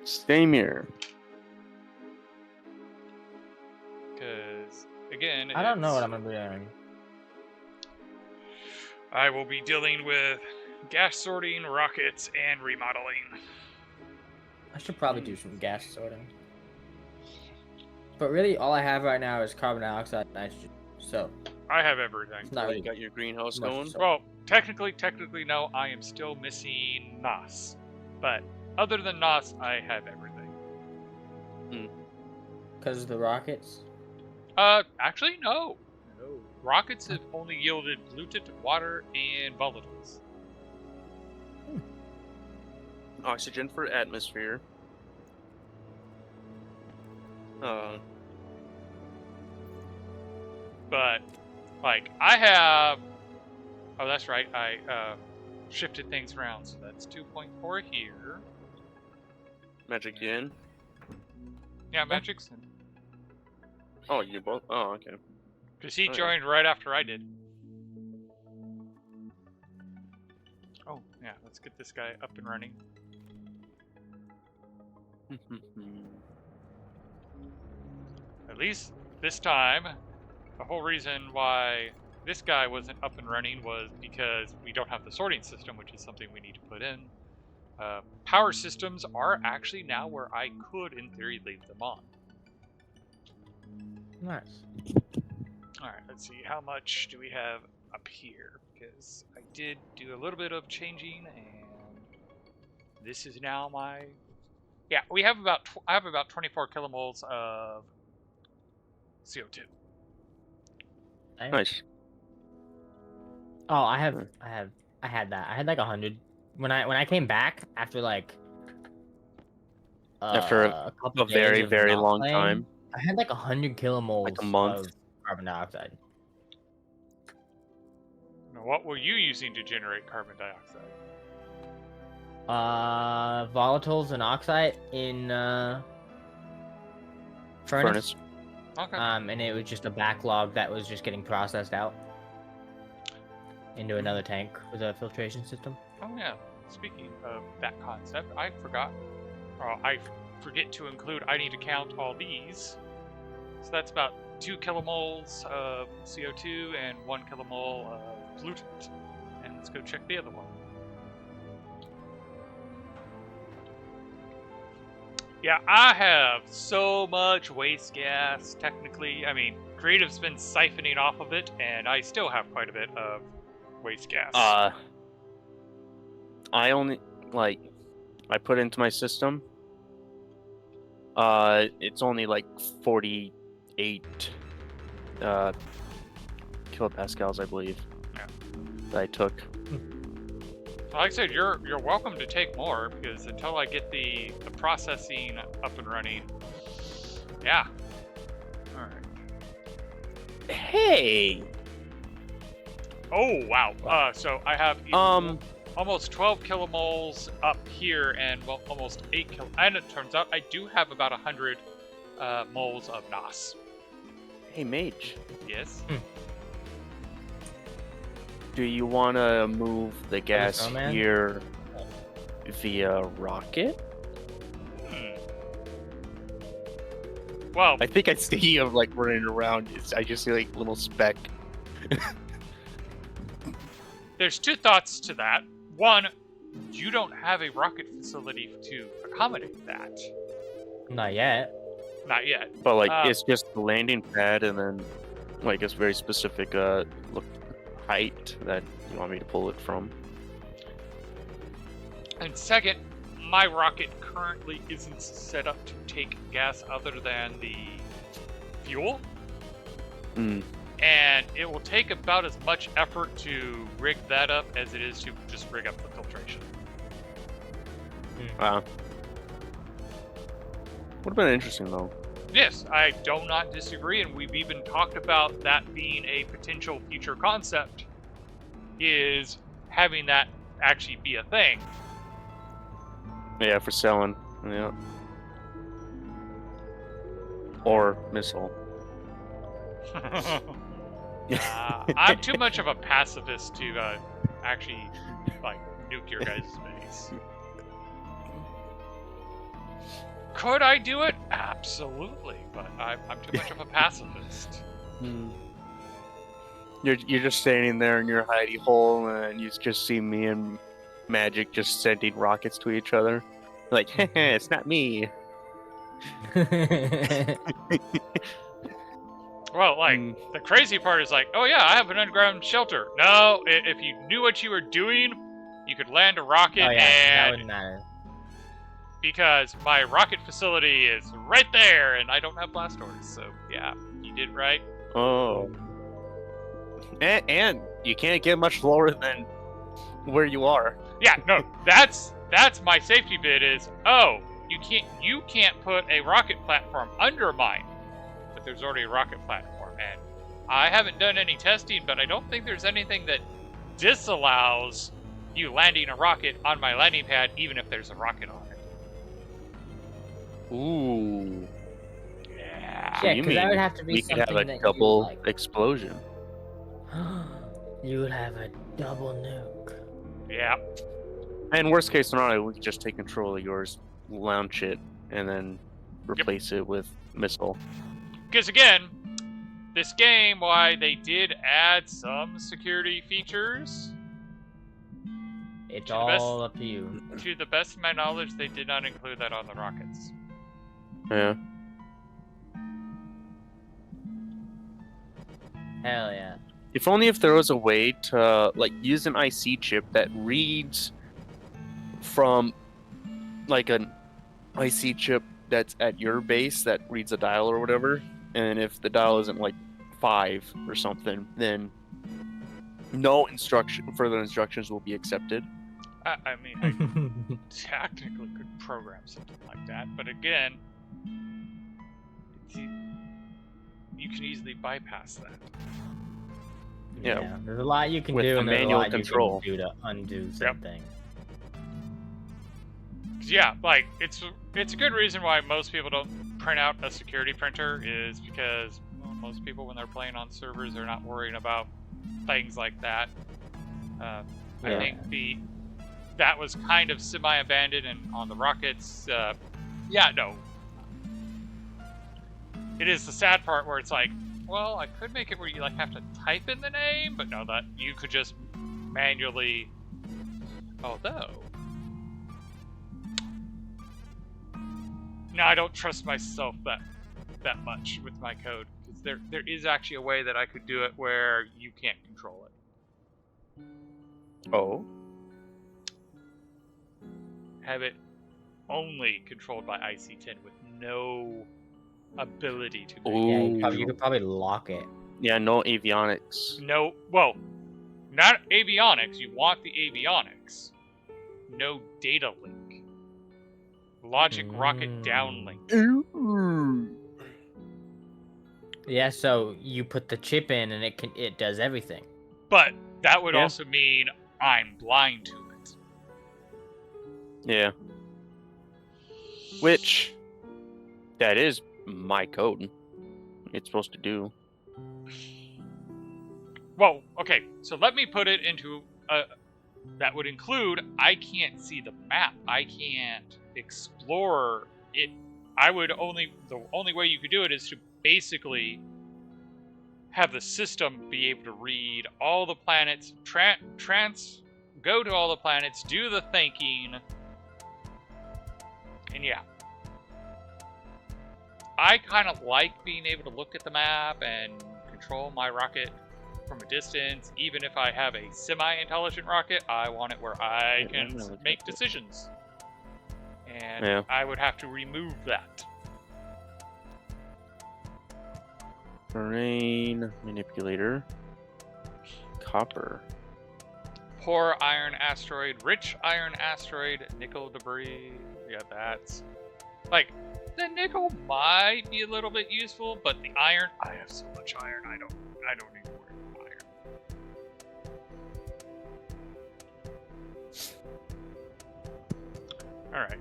Same here. Because, again, I don't know what I'm gonna be doing. I will be dealing with gas sorting, rockets, and remodeling. I should probably do some gas sorting. But really, all I have right now is carbon dioxide and nitrogen. So, I have everything. it's not You really got your greenhouse much going? to sort. Well, technically, no. I am still missing NOS. But other than NOS, I have everything. Because of the rockets? Actually, no. No. Rockets have only yielded polluted water and volatiles. Oxygen for atmosphere. But, like, I have... Oh, that's right. I shifted things around. So that's 2.4 here. Magic in. Yeah, Magic's in. Oh, you both? Oh, okay. Because he Oh, yeah. joined right after I did. Oh, yeah. Let's get this guy up and running. At least this time, the whole reason why this guy wasn't up and running was because we don't have the sorting system, which is something we need to put in. Power systems are actually now where I could, in theory, leave them on. Nice. Alright, let's see. How much do we have up here? Because I did do a little bit of changing, and this is now my... Yeah, we have about... I have about 24 kilomoles of CO2. Nice. Oh, I had that. I had like 100 when I came back after like After a couple a very, days of very not long playing, time. I had like 100 kilomoles Like a month. of carbon dioxide. Now, what were you using to generate carbon dioxide? Volatiles and oxide in furnace. Okay. And it was just a backlog that was just getting processed out into another tank with a filtration system. Oh yeah. Speaking of that concept, I forgot. I forget to include. I need to count all these. So that's about 2 kilomoles of CO2 and 1 kilomole of pollutant. And let's go check the other one. Yeah, I have so much waste gas, technically. I mean, Creative's been siphoning off of it, and I still have quite a bit of waste gas. I only, like, I put into my system, it's only like 48 kilopascals, I believe, Yeah. that I took. Like I said, you're welcome to take more, because until I get the processing up and running, yeah. All right. Hey! Oh wow. So I have almost 12 kilomoles up here, and well, almost 8 kil. And it turns out I do have about 100 moles of NOS. Hey, Mage. Yes. Do you want to move the gas snowman? here via rocket? Well, I think I see you like running around. I just see like little speck. there's two thoughts to that. One, you don't have a rocket facility to accommodate that. Not yet. Not yet. But like it's just the landing pad and then like it's very specific height that you want me to pull it from. And second, my rocket currently isn't set up to take gas other than the fuel. And it will take about as much effort to rig that up as it is to just rig up the filtration. Would have been interesting though. Yes, I do not disagree, and we've even talked about that being a potential future concept, is having that actually be a thing. Yeah, for selling. Yeah. Or missile. I'm too much of a pacifist to actually like nuke your guys' base. Could I do it? Absolutely, but I'm too much of a pacifist. Hmm. You're just standing there in your hidey hole, and you just see me and Magic just sending rockets to each other. Like, heh, it's not me. Well, like, Hmm. the crazy part is like, oh yeah, I have an underground shelter. No, if you knew what you were doing, you could land a rocket Oh yeah, that and wouldn't matter. because my rocket facility is right there and I don't have blast doors. So yeah, you did right. Oh. And you can't get much lower than where you are. Yeah, no, that's my safety bit is, oh, you can't put a rocket platform under mine. But there's already a rocket platform, and I haven't done any testing, but I don't think there's anything that disallows you landing a rocket on my landing pad, even if there's a rocket on it. Ooh. Yeah. So Yeah, you 'cause that mean would have to be we could have something a that you double like. explosion? You would have a double nuke. Yeah. And worst case scenario, we could just take control of yours, launch it, and then replace it with missile. Because again, this game, why they did add some security features, It's To the best- all up to you. to the best of my knowledge, they did not include that on the rockets. Yeah. Hell yeah. If only if there was a way to like use an IC chip that reads from like an IC chip that's at your base that reads a dial or whatever, and if the dial isn't like 5 or something, then no further instructions will be accepted. I mean, I technically could program something like that, but again, you can easily bypass that. Yeah. There's a lot you can With do, the and there's a manual lot control. you can do to undo something. 'Cause yeah, like it's a good reason why most people don't print out a security printer is because most people when they're playing on servers are not worrying about things like that. I Yeah. think that was kind of semi-abandoned and on the rockets. Yeah, no. It is the sad part where it's like, well, I could make it where you like have to type in the name, but no, that you could just manually. Although, no, I don't trust myself that much with my code because there is actually a way that I could do it where you can't control it. Oh. Have it only controlled by IC10 with no ability to make Yeah, Ooh. you could probably lock it. Yeah, no avionics. no, well, not avionics. You want the avionics. No data link. Logic rocket downlink. Ooh. Yeah, so you put the chip in, and it does everything. But that would Yeah. also mean I'm blind to it. Yeah. Which, that is my code. It's supposed to do. Well, okay, so let me put it into that would include I can't see the map. I can't explore it. The only way you could do it is to basically have the system be able to read all the planets, go to all the planets, do the thinking, and yeah. I kind of like being able to look at the map and control my rocket from a distance. Even if I have a semi-intelligent rocket, I want it where I can make decisions. And Yeah. I would have to remove that. Terrain manipulator. Copper. Poor iron asteroid, rich iron asteroid, nickel debris. Yeah, that's like the nickel might be a little bit useful, but the iron, I have so much iron, I don't need to worry about iron. All right.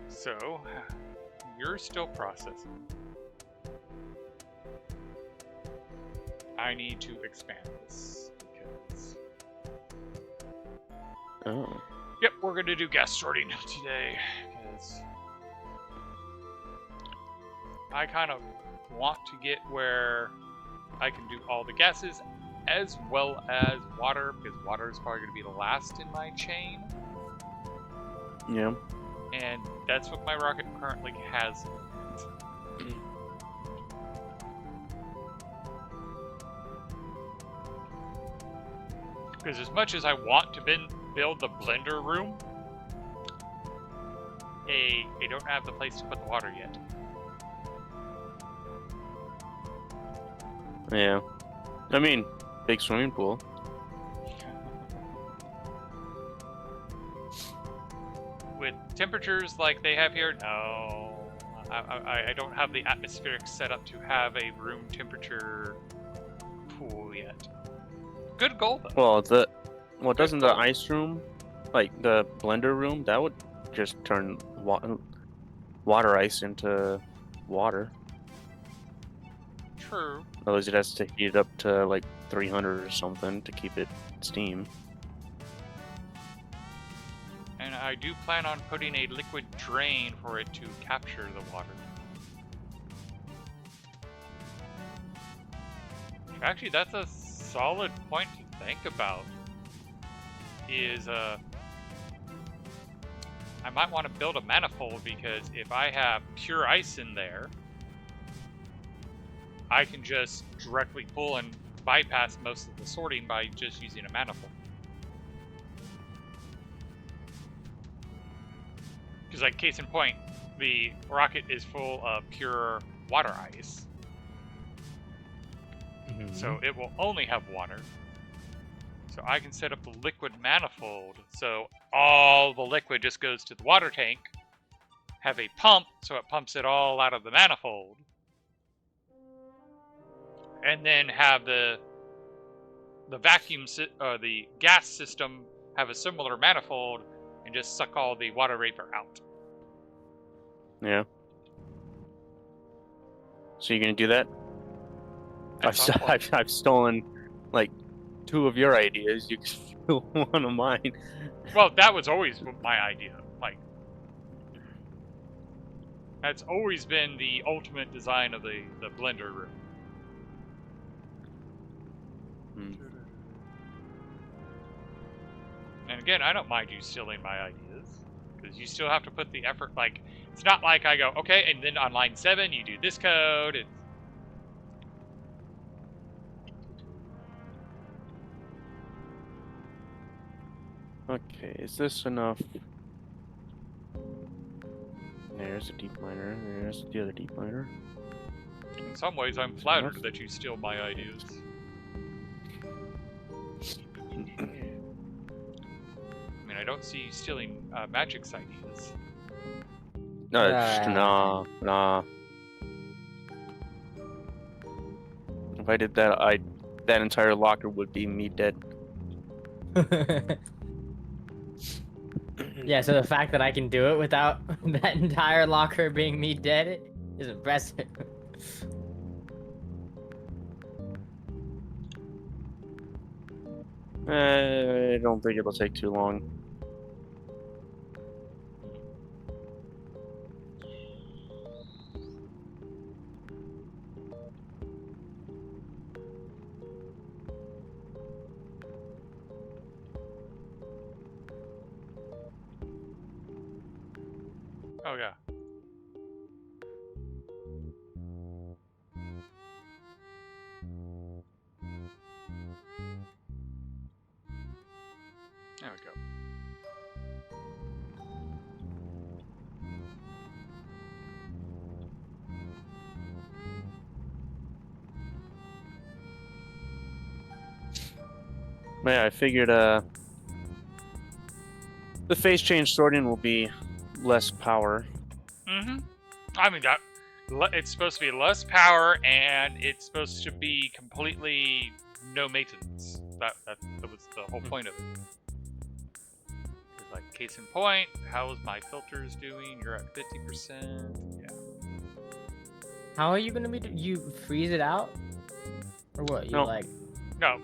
So, you're still processing. I need to expand this because Oh. Yep, we're going to do gas sorting today. Because I kind of want to get where I can do all the gases as well as water, because water is probably going to be the last in my chain. Yeah. And that's what my rocket currently has. Because as much as I want to build the blender room, I don't have the place to put the water yet. Yeah. I mean, big swimming pool. With temperatures like they have here, no. I don't have the atmospheric setup to have a room temperature pool yet. Good goal, though. Well, doesn't the ice room, like the blender room, that would just turn water ice into water. True. Otherwise, it has to heat it up to like 300 or something to keep it steam. And I do plan on putting a liquid drain for it to capture the water. Actually, that's a solid point to think about. I might want to build a manifold, because if I have pure ice in there, I can just directly pull and bypass most of the sorting by just using a manifold. Because, like, case in point, the rocket is full of pure water ice. Mm-hmm. So it will only have water. So I can set up a liquid manifold, so all the liquid just goes to the water tank, have a pump, so it pumps it all out of the manifold, and then have the the gas system have a similar manifold and just suck all the water vapor out. Yeah. So you're gonna do that? I've stolen like 2 of your ideas. You can steal 1 of mine. Well, that was always my idea. Like, that's always been the ultimate design of the blender room. And again, I don't mind you stealing my ideas, because you still have to put the effort. Like, it's not like I go, okay, and then on line 7 you do this code. Okay, is this enough? There's a deep miner. There's the other deep miner. In some ways, I'm flattered that you steal my ideas. I mean, I don't see you stealing Magic's ideas. No, nah. If I did that, that entire locker would be me dead. Yeah, so the fact that I can do it without that entire locker being me dead is impressive. I don't think it'll take too long. Oh, yeah. There we go. But yeah, I figured the phase change sorting will be less power. Mm-hmm. I mean, it's supposed to be less power, and it's supposed to be completely no maintenance. That was the whole point of it. It's like, case in point, how's my filters doing? You're at 50%. Yeah. How are you gonna be? You freeze it out, or what? You No. like? No.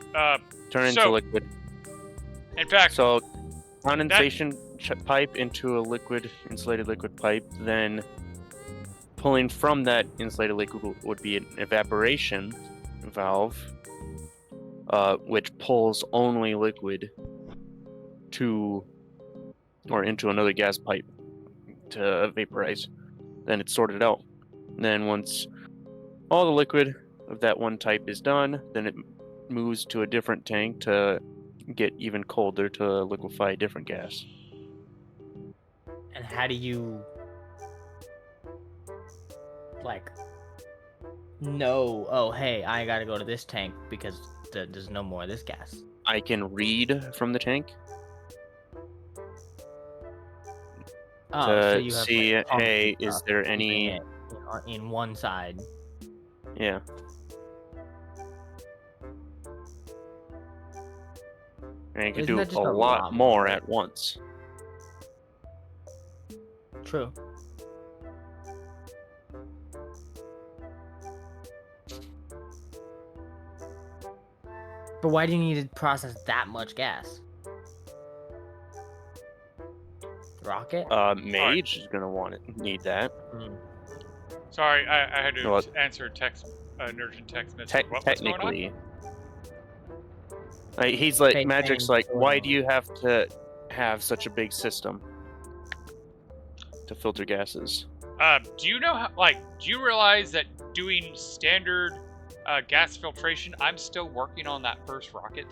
Turn into liquid. In fact, So condensation pipe into a insulated liquid pipe, then pulling from that insulated liquid would be an evaporation valve, which pulls only liquid to or into another gas pipe to vaporize. Then it's sorted out. And then once all the liquid of that one type is done, then it moves to a different tank to get even colder to liquefy a different gas. And how do you like know? Oh, hey, I gotta go to this tank because there's no more of this gas. I can read from the tank Oh, so to you have see, like, pumps hey, and is stuff there keeping any? it in one side? Yeah. And you can Isn't do that a just a lot lot more more? at once. True. But why do you need to process that much gas? Rocket? Mage is gonna need that. Hmm. Sorry, I had to Well, answer an urgent text message. What's going on? technically, he's like, Fake Magic's fame like, why sorting. do you have to have such a big system to filter gases? Do you know how? Do you realize that doing standard gas filtration? I'm still working on that first rocket.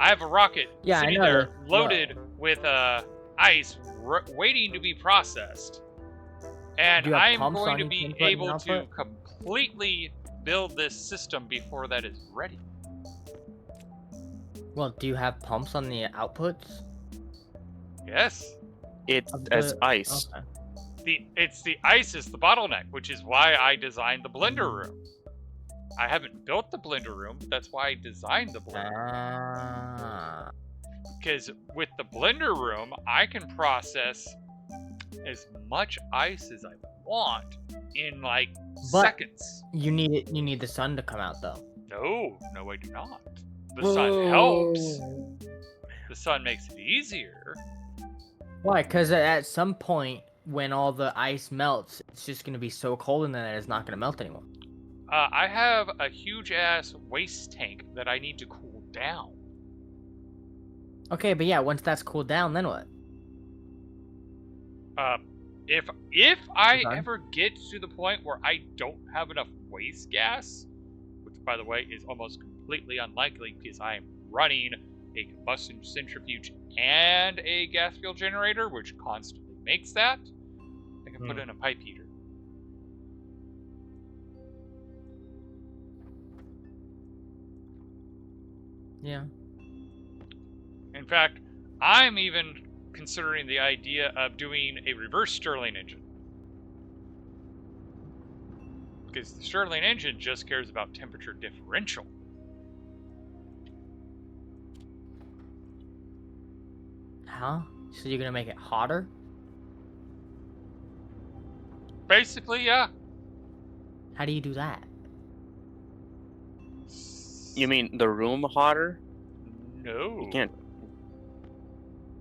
I have a rocket Yeah, I sitting know there that. loaded with ice, waiting to be processed, and Do you have I'm pumps going on to each be input and able to output? completely build this system before that is ready. Well, do you have pumps on the outputs? Yes. It's Of as the... ice. Okay. It's the ice is the bottleneck, which is why I designed the blender room. I haven't built the blender room, but that's why I designed the blender room. Ah. Because with the blender room, I can process as much ice as I want in like But seconds. you need the sun to come out though. No, I do not. The sun helps. The sun makes it easier. Why? Because at some point, when all the ice melts, it's just gonna be so cold in there that it's not gonna melt anymore. I have a huge ass waste tank that I need to cool down. Okay, but yeah, once that's cooled down, then what? If I Okay. ever get to the point where I don't have enough waste gas, which by the way is almost completely unlikely because I am running a combustion centrifuge and a gas fuel generator, which constantly makes that, I can put in a pipe heater. Yeah. In fact, I'm even considering the idea of doing a reverse Stirling engine. Because the Stirling engine just cares about temperature differential. Huh? So you're gonna make it hotter? Basically, yeah. How do you do that? You mean the room hotter? No. You can't.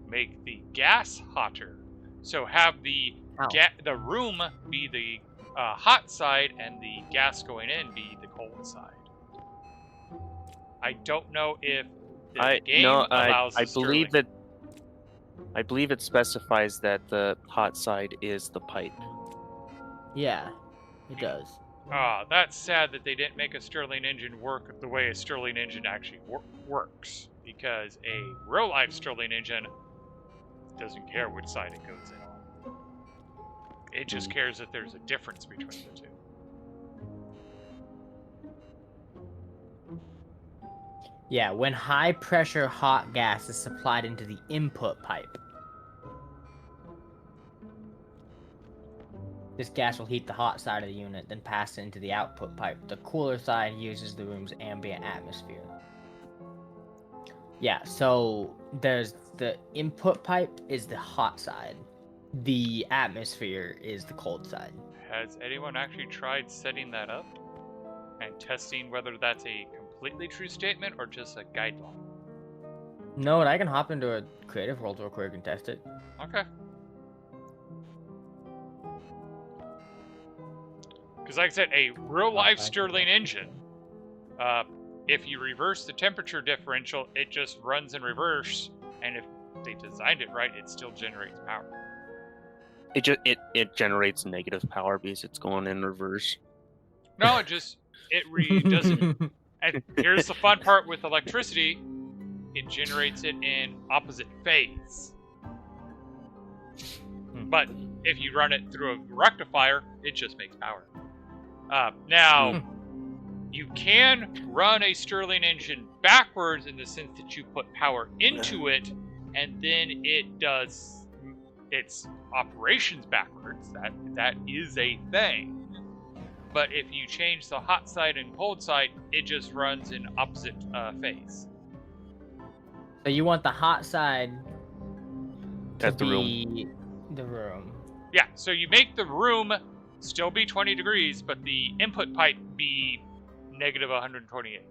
Make the gas hotter. So have the How? the room be the hot side and the gas going in be the cold side. I don't know if the game allows I the believe Stirling. I believe it specifies that the hot side is the pipe. Yeah, it does. That's sad that they didn't make a Stirling engine work the way a Stirling engine actually works. Because a real life Stirling engine doesn't care which side it goes in on. It just cares that there's a difference between the two. Yeah, when high pressure hot gas is supplied into the input pipe, this gas will heat the hot side of the unit, then pass it into the output pipe. The cooler side uses the room's ambient atmosphere. Yeah, so there's the input pipe is the hot side. The atmosphere is the cold side. Has anyone actually tried setting that up and testing whether that's a completely true statement or just a guideline? No, and I can hop into a creative world real quick and test it. Okay. Because like I said, a real-life Stirling engine, if you reverse the temperature differential, it just runs in reverse, and if they designed it right, it still generates power. It generates negative power because it's going in reverse. No, it doesn't. And here's the fun part with electricity: it generates it in opposite phase. But if you run it through a rectifier, it just makes power. Now, you can run a Stirling engine backwards in the sense that you put power into it, and then it does its operations backwards. That is a thing. But if you change the hot side and cold side, it just runs in opposite phase. So you want the hot side to That's the room. be the room. Yeah, so you make the room still be 20 degrees, but the input pipe be negative 128.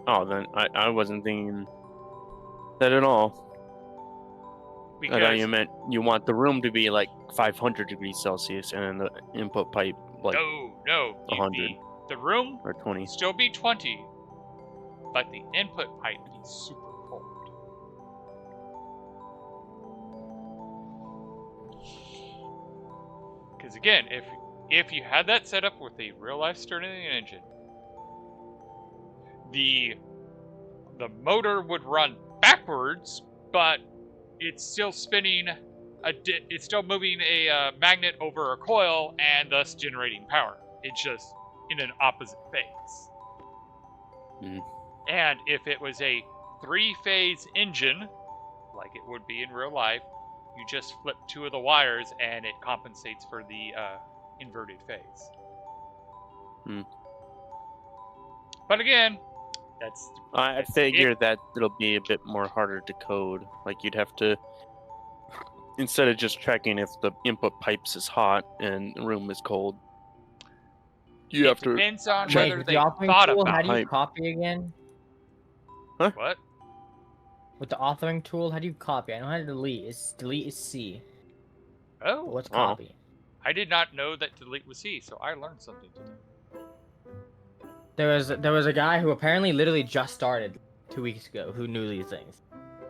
Oh, then I wasn't thinking that at all. Because I thought you meant you want the room to be like 500 degrees Celsius and the input pipe like no, 100 the room or 20. still be 20, but the input pipe be super cold. Because again, if you had that set up with a real-life Stirling engine, the motor would run backwards, but it's still spinning it's still moving a magnet over a coil and thus generating power. It's just in an opposite phase. And if it was a 3-phase engine, like it would be in real life, you just flip 2 of the wires and it compensates for the inverted phase. But again, that's... I figure that it'll be a bit more harder to code. Like you'd have to, instead of just checking if the input pipes is hot and the room is cold, you have to. Depends on check whether With they the authoring thought tool, about how do you hype. copy again? what. With the authoring tool, how do you copy? I know how to delete. Delete is C. But Oh, what's Oh. copy? I did not know that delete was C, so I learned something today. There was a guy who apparently literally just started 2 weeks ago who knew these things,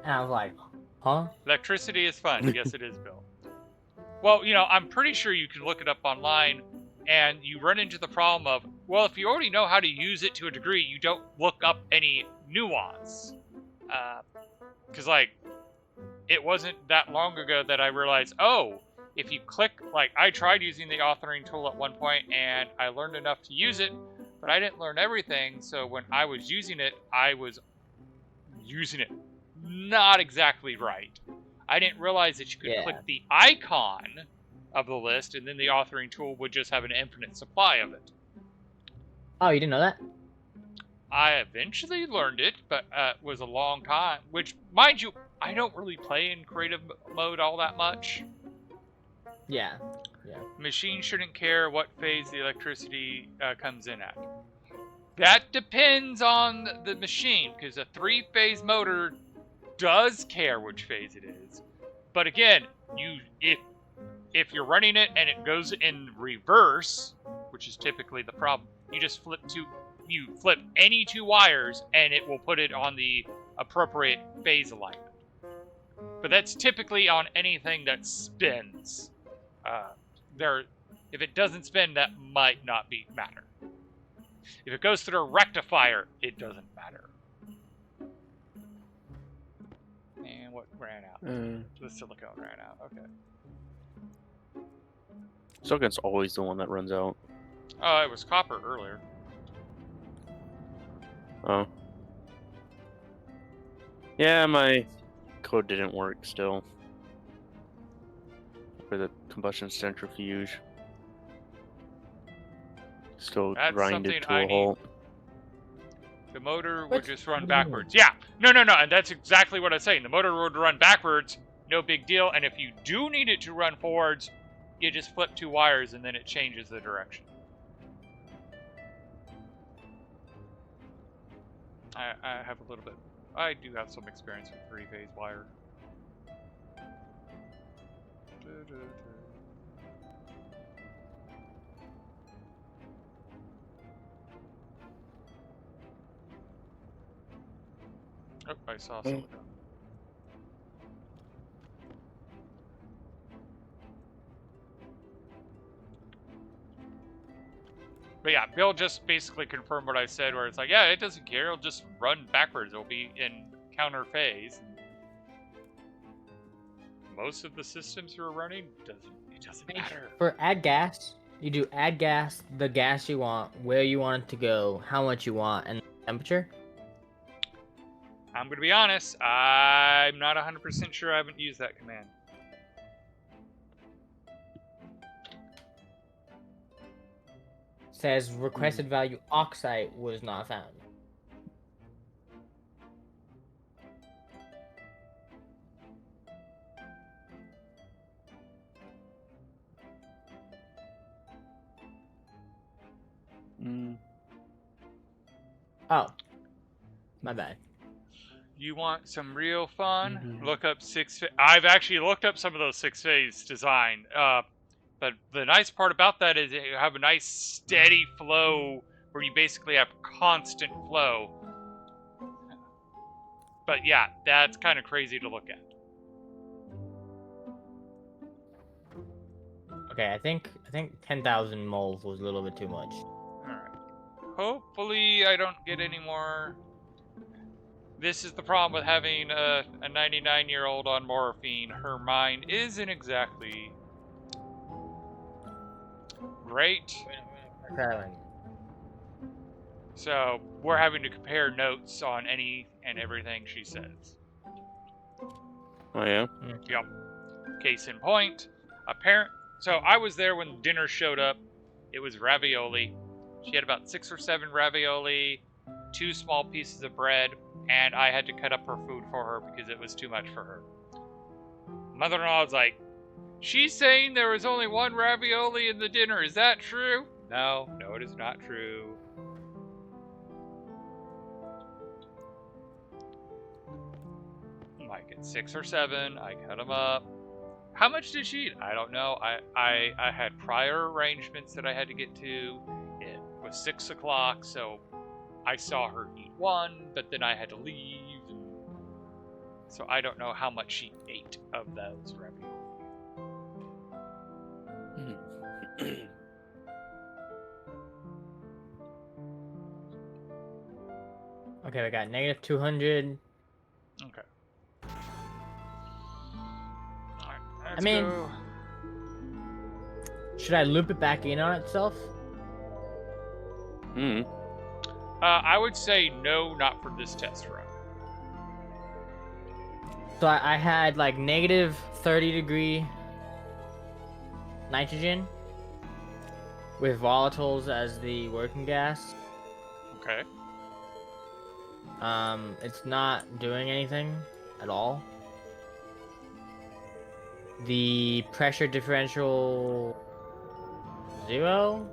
and I was like, huh? Electricity is fun. Yes, it is, Bill. Well, I'm pretty sure you can look it up online, and you run into the problem of, well, if you already know how to use it to a degree, you don't look up any nuance. Because, it wasn't that long ago that I realized, if you click, I tried using the authoring tool at one point, and I learned enough to use it, but I didn't learn everything, so when I was using it, I was using it not exactly right. I didn't realize that you could click the icon of the list, and then the authoring tool would just have an infinite supply of it. Oh, you didn't know that? I eventually learned it, but it was a long time. Which, mind you, I don't really play in creative mode all that much. Yeah. Machine shouldn't care what phase the electricity comes in at. That depends on the machine, because a 3-phase motor does care which phase it is. But again, if you're running it and it goes in reverse, which is typically the problem, you just flip any 2 wires and it will put it on the appropriate phase alignment. But that's typically on anything that spins. If it doesn't spin, that might not matter. If it goes through a rectifier, it doesn't matter. And what ran out? The silicone ran out. Okay. Silicon's always the one that runs out. Oh, it was copper earlier. Oh. Yeah, my code didn't work still. For the combustion centrifuge. Still That's grinded something to I a need. halt. The motor would What? just run What do you mean? backwards. Yeah. No. And that's exactly what I'm saying. The motor would run backwards. No big deal. And if you do need it to run forwards, you just flip 2 wires and then it changes the direction. I have a little bit. I do have some experience with three-phase wire. Oh, I saw someone. But yeah, Bill just basically confirmed what I said, where it's like, yeah, it doesn't care. It'll just run backwards. It'll be in counter phase. Most of the systems you were running it doesn't matter. For add gas, you do add gas, the gas you want, where you want it to go, how much you want, and the temperature. I'm gonna be honest. I'm not 100% sure. I haven't used that command. Says requested value oxide was not found. Oh, my bad. You want some real fun? Look up I've actually looked up some of those 6-phase design. But the nice part about that is you have a nice steady flow where you basically have constant flow. But yeah, that's kind of crazy to look at. Okay, I think 10,000 moles was a little bit too much. Alright. Hopefully I don't get any more. This is the problem with having a 99-year-old on morphine. Her mind isn't exactly great. So we're having to compare notes on any and everything she says. Oh yeah. Yep. Case in point, so I was there when dinner showed up. It was ravioli. She had about 6 or 7 ravioli, 2 small pieces of bread, and I had to cut up her food for her because it was too much for her. Mother-in-law was like, she's saying there was only 1 ravioli in the dinner. Is that true? No, it is not true. I get 6 or 7. I cut them up. How much did she eat? I don't know. I had prior arrangements that I had to get to. It was 6 o'clock, so I saw her eat 1, but then I had to leave. So I don't know how much she ate of those ravioli. Okay, we got -200. Okay. Alright, I mean, go. Should I loop it back in on itself? I would say no, not for this test run. So I had like -30° nitrogen with volatiles as the working gas. Okay. It's not doing anything at all. The pressure differential 0.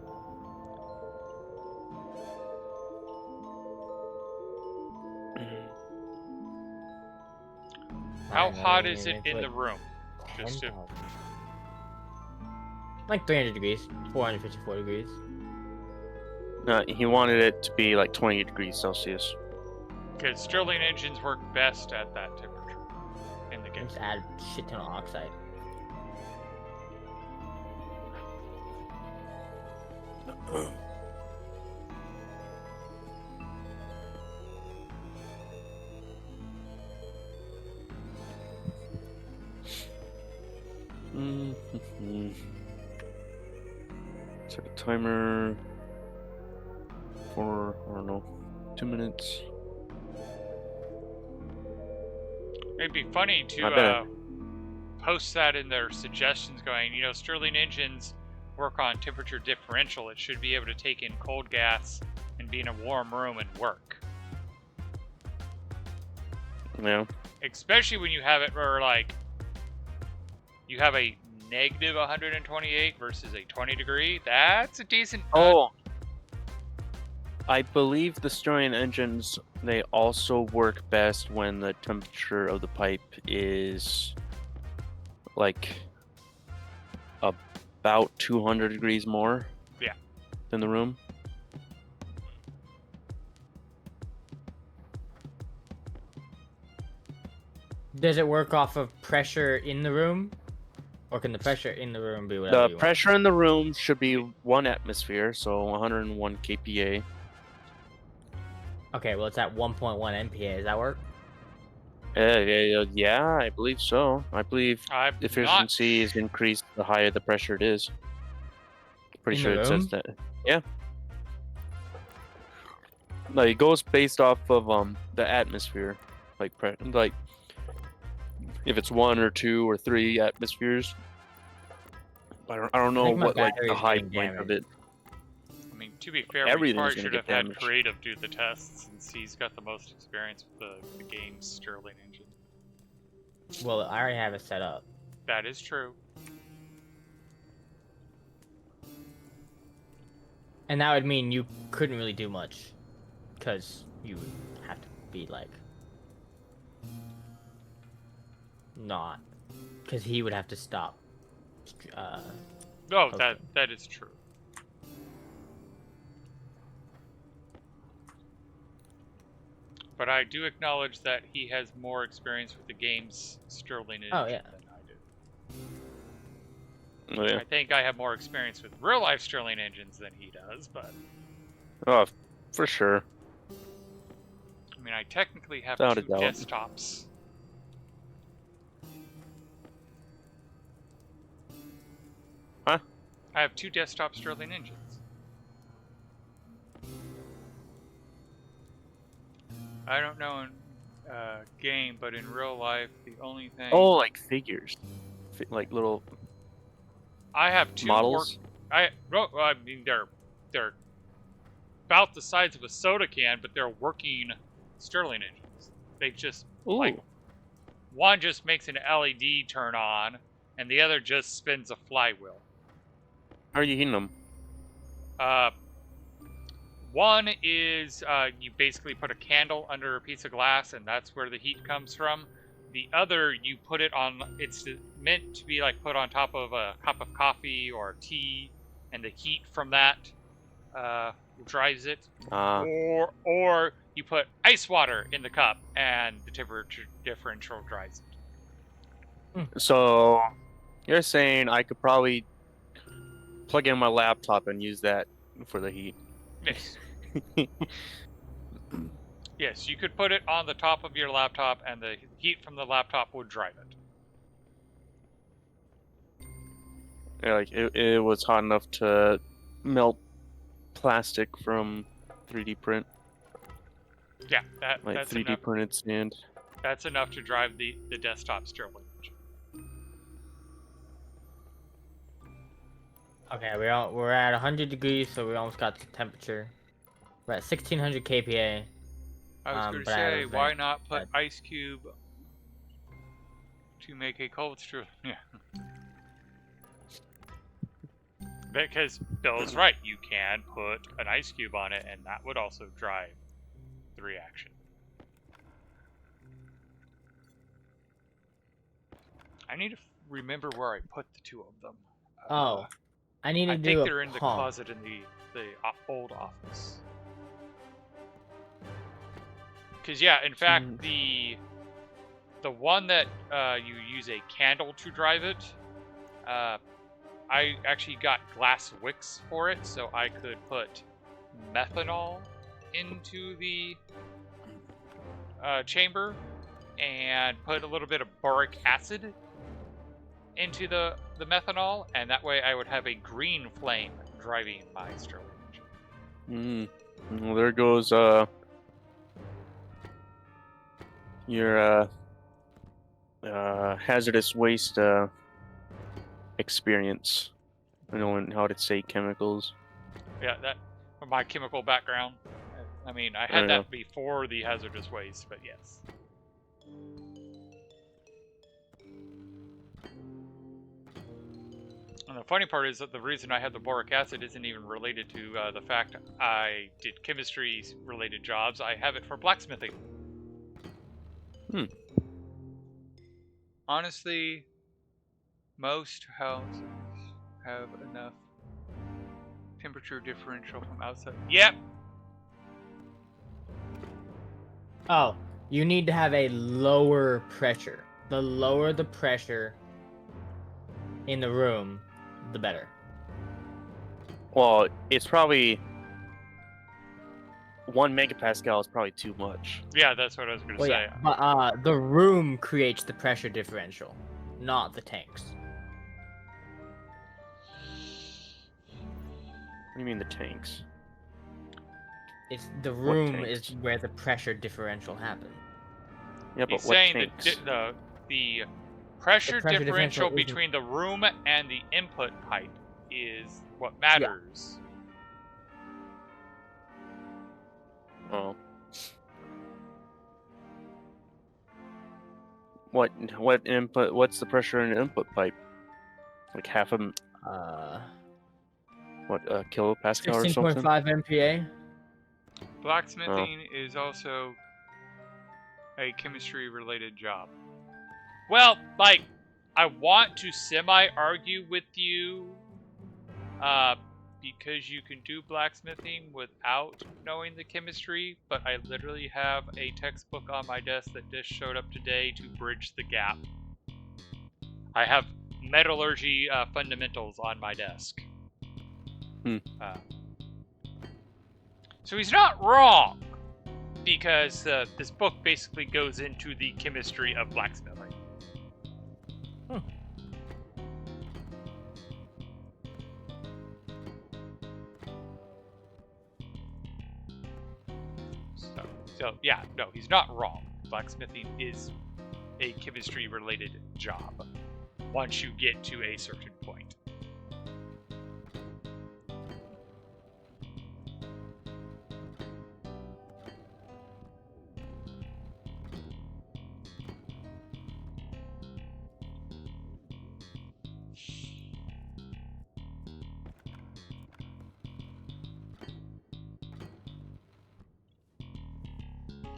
How hot is it in the room? Just to... Like 300 degrees, 454 degrees. No, he wanted it to be like 20 degrees Celsius. Because Stirling engines work best at that temperature in the game. Just add shit ton of oxide. Set a timer for, I don't know, 2 minutes. It'd be funny to post that in their suggestions going, you know, Stirling engines work on temperature differential. It should be able to take in cold gas and be in a warm room and work. Yeah. Especially when you have it where, like, you have a negative 128 versus a 20 degree. That's a decent... Oh. I believe the Stirling engines, they also work best when the temperature of the pipe is like about 200 degrees more Yeah. than the room. Does it work off of pressure in the room? Or can the pressure in the room be whatever The you want? pressure in the room should be 1 atmosphere, so 101 kPa. Okay, well it's at 1.1 MPa. Does that work? Yeah, I believe so. I believe I'm efficiency not is increased the higher the pressure it is. Pretty In sure the it says room? that. Yeah. Like it goes based off of the atmosphere, like if it's 1 or 2 or 3 atmospheres. I don't I know think my what like battery the is high getting point of damaged. it. I mean, to be fair, we Everything's probably gonna should get have had damaged. Creative do the tests since he's got the most experience with the game's Stirling engine. Well, I already have it set up. That is true. And that would mean you couldn't really do much. Because you would have to be like... not. Because he would have to stop. No, Hosting. that is true. But I do acknowledge that he has more experience with the game's Stirling engine Oh, yeah. than I do. Oh, yeah. I think I have more experience with real-life Stirling engines than he does, but... Oh, for sure. I mean, I technically have Without a 2 doubt. desktops. Huh? I have 2 desktop Stirling engines. I don't know in game, but in real life, the only thing... Oh, like figures. Like little I have 2 models. I mean, they're about the size of a soda can, but they're working Stirling engines. They just, like, Ooh. one just makes an LED turn on, and the other just spins a flywheel. How are you heating them? One is you basically put a candle under a piece of glass, and that's where the heat comes from. The other, you put it on, it's meant to be like put on top of a cup of coffee or tea, and the heat from that drives it. Or you put ice water in the cup, and the temperature differential drives it. So you're saying I could probably plug in my laptop and use that for the heat? Yes. Yes, you could put it on the top of your laptop, and the heat from the laptop would drive it. Yeah, like it was hot enough to melt plastic from 3D print, Yeah, like that's 3D enough. printed stand. That's enough to drive the desktop Stirling engine. Okay, we're at 100 degrees, so we almost got the temperature. We're at 1600 kPa. I was going to but I have say, a why vent not put that- ice cube to make a cold Stirling? Yeah. Because Bill's right, you can put an ice cube on it, and that would also drive the reaction. I need to remember where I put the 2 of them. Oh, I need to I do think a they're in the pump. closet in the old office. Because yeah, in fact, the one that you use a candle to drive it, I actually got glass wicks for it, so I could put methanol into the chamber and put a little bit of boric acid into the methanol, and that way I would have a green flame driving my Stirling engine. Well, there goes your hazardous waste experience. I know how to say chemicals. Yeah, that from my chemical background. I mean, I Oh, had yeah. that before the hazardous waste, but yes. And the funny part is that the reason I have the boric acid isn't even related to the fact I did chemistry-related jobs. I have it for blacksmithing. Honestly, most houses have enough temperature differential from outside. Yep. Oh, you need to have a lower pressure. The lower the pressure in the room, the better. Well, it's probably 1 megapascal is probably too much. Yeah, that's what I was going to say. Yeah, but the room creates the pressure differential, not the tanks. What do you mean the tanks? It's the room tanks? is where the pressure differential happens. Yeah, but He's what saying tanks? that the pressure pressure differential differential between the room and the input pipe is what matters. Oh. What input? What's the pressure in the input pipe? Like half a kilopascal or something? 16.5 MPa. Blacksmithing is also a chemistry-related job. Well, like, I want to semi-argue with you, because you can do blacksmithing without knowing the chemistry, but I literally have a textbook on my desk that just showed up today to bridge the gap. I have metallurgy fundamentals on my desk. So he's not wrong, because this book basically goes into the chemistry of blacksmithing. So yeah, no, he's not wrong. Blacksmithing is a chemistry-related job once you get to a certain point.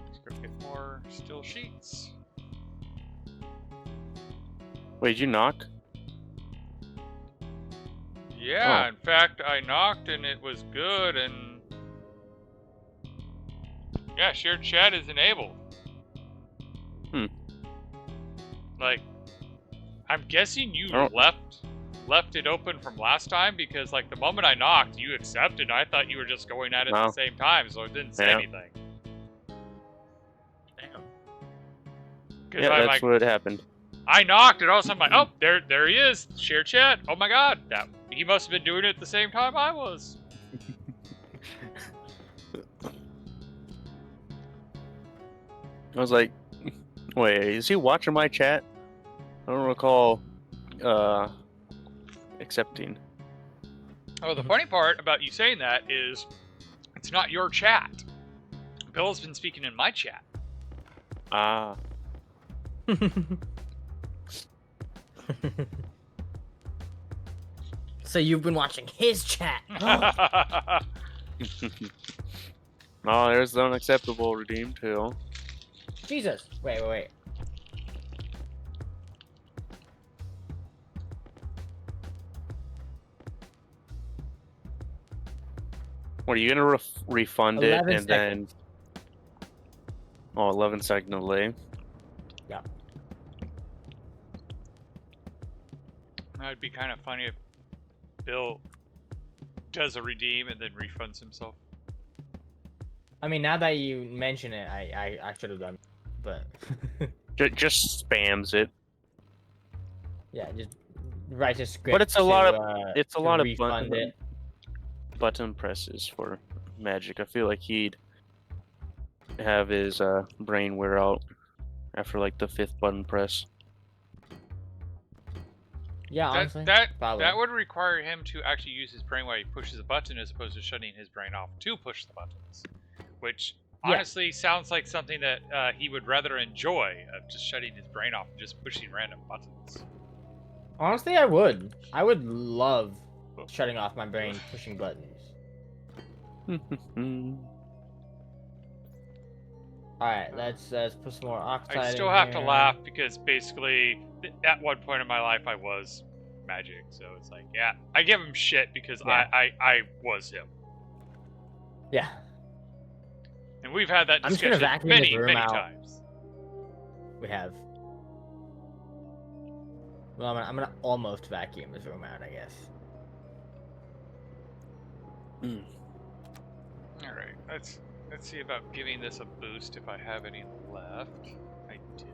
Let's go get more steel sheets. Wait, did you knock? Yeah, Oh. in fact, I knocked and it was good, and yeah, shared chat is enabled. Like, I'm guessing you left it open from last time, because like the moment I knocked, you accepted. I thought you were just going at it at the same time, so it didn't say anything. Damn. Yeah, that's what happened. I knocked, and all of a sudden I'm like, oh, there he is, share chat. Oh my god, he must have been doing it at the same time I was. I was like, wait, is he watching my chat? I don't recall accepting. Oh, the funny part about you saying that is it's not your chat. Bill's been speaking in my chat. Ah. So you've been watching his chat. Oh, there's the unacceptable redeem too. Jesus. Wait. What, are you gonna refund it 11 and then? seconds. Oh, 11-second delay. Yeah. That'd be kind of funny if Bill does a redeem and then refunds himself. I mean, now that you mention it, I should have done, but Just spams it. yeah, just write a script. But it's a lot of refund it. button presses for Magic. I feel like he'd have his brain wear out after like the 5th button press. Yeah, honestly, that would require him to actually use his brain while he pushes a button, as opposed to shutting his brain off to push the buttons, which honestly sounds like something that he would rather enjoy, of just shutting his brain off and just pushing random buttons. Honestly, I would. I would love shutting off my brain, pushing buttons. Alright, let's put some more oxide I still in have to here. laugh because basically, at one point in my life, I was magic. So it's like, yeah, I give him shit because Yeah. I was him. Yeah. And we've had that I'm just gonna discussion vacuum this many, room many out. times. We have. Well, I'm gonna almost vacuum this room out, I guess. All right, let's see about giving this a boost if I have any left. I do.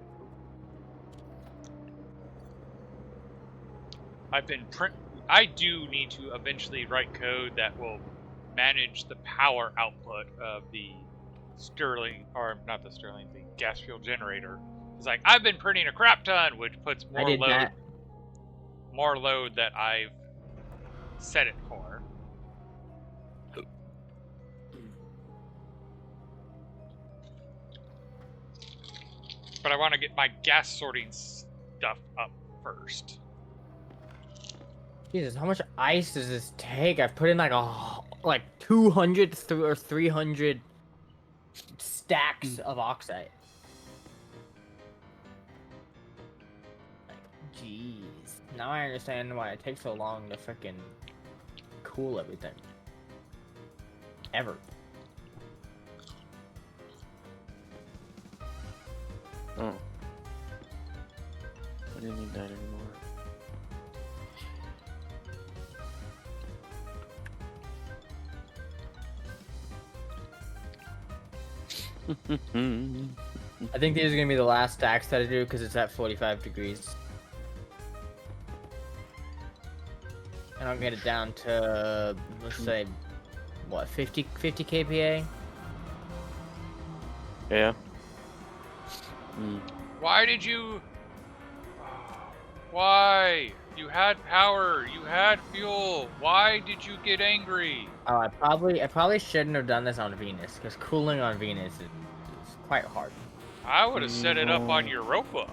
I do need to eventually write code that will manage the power output of the Stirling, or not the Stirling, the gas fuel generator. It's like I've been printing a crap ton, which puts more load that I've set it for. But I want to get my gas sorting stuff up first. Jesus, how much ice does this take? I've put in like 200 or 300 stacks of oxide. Like, jeez. Now I understand why it takes so long to freaking cool everything. Ever. Oh. I didn't need that anymore. I think these are gonna be the last stacks that I do because it's at 45 degrees. And I'll get it down to, let's say, what, 50 kPa? Yeah. Why did you... Why? You had power. You had fuel. Why did you get angry? Oh, I probably shouldn't have done this on Venus, because cooling on Venus is quite hard. I would have set it up on Europa.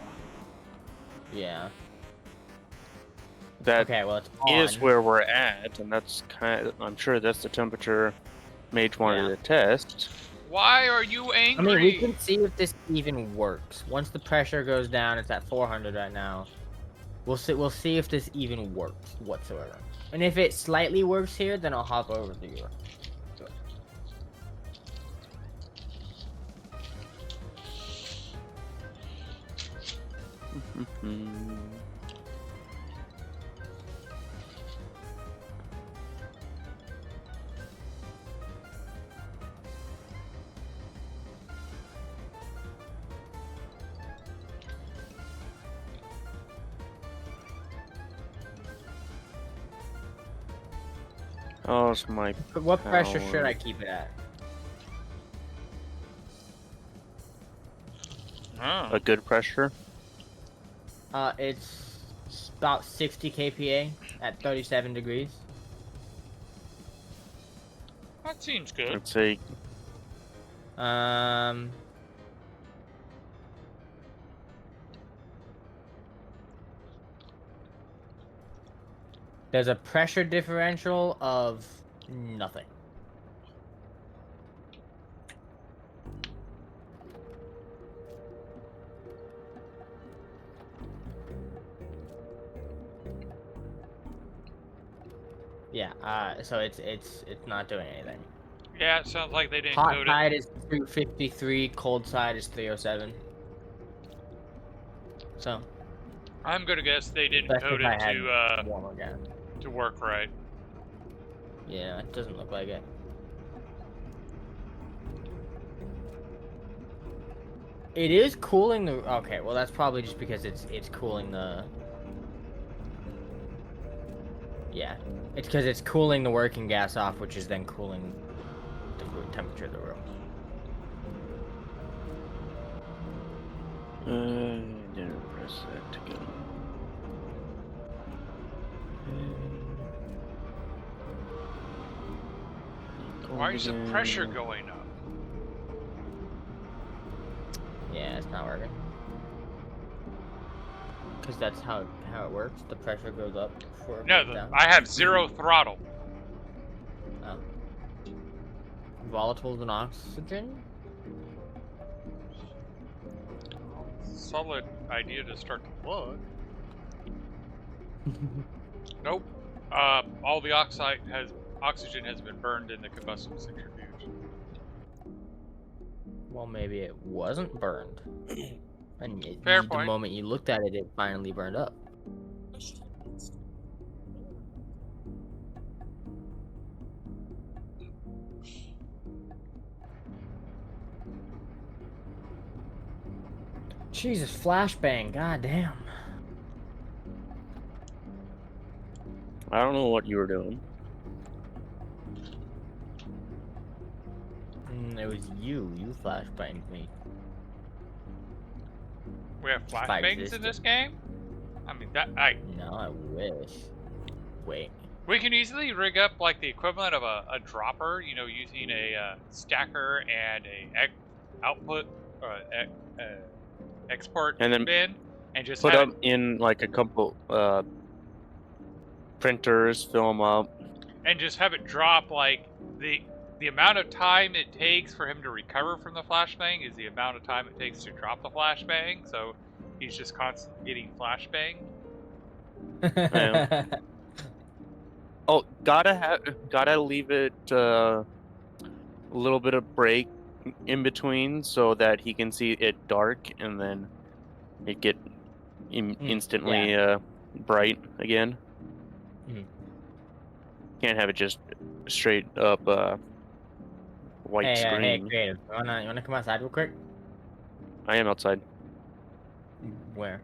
Yeah. That okay, well, it's is on. where we're at, and that's I'm sure that's the temperature Mage wanted to test. Why are you angry? I mean, we can see if this even works. Once the pressure goes down, it's at 400 right now. We'll see if this even works whatsoever. And if it slightly works here, then I'll hop over to Europe. Oh, it's my But what pressure power. should I keep it at? Oh. A good pressure? It's about 60 kPa at 37 degrees. That seems good. Let's say. There's a pressure differential of nothing. Yeah, so it's not doing anything. Yeah, it sounds like they didn't Hot code side it. is 253, cold side is 307. So I'm gonna guess they didn't that's code if I it had warmer gas. to work right. Yeah, it doesn't look like it. It is cooling the. Okay, well that's probably just because it's cooling the. Yeah, it's because it's cooling the working gas off, which is then cooling the temperature of the room. Didn't press that to go. Why is the pressure going up? Yeah, it's not working. Because that's how it works. The pressure goes up before it No, goes down. I have 0 throttle. Oh. Volatiles and oxygen. Solid idea to start to look. Nope. All the oxygen has been burned in the combustible centrifuge. Well, maybe it wasn't burned. And Fair the point. moment you looked at it, it finally burned up. Jesus, flashbang, goddamn. I don't know what you were doing. It was you. You flashbanged me. We have If I flashbangs in existed. this game? I mean, No, I wish. Wait. we can easily rig up like the equivalent of a dropper, you know, using a stacker and output export And then bin, and just Put have them in like a couple printers, fill them up. it drop like the amount of time it takes for him to recover from the flashbang is the amount of time it takes to drop the flashbang. So he's just constantly getting flashbanged. Oh, gotta leave it a little bit of break in between so that he can see it dark and then it get instantly bright again. Can't have it just straight up white screen. Hey, creative. You wanna come outside real quick? I am outside. Where?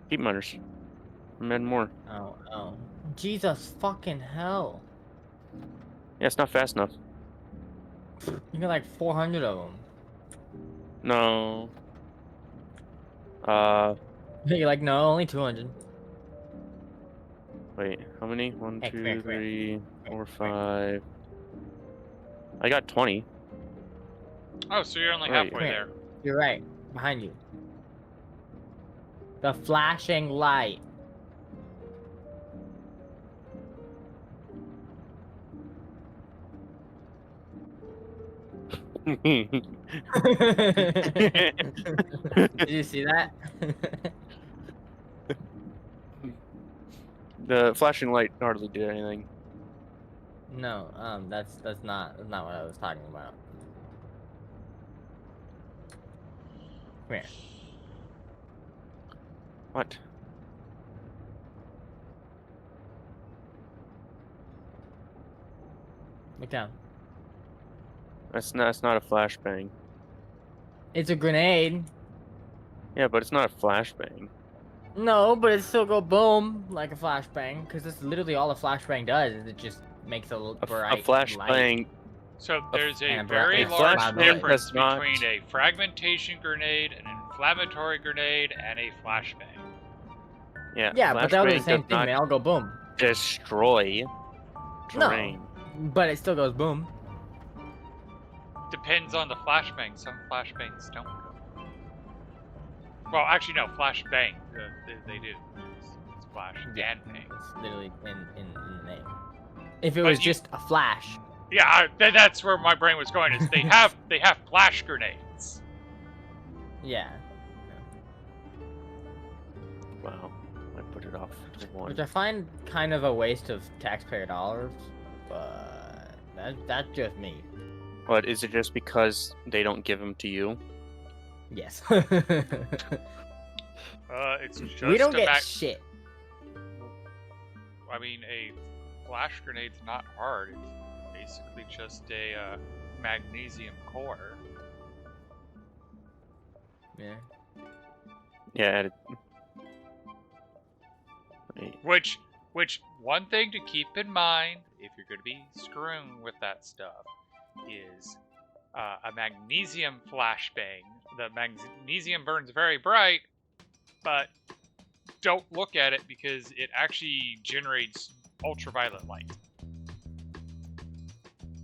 Keep miners. And more. Oh. Jesus fucking hell. Yeah, it's not fast enough. You got like 400 of them. No. You're like, no, only 200. Wait, how many? 1, Hey, 2, 3, 4, 5. I got 20. Oh, so you're only Right. halfway there. You're right. Behind you. The flashing light. Did you see that? The flashing light hardly did anything. No, that's not what I was talking about. Come here. What? Look down. That's not a flashbang. It's a grenade. Yeah, but it's not a flashbang. No, but it still go boom like a flashbang, because that's literally all a flashbang does. Is it just makes a A bright flashbang. light. So there's a and a very a large flashbang difference does not- between a fragmentation grenade, an inflammatory grenade, and a flashbang. Yeah. Yeah, but that was the flashbang same does thing. not They all go boom. destroy No. terrain. But it still goes boom. Depends on the flashbang. Some flashbangs don't go. Well, actually, no. Flashbang. They do. It's flash and bang. It's literally in the name. If it But was you- just a flash. Yeah, that's where my brain was going. Is they have flash grenades. Yeah. Wow. I put it off to 1. Which I find kind of a waste of taxpayer dollars. But that's just me. But is it just because they don't give them to you? Yes. It's just we don't a get shit. I mean, a flash grenade's not hard. It's basically just a magnesium core. Yeah. Yeah. Wait. Which one thing to keep in mind if you're going to be screwing with that stuff is a magnesium flashbang. The magnesium burns very bright, but don't look at it because it actually generates ultraviolet light.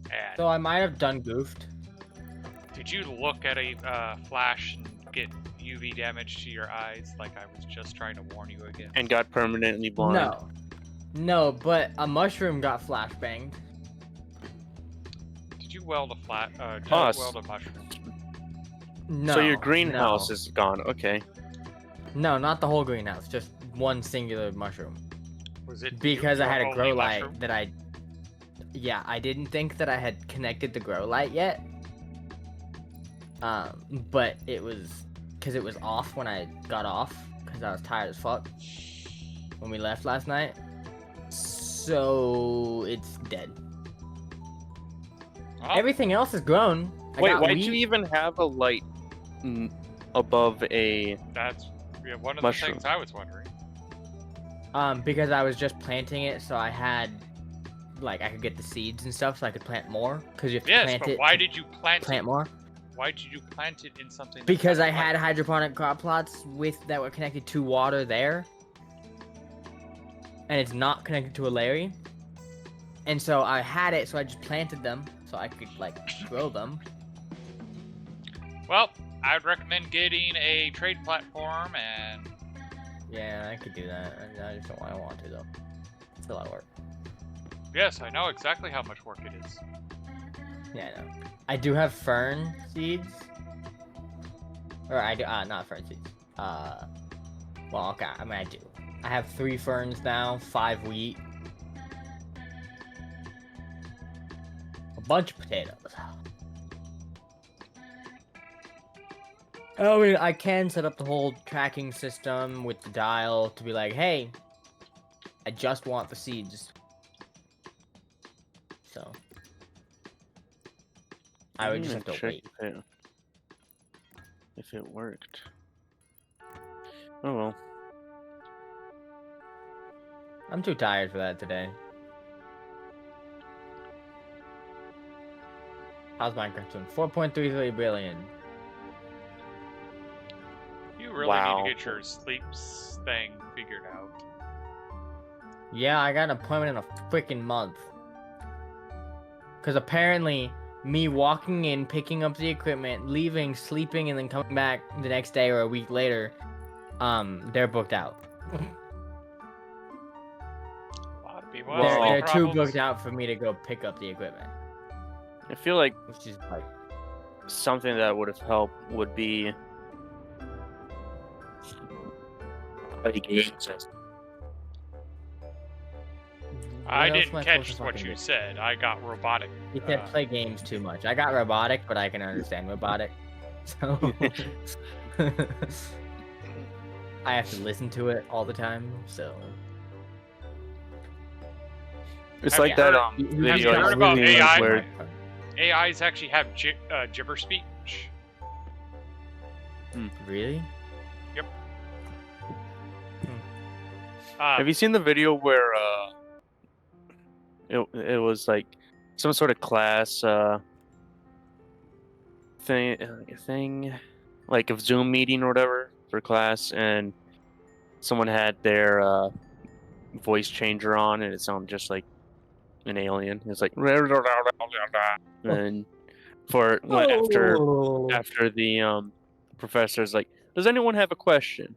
And So I might have done goofed. did you look at a flash and get UV damage to your eyes, like I was just trying to warn you against? And got permanently blind. No, but a mushroom got flashbanged. Did you weld a Us. weld a mushroom? No. So your greenhouse is gone. Okay. No, not the whole greenhouse, just one singular mushroom. Was it Because I your had a only grow light mushroom? that I didn't think that I had connected the grow light yet. But it was because it was off when I got off because I was tired as fuck when we left last night. So it's dead. Oh, Everything else is grown. Wait, why'd you even have a light above a that's one of mushroom? the things I was wondering. Because I was just planting it, so I had I could get the seeds and stuff, so I could plant more. Because you have to Yes, plant but it. why did you plant more? Why did you plant it in something? Because I that's had like- hydroponic crop plots that were connected to water there, and it's not connected to a Larry. And so I had it, so I just planted them so I could grow them. Well, I would recommend getting a trade platform and. Yeah, I could do that. I just don't want to though. It's a lot of work. Yes, I know exactly how much work it is. Yeah, I know. I do have fern seeds. Or I do not fern seeds. Well, okay. I mean, I do. I have 3 ferns now, 5 wheat, a bunch of potatoes. I mean, I can set up the whole tracking system with the dial to be like, hey, I just want the seeds. So I would just have to wait. If it worked. Oh well. I'm too tired for that today. How's Minecraft doing? 4.33 billion. You really Wow. need to get your sleep thing figured out. Yeah, I got an appointment in a freaking month. Because apparently, me walking in, picking up the equipment, leaving, sleeping, and then coming back the next day or a week later, they're booked out. A lot of people Whoa. have sleep They're too problems. booked out for me to go pick up the equipment. I feel like Which is something that would have helped would be I What else didn't am I supposed catch to what fucking you do? said. I got robotic. You said play games too much. I got robotic, but I can understand robotic. So I have to listen to it all the time, so It's Have like you that heard- video you heard about really AI? where AIs actually have gibber speech. Really? have you seen the video where it was like some sort of class thing like a Zoom meeting or whatever for class, and someone had their voice changer on and it sounded just like an alien. It's like and after the professor's like, does anyone have a question?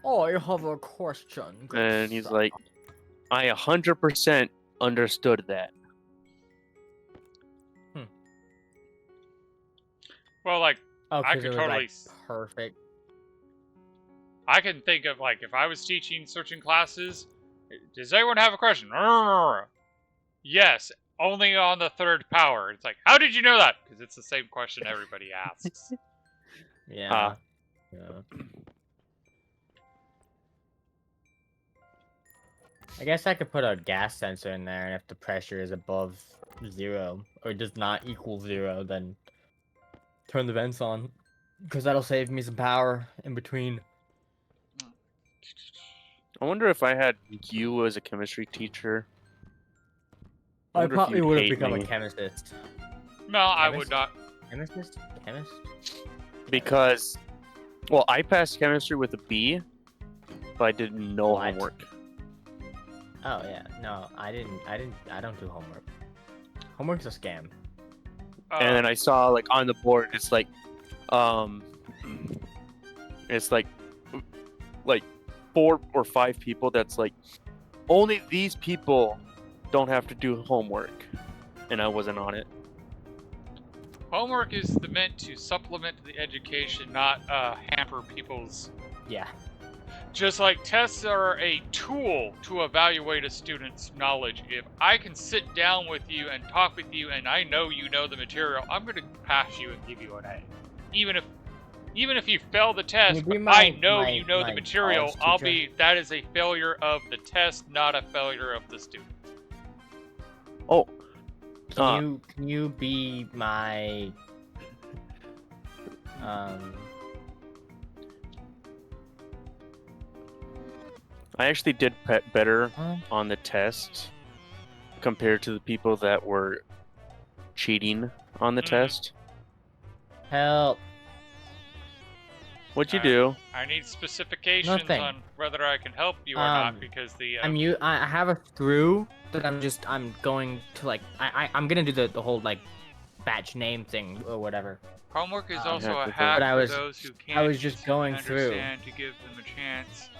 Oh, you have a question. good And he's sir. like, I 100% understood that. Well, like, Oh, I 'cause could it was, totally. perfect. I can think of, like, if I was teaching certain classes, does anyone have a question? Yes, only on the 3rd power. It's like, how did you know that? Because it's the same question everybody asks. Yeah. Yeah. I guess I could put a gas sensor in there, and if the pressure is above 0 or does not equal 0, then turn the vents on, because that'll save me some power in between. I wonder if I had you as a chemistry teacher. I wonder if probably you'd would have hate become me. a chemist. No, I would not. Chemist? Because, well, I passed chemistry with a B, but I did no What? homework. Oh yeah, no, I don't do homework. Homework's a scam. and then I saw like on the board, it's like 4 or 5 people. That's like only these people don't have to do homework, and I wasn't on it. Homework is meant to supplement the education, not hamper people's. Yeah. Just like tests are a tool to evaluate a student's knowledge. If I can sit down with you and talk with you, and I know you know the material, I'm going to pass you and give you an A. Even if you fail the test, but I know you know the material, that is a failure of the test, not a failure of the student. Oh. Can you be my I actually did better on the test compared to the people that were cheating on the test. help? What'd you do? I need specifications on whether I can help you or not, because the I have a screw that I'm going to like I'm gonna do the whole like batch name thing or whatever. homework is also a hack for those who can't I was just going understand, to give them a chance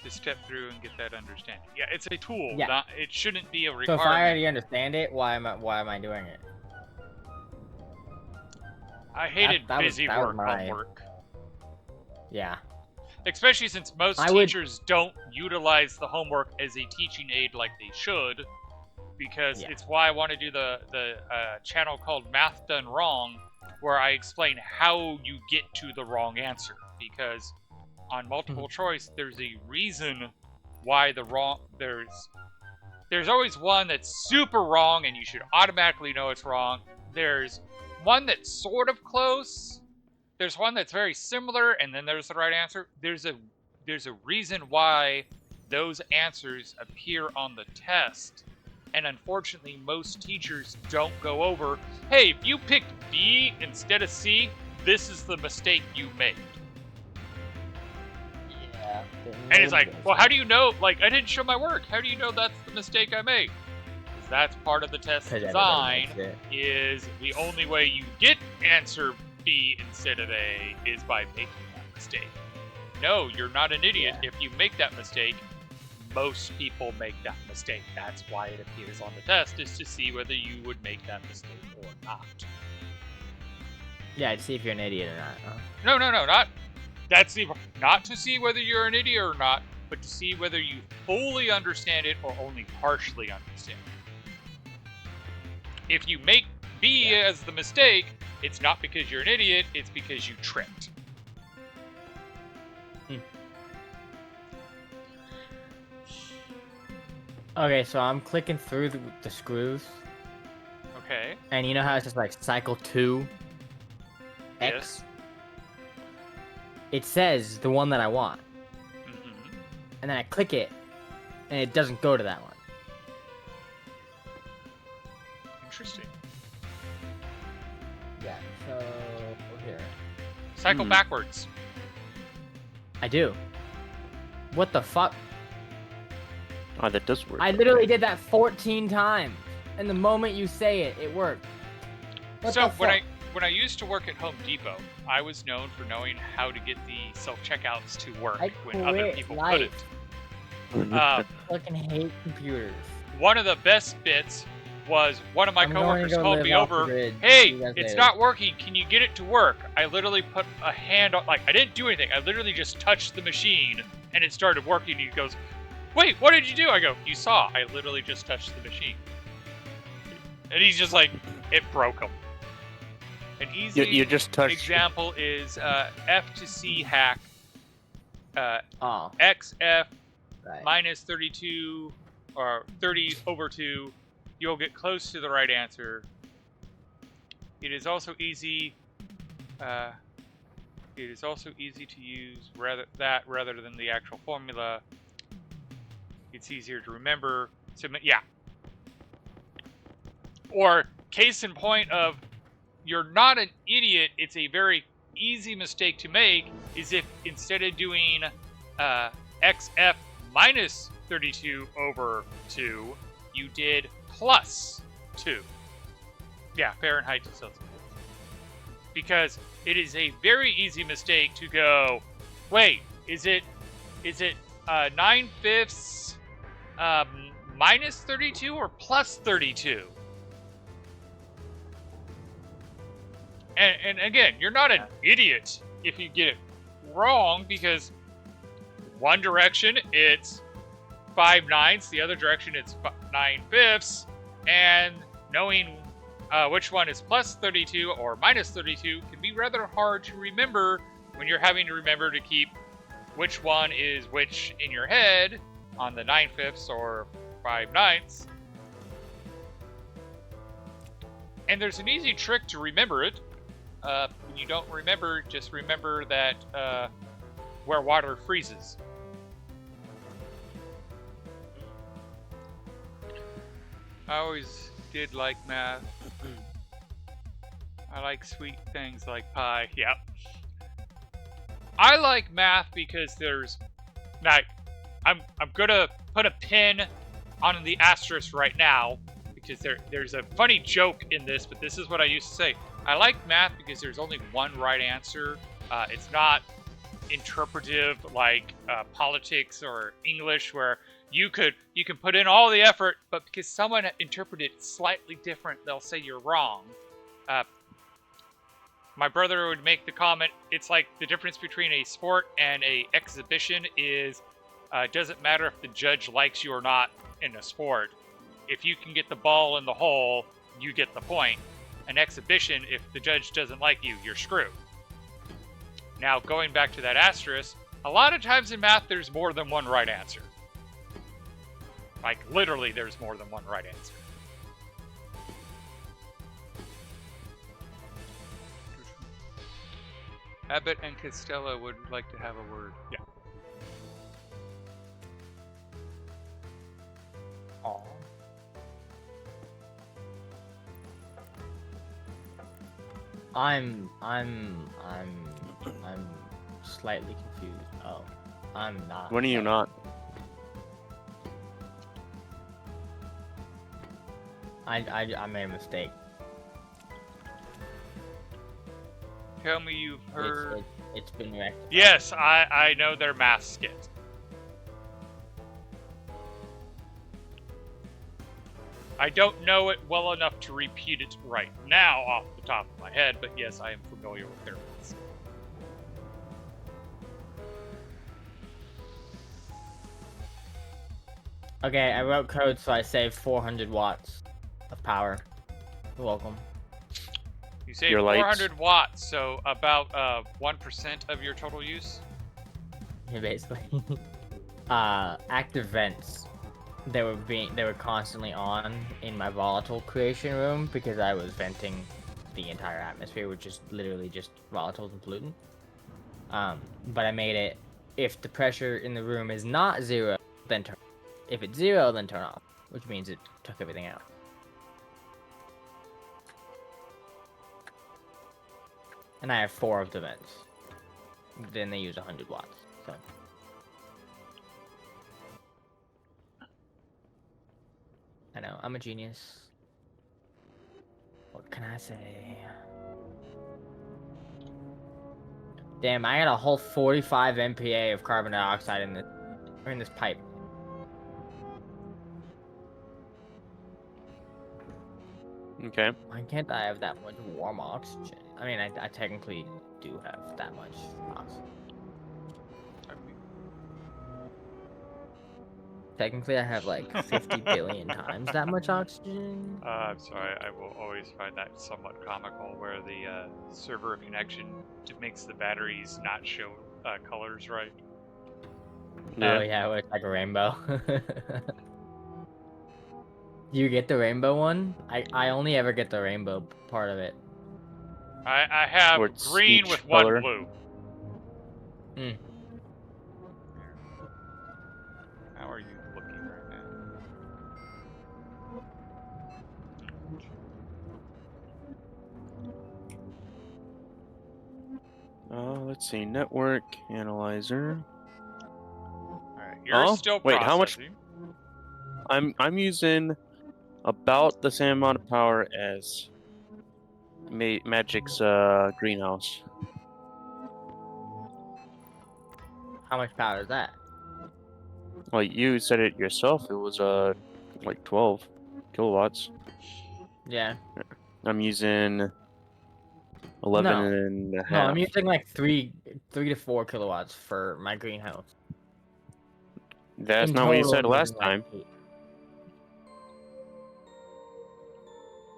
to step through and get that understanding. Yeah, it's a tool. Yeah. It shouldn't be a So requirement. if I already understand it, why am I doing it? I hated busy work homework. Yeah. Especially since most teachers don't utilize the homework as a teaching aid like they should, because it's why I want to do the channel called Math Done Wrong, where I explain how you get to the wrong answer. Because on multiple choice, there's a reason why there's always one that's super wrong and you should automatically know it's wrong. There's one that's sort of close. There's one that's very similar, and then there's the right answer. There's a reason why those answers appear on the test. And unfortunately, most teachers don't go over, hey, if you picked B instead of C, this is the mistake you made. Yeah. And it's like, well, how do you know? Like, I didn't show my work. How do you know that's the mistake I made? Because that's part of the test design, is the only way you get answer B instead of A is by making that mistake. No, you're not an idiot if you make that mistake. Most people make that mistake. That's why it appears on the test, is to see whether you would make that mistake or not. Yeah, to see if you're an idiot or not. Huh? No, not to see whether you're an idiot or not, but to see whether you fully understand it or only partially understand it. If you make B as the mistake, it's not because you're an idiot, it's because you tripped. Okay, so I'm clicking through the screws. Okay. And you know how it's just like cycle 2 X? Yes. It says the one that I want. Mm-hmm. And then I click it, and it doesn't go to that one. Interesting. Yeah, so here. Cycle backwards. I do. What the fuck? Oh, that does work. I literally did that 14 times. And the moment you say it, it worked. So when I used to work at Home Depot, I was known for knowing how to get the self-checkouts to work when other people couldn't. I fucking hate computers. One of the best bits was one of my coworkers called me over. Hey, it's not working. Can you get it to work? I literally put a hand on, like, I didn't do anything. I literally just touched the machine and it started working. He goes, wait, what did you do? I go, you saw. I literally just touched the machine. And he's just like, it broke him. An easy example is F to C hack. XF minus 32 or 30 over 2. You'll get close to the right answer. It is also easy. It is also easy to use rather than the actual formula. It's easier to remember. So yeah. Or case in point of you're not an idiot. It's a very easy mistake to make. Is if instead of doing XF minus 32 over 2, you did plus 2. Yeah, Fahrenheit to Celsius. because it is a very easy mistake to go, wait, is it 9/5 minus 32 or plus 32? And again, you're not an idiot if you get it wrong, because one direction it's 5/9, the other direction it's 9/5, and knowing which one is plus 32 or minus 32 can be rather hard to remember when you're having to remember to keep which one is which in your head on the 9/5 or 5/9. And there's an easy trick to remember it. When you don't remember, just remember that where water freezes. I always did like math. I like sweet things like pie. Yep. I like math because there's... Now, I'm gonna put a pin on the asterisk right now, because there's a funny joke in this, but this is what I used to say. I like math because there's only one right answer. It's not interpretive like politics or English, where you can put in all the effort, but because someone interpreted it slightly different, they'll say you're wrong. My brother would make the comment, it's like the difference between a sport and a exhibition is, it doesn't matter if the judge likes you or not in a sport. If you can get the ball in the hole, you get the point. An exhibition, if the judge doesn't like you, you're screwed. Now, going back to that asterisk, a lot of times in math, there's more than one right answer. Like, literally, there's more than one right answer. Abbott and Costello would like to have a word. Yeah. Aw. I'm slightly confused. Oh, I'm not. When are you not? I made a mistake. Tell me you've heard... It's been rectified. Yes, I know their math skit. I don't know it well enough to repeat it right now off the top of my head, but yes, I am familiar with their math skit. Okay, I wrote code so I saved 400 watts of power. You're welcome. You saved Your lights. 400 watts, so about 1% of your total use? Yeah, basically. Active vents. They were constantly on in my volatile creation room because I was venting the entire atmosphere, which is literally just volatiles and pollutant. But I made it, if the pressure in the room is not 0, then turn. If it's 0, then turn off, which means it took everything out. And I have 4 of the vents. Then they use 100 watts. So. I know, I'm a genius. What can I say? Damn, I got a whole 45 MPa of carbon dioxide in this pipe. Okay. Why can't I have that much warm oxygen? I mean, I technically do have that much oxygen. Technically, I have like 50 billion times that much oxygen. I'm sorry, I will always find that somewhat comical, where the server connection makes the batteries not show colors right. Oh yeah, it's like a rainbow. Do you get the rainbow one? I only ever get the rainbow part of it. I have green each with color. one blue. Hmm. How are you looking right now? Let's see. Network analyzer. Alright, you're still wait, how much? processing. I'm using about the same amount of power as Magic's greenhouse. How much power is that? Well, you said it yourself. It was like 12 kilowatts. Yeah. I'm using 11 No. and a No, half. I'm using like 3 to 4 kilowatts for my greenhouse. That's In not what you total, said I'm last using, like, time. 8.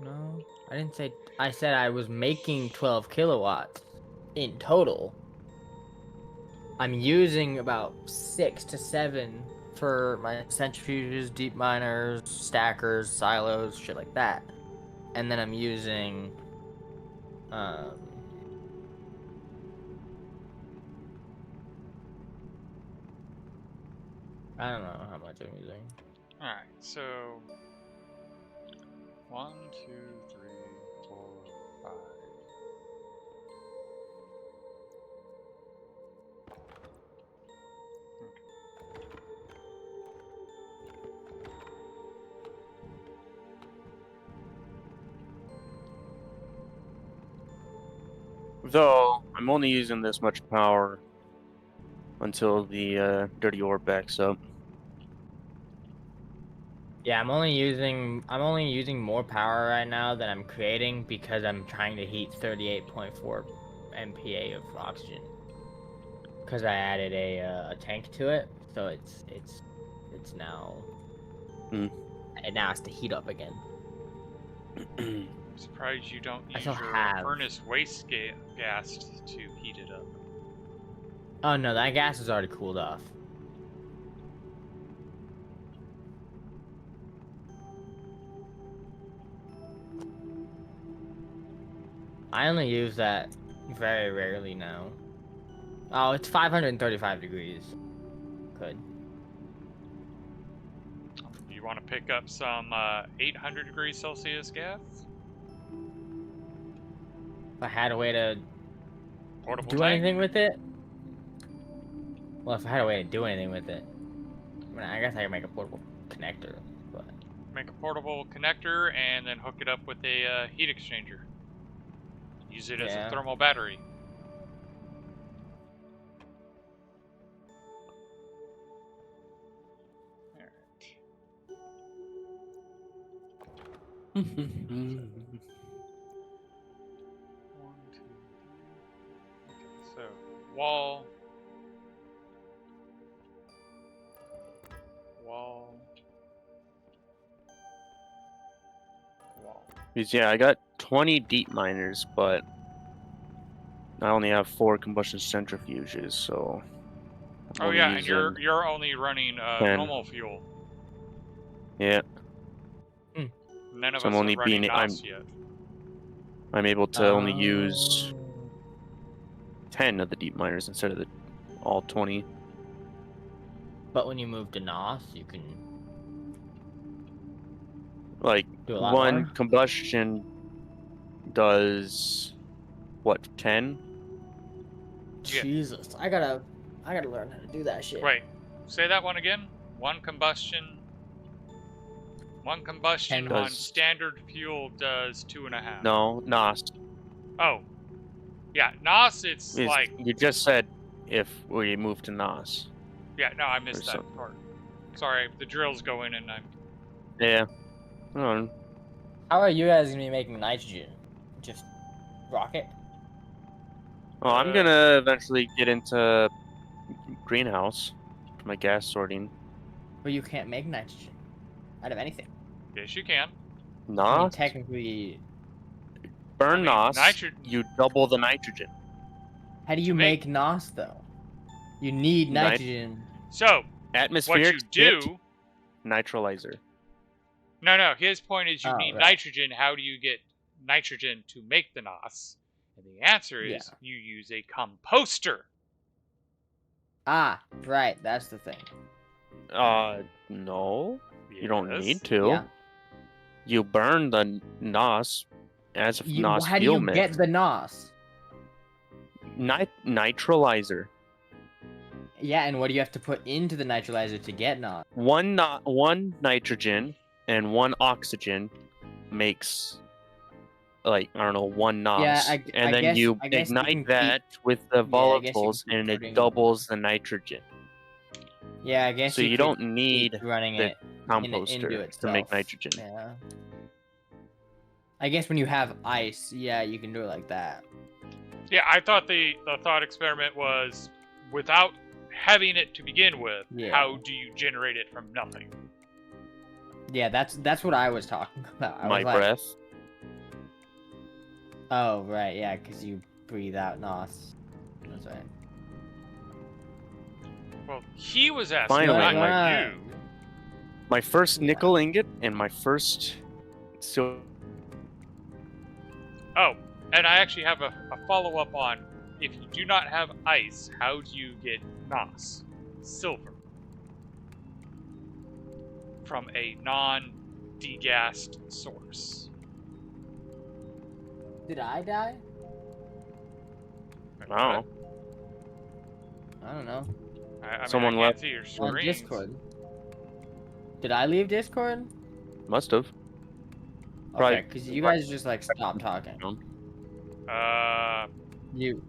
No, I didn't say. I said I was making 12 kilowatts in total. I'm using about 6 to 7 for my centrifuges, deep miners, stackers, silos, shit like that. And then I'm using I don't know how much I'm using. Alright, so 1, 2, 3, 4, 5. Though I'm only using this much power until the dirty ore backs up. Yeah, I'm only using more power right now than I'm creating because I'm trying to heat 38.4 MPa of oxygen. Because I added a tank to it, so it's now Mm. it now has to heat up again. I'm surprised you don't I use still your have. furnace waste gas to heat it up. Oh no, that gas is already cooled off. I only use that very rarely now. Oh, it's 535 degrees. Good. You want to pick up some 800 degrees Celsius gas? If I had a way to Portable do tank? anything with it. Well, if I had a way to do anything with it, I mean, I guess I could make a portable connector, but Make a portable connector and then hook it up with a heat exchanger. Use it as a yeah. thermal battery. One, two, three. Okay, so wall, wall, wall. Because yeah, I got 20 deep miners, but I only have 4 combustion centrifuges, so I'm Oh only yeah, and using you're only running 10. normal fuel. Yeah, None of so I'm us are only running being NOS yet. I'm able to only use Oh. 10 of the deep miners instead of the all 20. But when you move to NOS, you can Like do a lot one more. combustion does what, 10? Yeah. Jesus, I gotta learn how to do that shit. Wait, say that one again. One combustion. One combustion Ten. on Does standard fuel does 2.5. no, NOS. Oh, yeah, NOS. It's Is like you just said if we move to NOS yeah. No, I or missed that something. part. Sorry, the drills go in and I'm. Yeah. Oh, How are you guys gonna be making nitrogen? Just rocket? well, I'm gonna eventually get into greenhouse for my gas sorting. But you can't make nitrogen out of anything. Yes, you can. I mean, NOS? technically, Burn I mean, NOS, you double the nitrogen. how do you make NOS though? You need nitrogen. So what Atmospheric you tipped do? nitrolyzer. No. His point is you Oh, need right. nitrogen. How do you get nitrogen to make the NOS? And the answer is Yeah. you use a composter. Ah, right. That's the thing. No. Yes. You don't need to. Yeah. You burn the NOS as a NOS How do fuel you mix. get the NOS? Nitrolyzer. Yeah, and what do you have to put into the nitrolyzer to get NOS? One nitrogen and one oxygen makes like I don't know, 1 nos, Yeah, and I then guess you I guess you can ignite keep, that with the yeah, I guess you can volatiles, keep and it putting, doubles the nitrogen. yeah, I guess So you you could don't keep need running the it into composter to make itself. nitrogen. Yeah. I guess when you have ice, yeah, you can do it like that. Yeah, I thought the thought experiment was without having it to begin with, Yeah. how do you generate it from nothing? Yeah, that's what I was talking about. I My was like, breath. oh right, yeah, because you breathe out nos. That's right. Well, he was asking, Finally, not you. My first Yeah. nickel ingot and my first silver. Oh, and I actually have a follow-up on, if you do not have ice, how do you get nos, silver, from a non-degassed source? Did I die? Wait, Wow. what? I don't know. I mean, Someone I can't left. see your On screens. Discord. Did I leave Discord? Must have. Okay, Probably- because you guys just like stopped talking. You.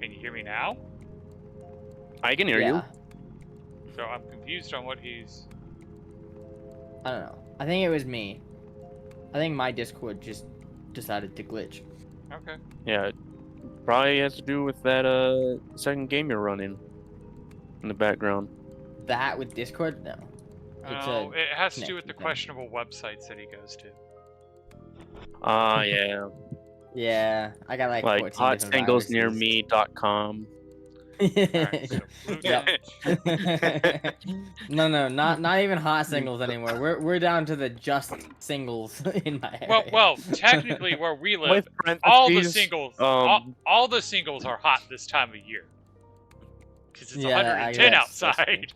Can you hear me now? I can hear Yeah. you. So I'm confused on what he's... I don't know. I think it was me. I think my Discord just decided to glitch. Okay. Yeah, it probably has to do with that second game you're running in the background. That with Discord? No. No, it has to do with the connection thing. questionable websites that he goes to. Yeah. Yeah, I got like 14 different viruses. hotsinglesnearme.com. Alright, so blue Yep. No, not even hot singles anymore. We're down to the just singles in my area. Well, technically, where we live, With all the parentheses, singles, um, all the singles are hot this time of year. Because it's Yeah, I 110 guess that's outside.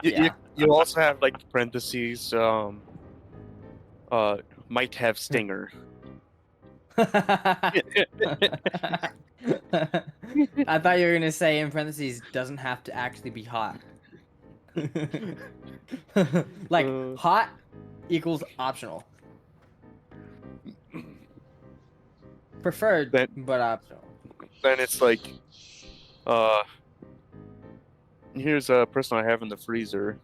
Yeah. You also have like parentheses. Might have stinger. I thought you were gonna say in parentheses doesn't have to actually be hot. Like hot equals optional. Preferred, but optional. Then it's like, here's a person I have in the freezer.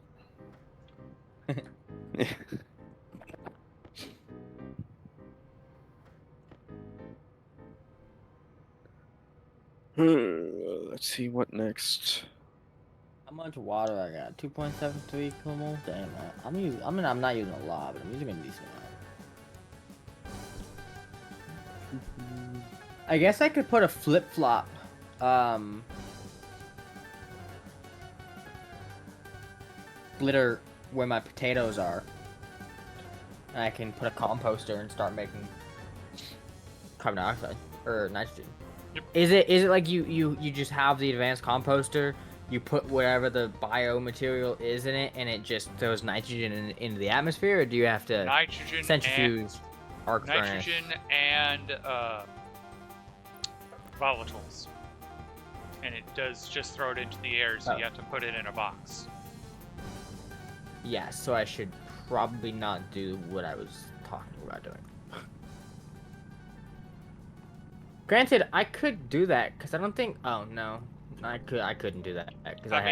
Let's see what next. How much water I got? 2.73 kilomole. Damn, I'm not using a lot, but I'm using a decent amount. I guess I could put a flip flop. Glitter where my potatoes are. And I can put a composter and start making carbon dioxide or nitrogen. Yep. Is it like you just have the advanced composter, you put whatever the biomaterial is in it, and it just throws nitrogen into the atmosphere, or do you have to Nitrogen centrifuge, arc furnace? nitrogen and volatiles. And it does just throw it into the air, so Oh. you have to put it in a box. Yeah, so I should probably not do what I was talking about doing. Granted, I could do that because I don't think. Oh no, I couldn't do that because I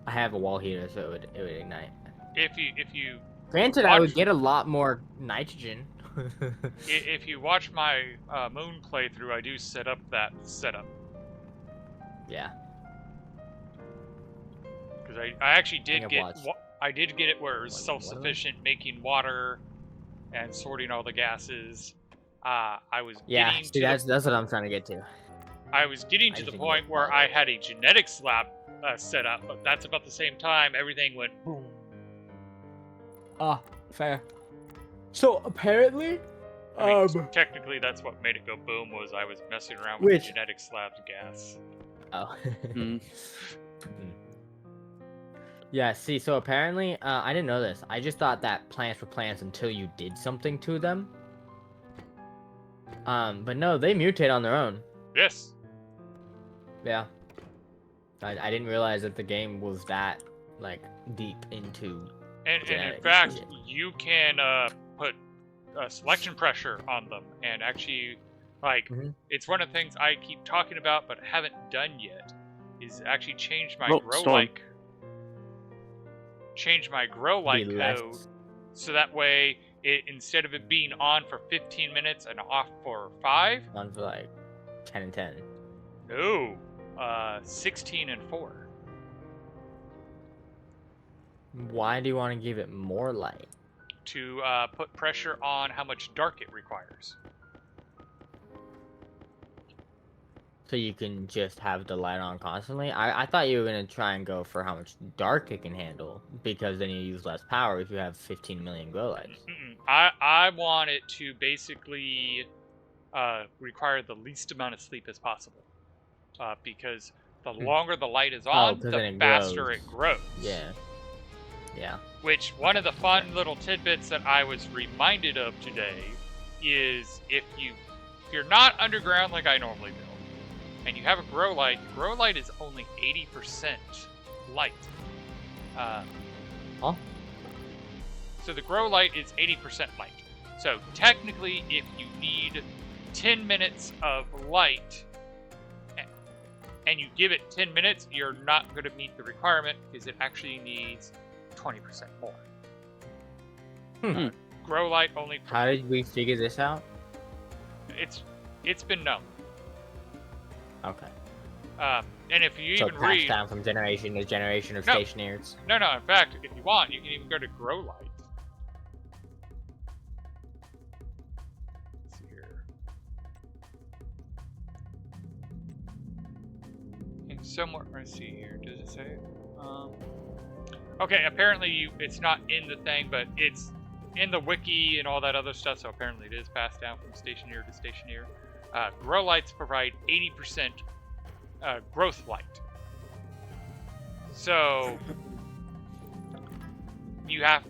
have a wall heater, so it would ignite. If you Granted, I would get a lot more nitrogen. if you watch my moon playthrough, I do set up that setup. Yeah. Because I actually did I've get watched. I did get it where it was What- self-sufficient, making water and sorting all the gases. I was Yeah, getting see, to that's what I'm trying to get to. I was getting I to the just point need where water. I had a genetics lab set up, but that's about the same time everything went boom. Ah, fair. So apparently, I mean, technically, that's what made it go boom. Was I was messing around with Which- the genetics lab's gas. Oh. Mm. Yeah, see, so apparently, I didn't know this. I just thought that plants were plants until you did something to them. But no, they mutate on their own. Yes. Yeah. I didn't realize that the game was that, like, deep into... And in genetics fact, shit. you can put selection pressure on them, and actually, like, it's one of the things I keep talking about but haven't done yet, is actually change my grow light code, so that way instead of it being on for 15 minutes and off for 5, on for like 10 and 10. No, 16 and 4. Why do you want to give it more light? To put pressure on how much dark it requires. So you can just have the light on constantly? I thought you were going to try and go for how much dark it can handle, because then you use less power if you have 15 million glow lights. I want it to basically require the least amount of sleep as possible. Because the longer the light is on, the faster it grows. Yeah. Yeah. Which, one of the fun little tidbits that I was reminded of today is if you're not underground like I normally build, and you have a grow light is only 80% light. So the grow light is 80% light. So technically, if you need 10 minutes of light, and you give it 10 minutes, you're not going to meet the requirement, because it actually needs 20% more. Grow light only. How did we figure this out? It's been known. Okay. And if you so even passed read down from generation to generation of stationeers. No. In fact, if you want, you can even go to grow light. Let's see here. And somewhere, let's see here. Does it say? Okay, apparently it's not in the thing, but it's in the wiki and all that other stuff, so apparently it is passed down from stationeer to stationeer. Grow lights provide 80% growth light. So you have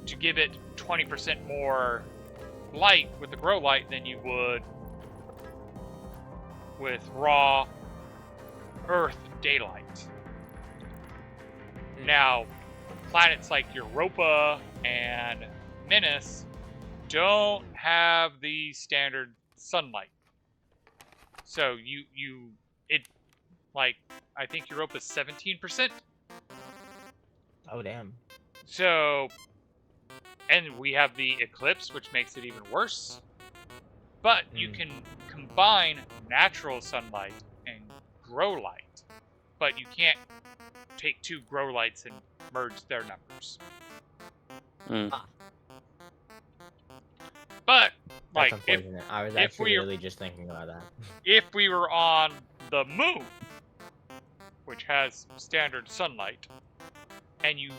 to give it 20% more light with the grow light than you would with raw Earth daylight. Now, planets like Europa and Menace don't have the standard sunlight. So I think Europa's 17%. Oh, damn. So, and we have the eclipse, which makes it even worse. But you can combine natural sunlight and grow light, but you can't take two grow lights and merge their numbers. But That's like, unfortunate. I was actually really just thinking about that. If we were on the moon, which has standard sunlight, and you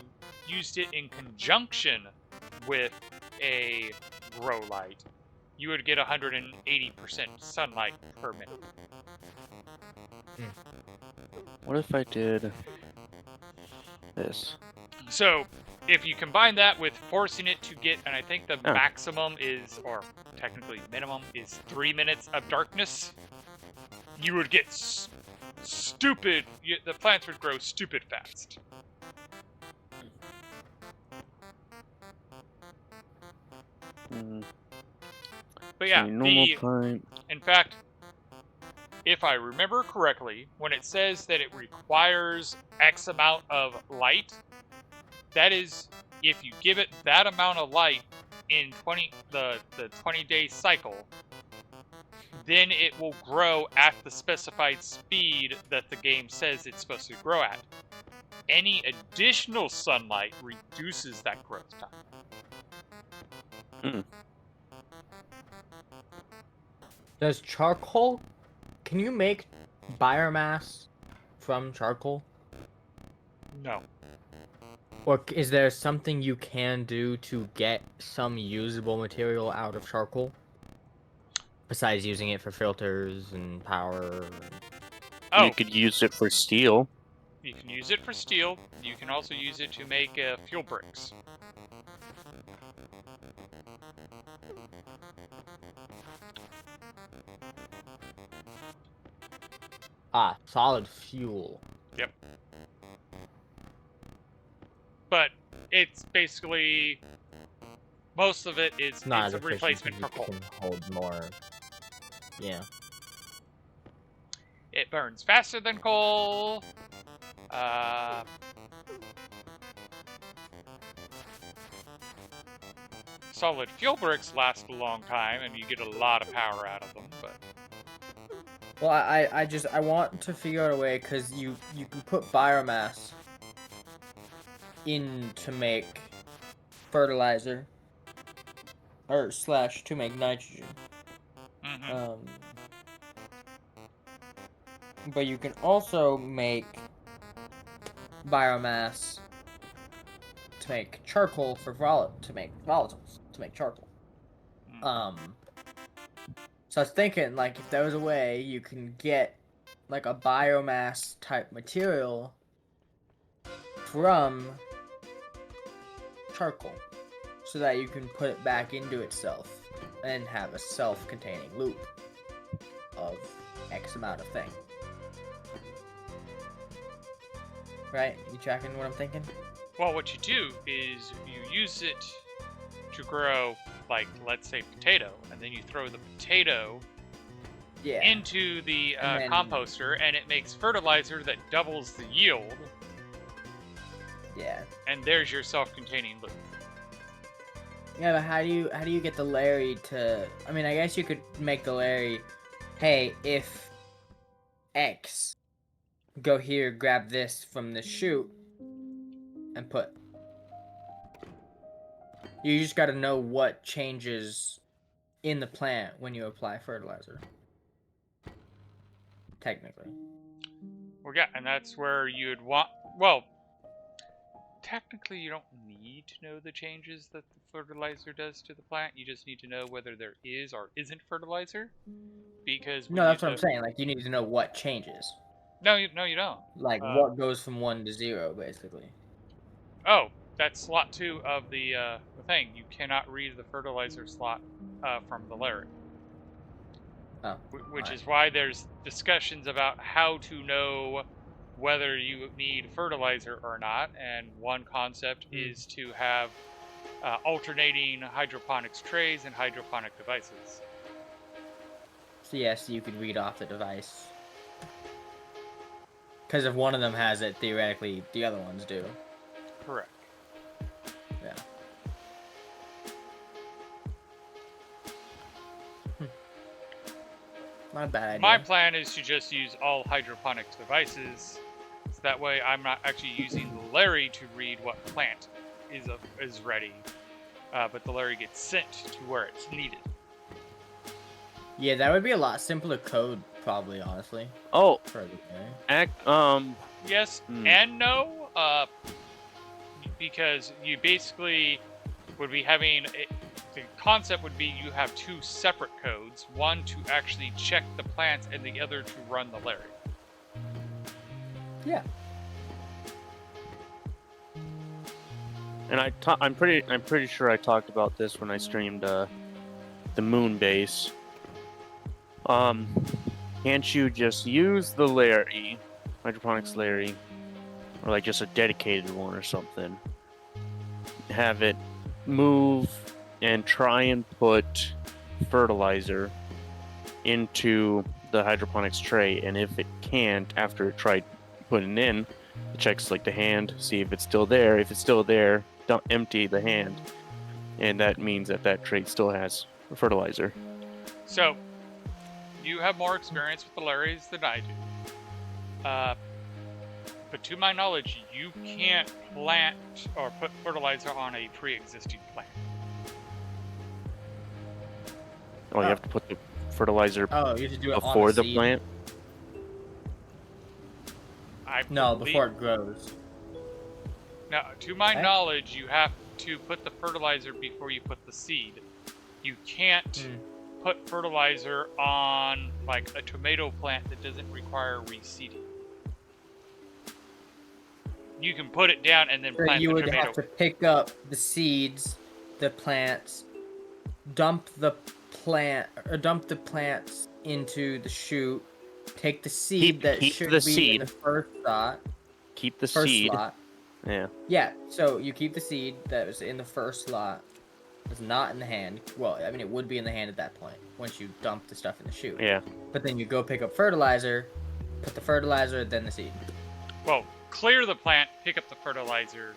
used it in conjunction with a grow light, you would get 180% sunlight per minute. What if I did this? So, if you combine that with forcing it to get, and I think the maximum is, or technically minimum, is 3 minutes of darkness, you would get stupid, the plants would grow stupid fast. But yeah, in fact, if I remember correctly, when it says that it requires X amount of light, that is, if you give it that amount of light in the 20-day cycle, then it will grow at the specified speed that the game says it's supposed to grow at. Any additional sunlight reduces that growth time. Does charcoal... Can you make biomass from charcoal? No. Or is there something you can do to get some usable material out of charcoal? Besides using it for filters and power? You could use it for steel. You can use it for steel. You can also use it to make fuel bricks. Solid fuel. Yep. But it's basically Most of it is Not it's as a efficient replacement for because coal. you can hold more. Yeah. It burns faster than coal. Solid fuel bricks last a long time, and you get a lot of power out of them. But Well, I want to figure out a way, because you can put biomass in to make fertilizer, or slash to make nitrogen. mhm. But you can also make biomass to make charcoal for to make volatiles, to make charcoal. So I was thinking, like, if there was a way you can get, like, a biomass type material from charcoal, so that you can put it back into itself and have a self-containing loop of X amount of thing. Right? You tracking what I'm thinking? Well, what you do is you use it to grow, like, let's say potato, and then you throw the potato into the And then- composter, and it makes fertilizer that doubles the yield, Yeah. and there's your self-containing loop. Yeah, but how do you get the Larry to? I mean, I guess you could make the Larry, hey, if X, go here, grab this from the chute, and put. You just got to know what changes in the plant when you apply fertilizer. Technically. Well, yeah, and that's where you'd want. Well, technically, you don't need to know the changes that the fertilizer does to the plant. You just need to know whether there is or isn't fertilizer. Because No, that's what I'm saying. Like, you need to know what changes. No, you don't. Like, what goes from 1 to 0, basically. Oh, that's slot 2 of the thing. You cannot read the fertilizer slot from the Larry. Oh. Which is why there's discussions about how to know whether you need fertilizer or not. And one concept is to have alternating hydroponics trays and hydroponic devices. So yes, you could read off the device. Because if one of them has it, theoretically, the other ones do. Correct. Yeah. Not a bad idea. My plan is to just use all hydroponic devices. So that way I'm not actually using the Larry to read what plant is ready. But the Larry gets sent to where it's needed. Yeah, that would be a lot simpler code, probably, honestly. Oh, For the Yes and no. Because you basically would be having the concept would be you have 2 separate codes, one to actually check the plants and the other to run the Larry. Yeah. And I'm pretty sure I talked about this when I streamed the moon base. Can't you just use the Larry, hydroponics Larry, or like just a dedicated one or something? Have it move and try and put fertilizer into the hydroponics tray, and if it can't, after it tried putting it in, it checks like the hand, see if it's still there. If it's still there, don't empty the hand, and that means that tray still has fertilizer. So, you have more experience with the Larrys than I do. But to my knowledge, you can't plant or put fertilizer on a pre-existing plant. Oh, you have to put the fertilizer you have to do it before on the seed? plant? Before it grows. Now, to my knowledge, you have to put the fertilizer before you put the seed. You can't put fertilizer on, like, a tomato plant that doesn't require reseeding. You can put it down and then plant You the would tomato. have to pick up the seeds, the plants, dump the plants into the chute, take the seed Keep should the be seed. in the first slot. Keep the First seed. slot. Yeah. Yeah, so you keep the seed that was in the first slot, It's not in the hand. Well, I mean, it would be in the hand at that point once you dump the stuff in the chute. Yeah. But then you go pick up fertilizer, put the fertilizer, then the seed. Well, clear the plant, pick up the fertilizer,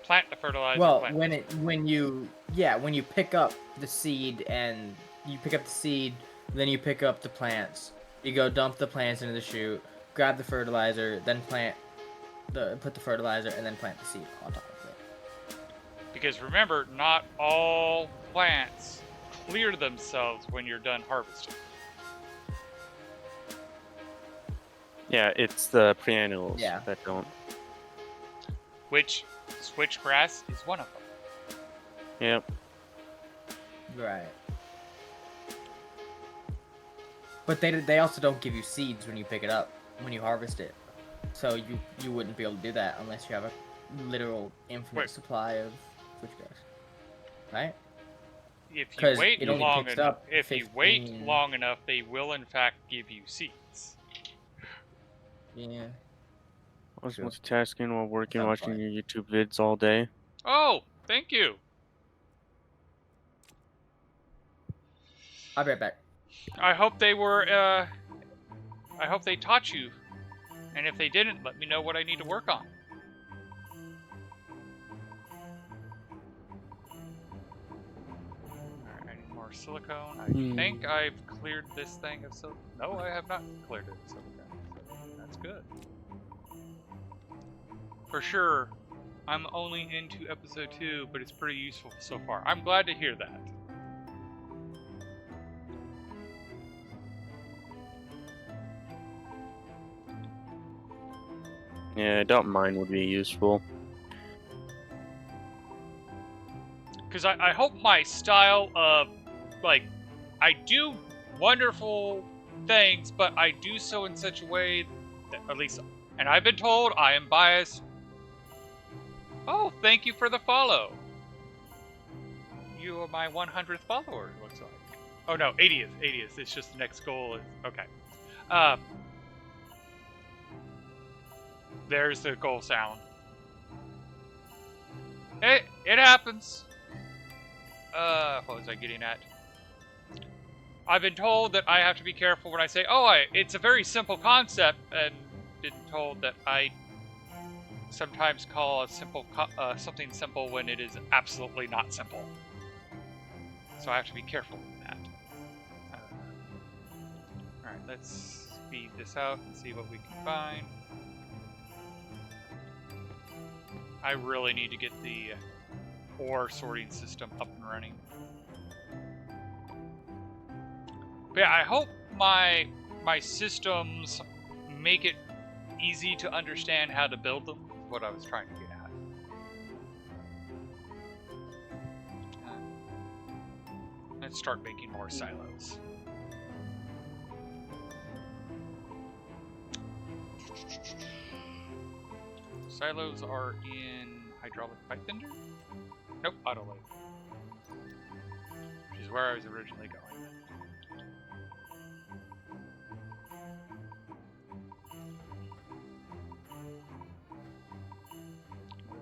plant the fertilizer. Well, plant when you pick up the seed and you pick up the seed, then you pick up the plants. You go dump the plants into the chute, grab the fertilizer, then put the fertilizer, and then plant the seed on top of it. Because remember, not all plants clear themselves when you're done harvesting. Yeah, it's the perennials Yeah. that don't. Which switchgrass is one of them. Yep. Right. But they also don't give you seeds when you pick it up, when you harvest it. So you wouldn't be able to do that unless you have a literal infinite supply of switchgrass. Right? If you 'Cause wait it only long picks enough, up if you wait 15. long enough, they will in fact give you seeds. Yeah. I was True. multitasking while working, Sounds watching fine. your YouTube vids all day. Oh, thank you. I'll be right back. I hope they were. I hope they taught you. And if they didn't, let me know what I need to work on. Alright, I need more silicone. I think I've cleared this thing of silicone. No, I have not cleared it of silicone. So that's good. For sure, I'm only into episode 2, but it's pretty useful so far. I'm glad to hear that. Yeah, don't mind would be useful. Because I hope my style of, like, I do wonderful things, but I do so in such a way that, at least, and I've been told I am biased. Oh, thank you for the follow. You are my 100th follower, it looks like. Oh no, 80th. It's just the next goal is, okay. There's the goal sound. It happens. What was I getting at? I've been told that I have to be careful when I say, oh, it's a very simple concept, and been told that I sometimes call a simple something simple when it is absolutely not simple. So I have to be careful with that. Alright, let's speed this out and see what we can find. I really need to get the ore sorting system up and running. But yeah, I hope my systems make it easy to understand how to build them. Is what I was trying to get at. Let's start making more silos. Silos are in hydraulic pipe bender? Nope, autolave. Which is where I was originally going.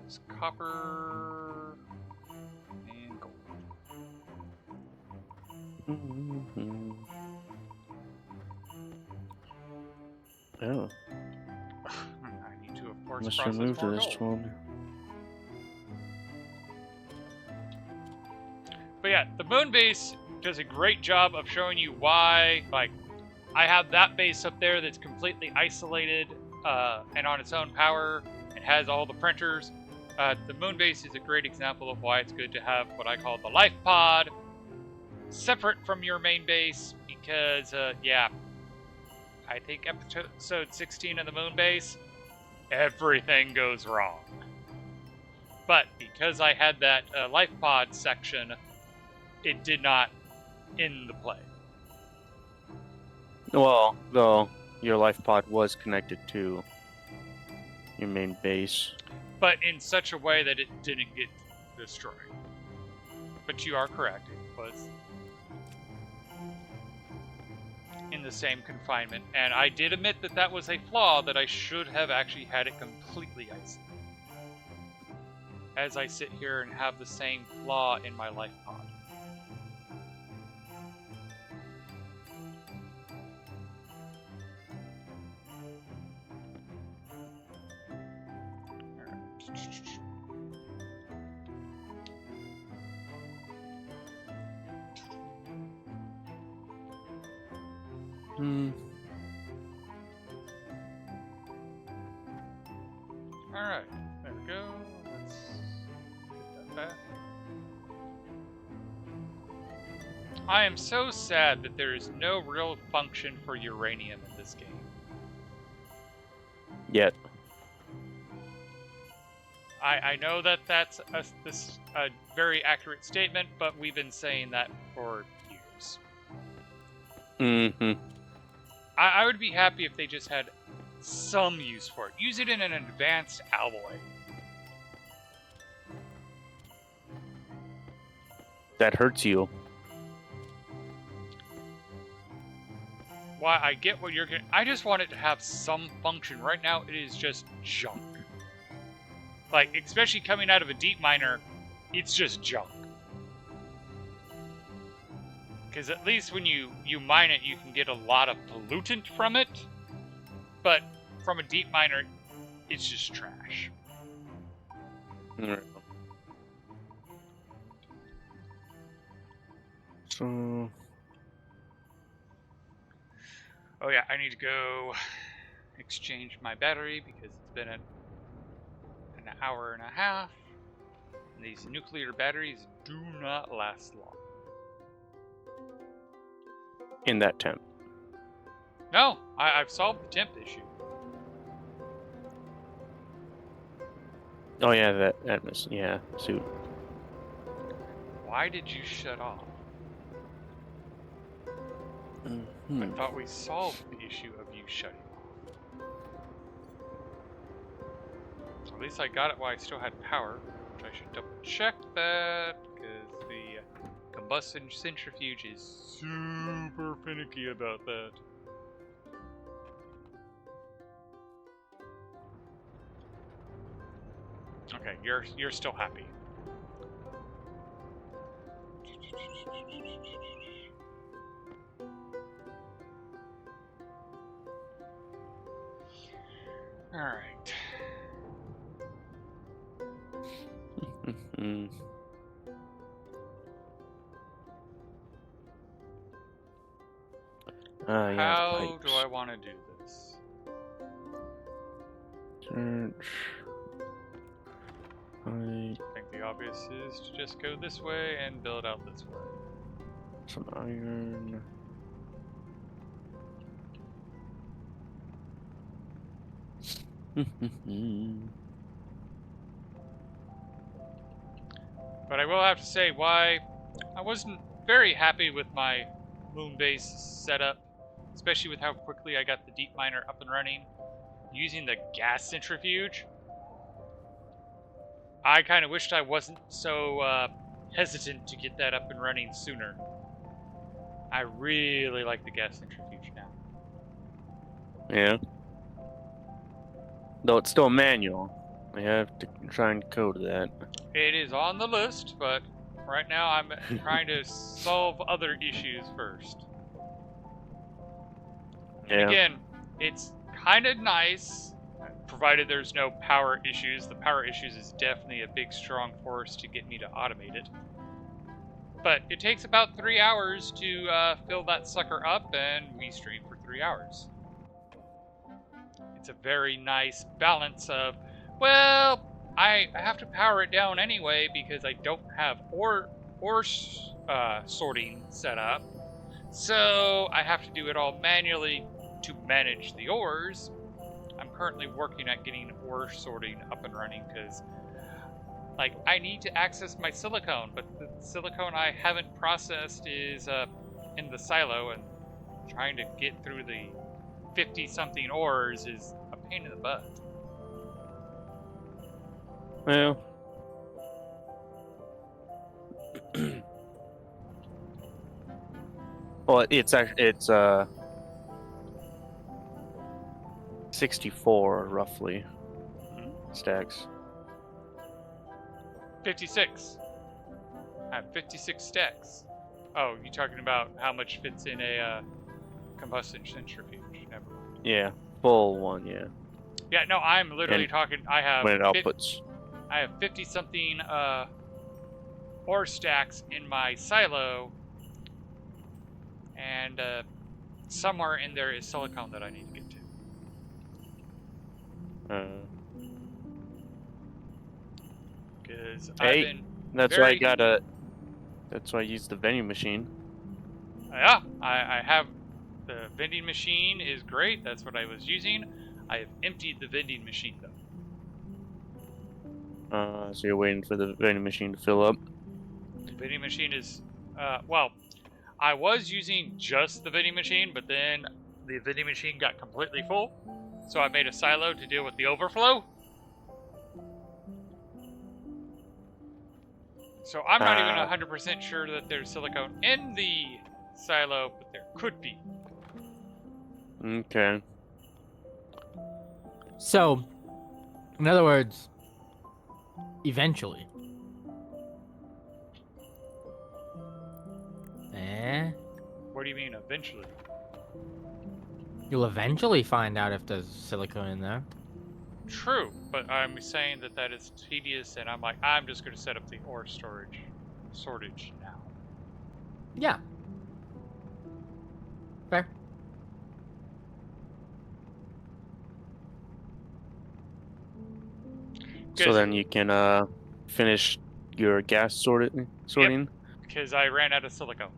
There's copper and gold. Oh, I need to, of course, let's process remove more this gold. one. But yeah, the moon base does a great job of showing you why, like, I have that base up there that's completely isolated and on its own power and has all the printers. The moon base is a great example of why it's good to have what I call the life pod separate from your main base because, yeah, I think episode 16 of the moon base, everything goes wrong. But because I had that life pod section, it did not end the play. Well, though, your life pod was connected to your main base. But in such a way that it didn't get destroyed. But you are correct, it was in the same confinement. And I did admit that that was a flaw, that I should have actually had it completely isolated. as I sit here and have the same flaw in my life pod. Hmm. Alright, there we go. Let's get that back. I am so sad that there is no real function for uranium in this game. Yet. I know that that's a very accurate statement, but we've been saying that for years. Mm-hmm. I would be happy if they just had some use for it. Use it in an advanced alloy. That hurts you. Why, I get what you're getting. I just want it to have some function. Right now, it is just junk. Like, especially coming out of a deep miner, it's just junk. Because at least when you mine it, you can get a lot of pollutant from it. But from a deep miner, it's just trash. Mm. So... Oh yeah, I need to go exchange my battery because it's been an hour and a half. And these nuclear batteries do not last long. In that temp. No, I've solved the temp issue. Oh yeah, that atmos. Yeah, suit. Why did you shut off? Mm-hmm. I thought we solved the issue of you shutting off. At least I got it while I still had power, which I should double check that, because the combustion centrifuge is super finicky about that. Okay, you're still happy. All right. Mm. Yeah, How do I want to do this? Search. I think the obvious is to just go this way and build out this way. Some iron. But I will have to say why I wasn't very happy with my moon base setup, especially with how quickly I got the deep miner up and running using the gas centrifuge. I kind of wished I wasn't so hesitant to get that up and running sooner. I really like the gas centrifuge now. Yeah. Though it's still manual. I have to try and code that. It is on the list, but right now I'm trying to solve other issues first. And Yeah. again, it's kind of nice, provided there's no power issues. The power issues is definitely a big, strong force to get me to automate it. But it takes about 3 hours to fill that sucker up, and we stream for 3 hours. It's a very nice balance of, well, I have to power it down anyway because I don't have ore sorting set up. So I have to do it all manually to manage the ores. I'm currently working at getting ore sorting up and running because, like, I need to access my silicone, but the silicone I haven't processed is in the silo, and trying to get through the 50-something ores is a pain in the butt. Well. Well, it's 64 roughly stacks. 56. I have 56 stacks. Oh, you talking about how much fits in a combustion centrifuge? Never mind. Yeah, full one. Yeah, Yeah, no, I'm literally And talking. I have when it outputs. I have 50 something ore stacks in my silo, and somewhere in there is silicone that I need to get to. Because I've Hey, been that's why I gotta. That's why I use the vending machine. Yeah, I have the vending machine is great. That's what I was using. I have emptied the vending machine though. So you're waiting for the vending machine to fill up. The vending machine is well, I was using just the vending machine, but then the vending machine got completely full. So I made a silo to deal with the overflow. So I'm not even 100% sure that there's silicone in the silo, but there could be. Okay. So, in other words, eventually. What do you mean eventually? You'll eventually find out if there's silicone in there. True, but I'm saying that that is tedious, and I'm like, I'm just going to set up the ore sortage now. Yeah. Fair. So then you can finish your gas sorting. Because I ran out of silicone.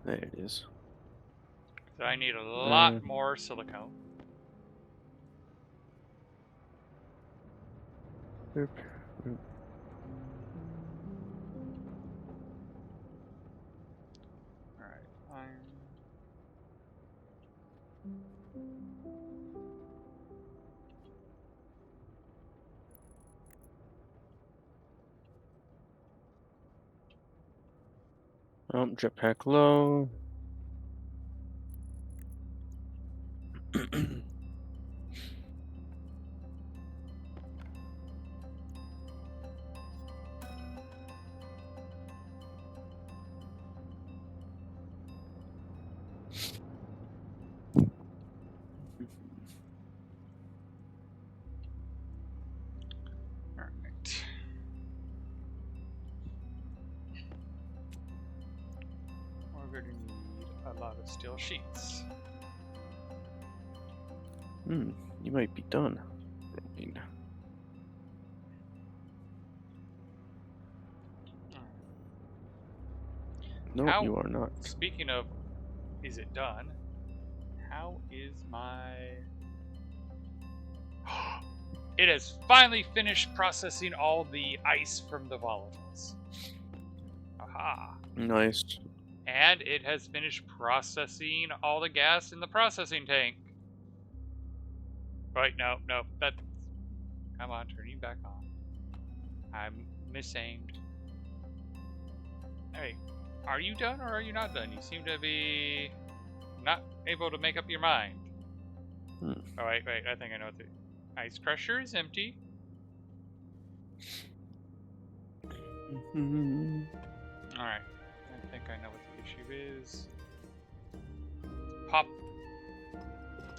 There it is. So I need a lot more silicone. Alright, iron. Jetpack low. Alright. We're going to need a lot of steel sheets. You might be done. No, you are not. Speaking of, is it done? How is my... It has finally finished processing all the ice from the volatiles. Aha. Nice. And it has finished processing all the gas in the processing tank. Right, no, that's... Come on, turn you back on. I'm misaimed. Hey, are you done or are you not done? You seem to be not able to make up your mind. Oh, wait, I think I know what the ice crusher is empty. Alright, I think I know what the issue is. Pop.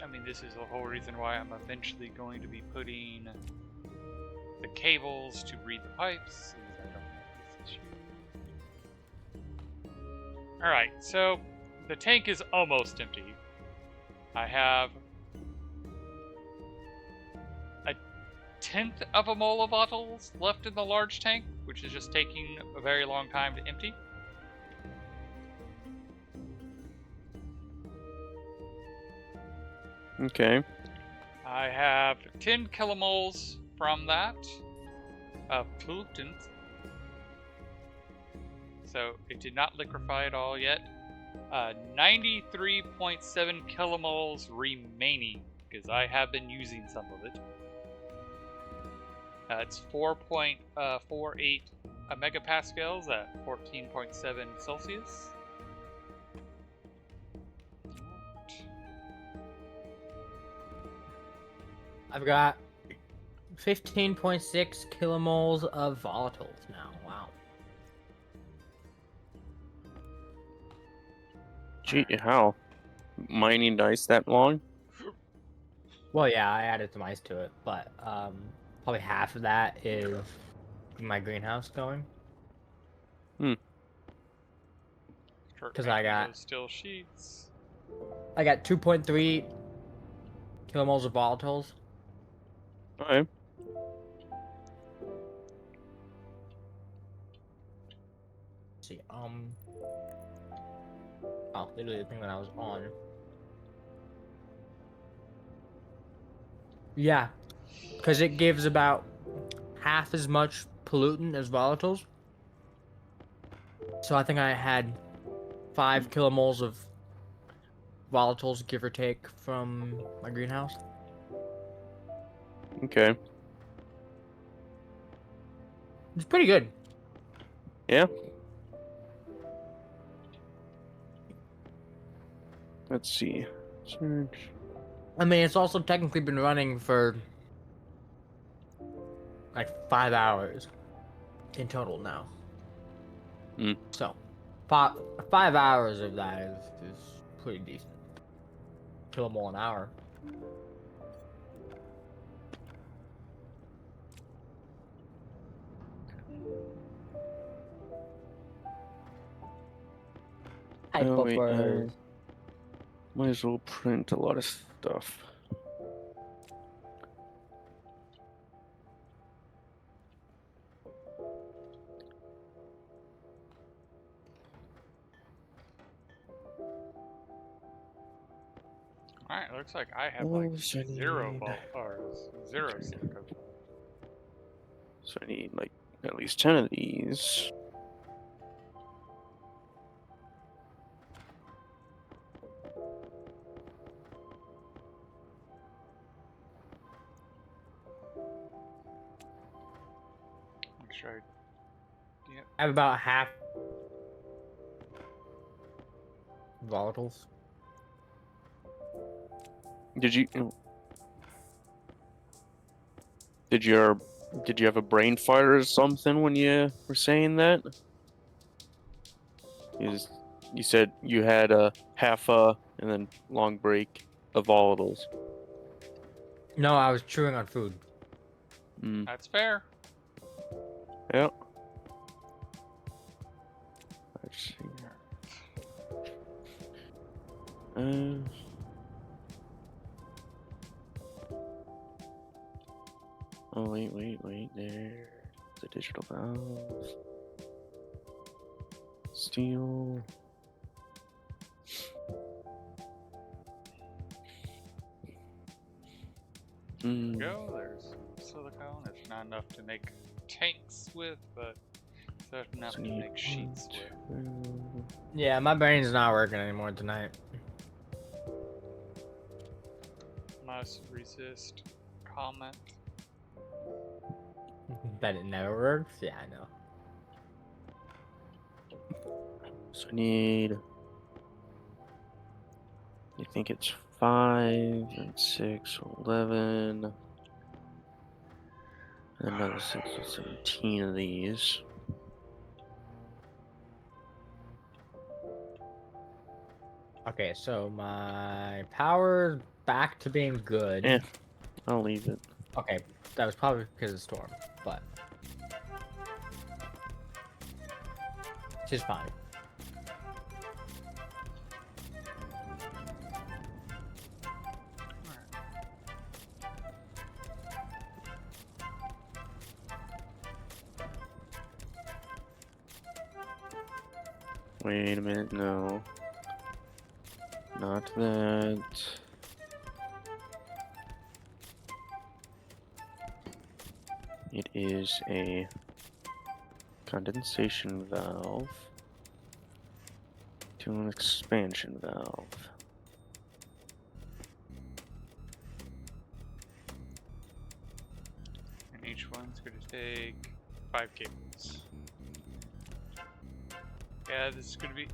I mean, this is the whole reason why I'm eventually going to be putting the cables to read the pipes, since I don't have this issue. Alright, so the tank is almost empty. I have a 1/10 of a mole of bottles left in the large tank, which is just taking a very long time to empty. Okay. I have 10 kilomoles from that of pollutant. So it did not liquefy at all yet. 93.7 kilomoles remaining, because I have been using some of it. It's 4.48 megapascals at 14.7 Celsius. I've got 15.6 kilomoles of volatiles now. Wow. Gee, how? Mining dice that long? Well, yeah, I added some ice to it, but probably half of that is my greenhouse going. Start 'Cause I making got- those steel sheets. I got 2.3 kilomoles of volatiles. Okay. Let's see, oh, literally the thing that I was on. Yeah, because it gives about half as much pollutant as volatiles. So I think I had 5 kilomoles of volatiles, give or take, from my greenhouse. Okay. It's pretty good. Yeah. Let's see. Search. I mean, it's also technically been running for like 5 hours in total now. Mm. So, 5 hours of that is pretty decent. Kilomole an hour. Hi, Oh, wait, Puppers. might as well print a lot of stuff. Alright, looks like I have Oh, like so I zero need- zero Okay. silicon. So I need like at least 10 of these. Make sure I have about half volatiles. Did you did your did you have a brain fire or something when you were saying that? You said you had a half a and then long break of volatiles. No, I was chewing on food. Mm. that's fair. Yep. Let's see. Oh wait. There, the digital valve, steel. Mm. Go. There's some silicone. It's not enough to make tanks with, but it's enough So to need make sheets with. 1, 2. Yeah, my brain's not working anymore tonight. Must resist comment. That it never works? Yeah, I know. So I need. I think it's 5 and 6, 11. And another 6 or 17 of these. Okay, so my power's back to being good. Eh, I'll leave it. Okay, that was probably because of the storm, but just fine. Wait a minute, no. Not that. It is a condensation valve to an expansion valve. And each one's going to take 5 cables. Yeah, this is gonna be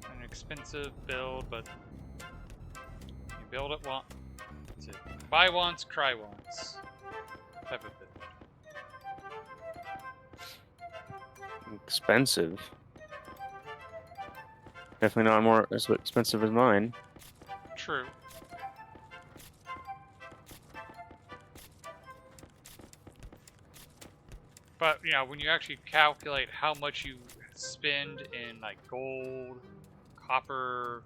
an expensive build, but you build it once. It's a buy once, cry once type of build. Expensive. Definitely not more as expensive as mine. True. But, you know, when you actually calculate how much you spend in, like, gold, copper,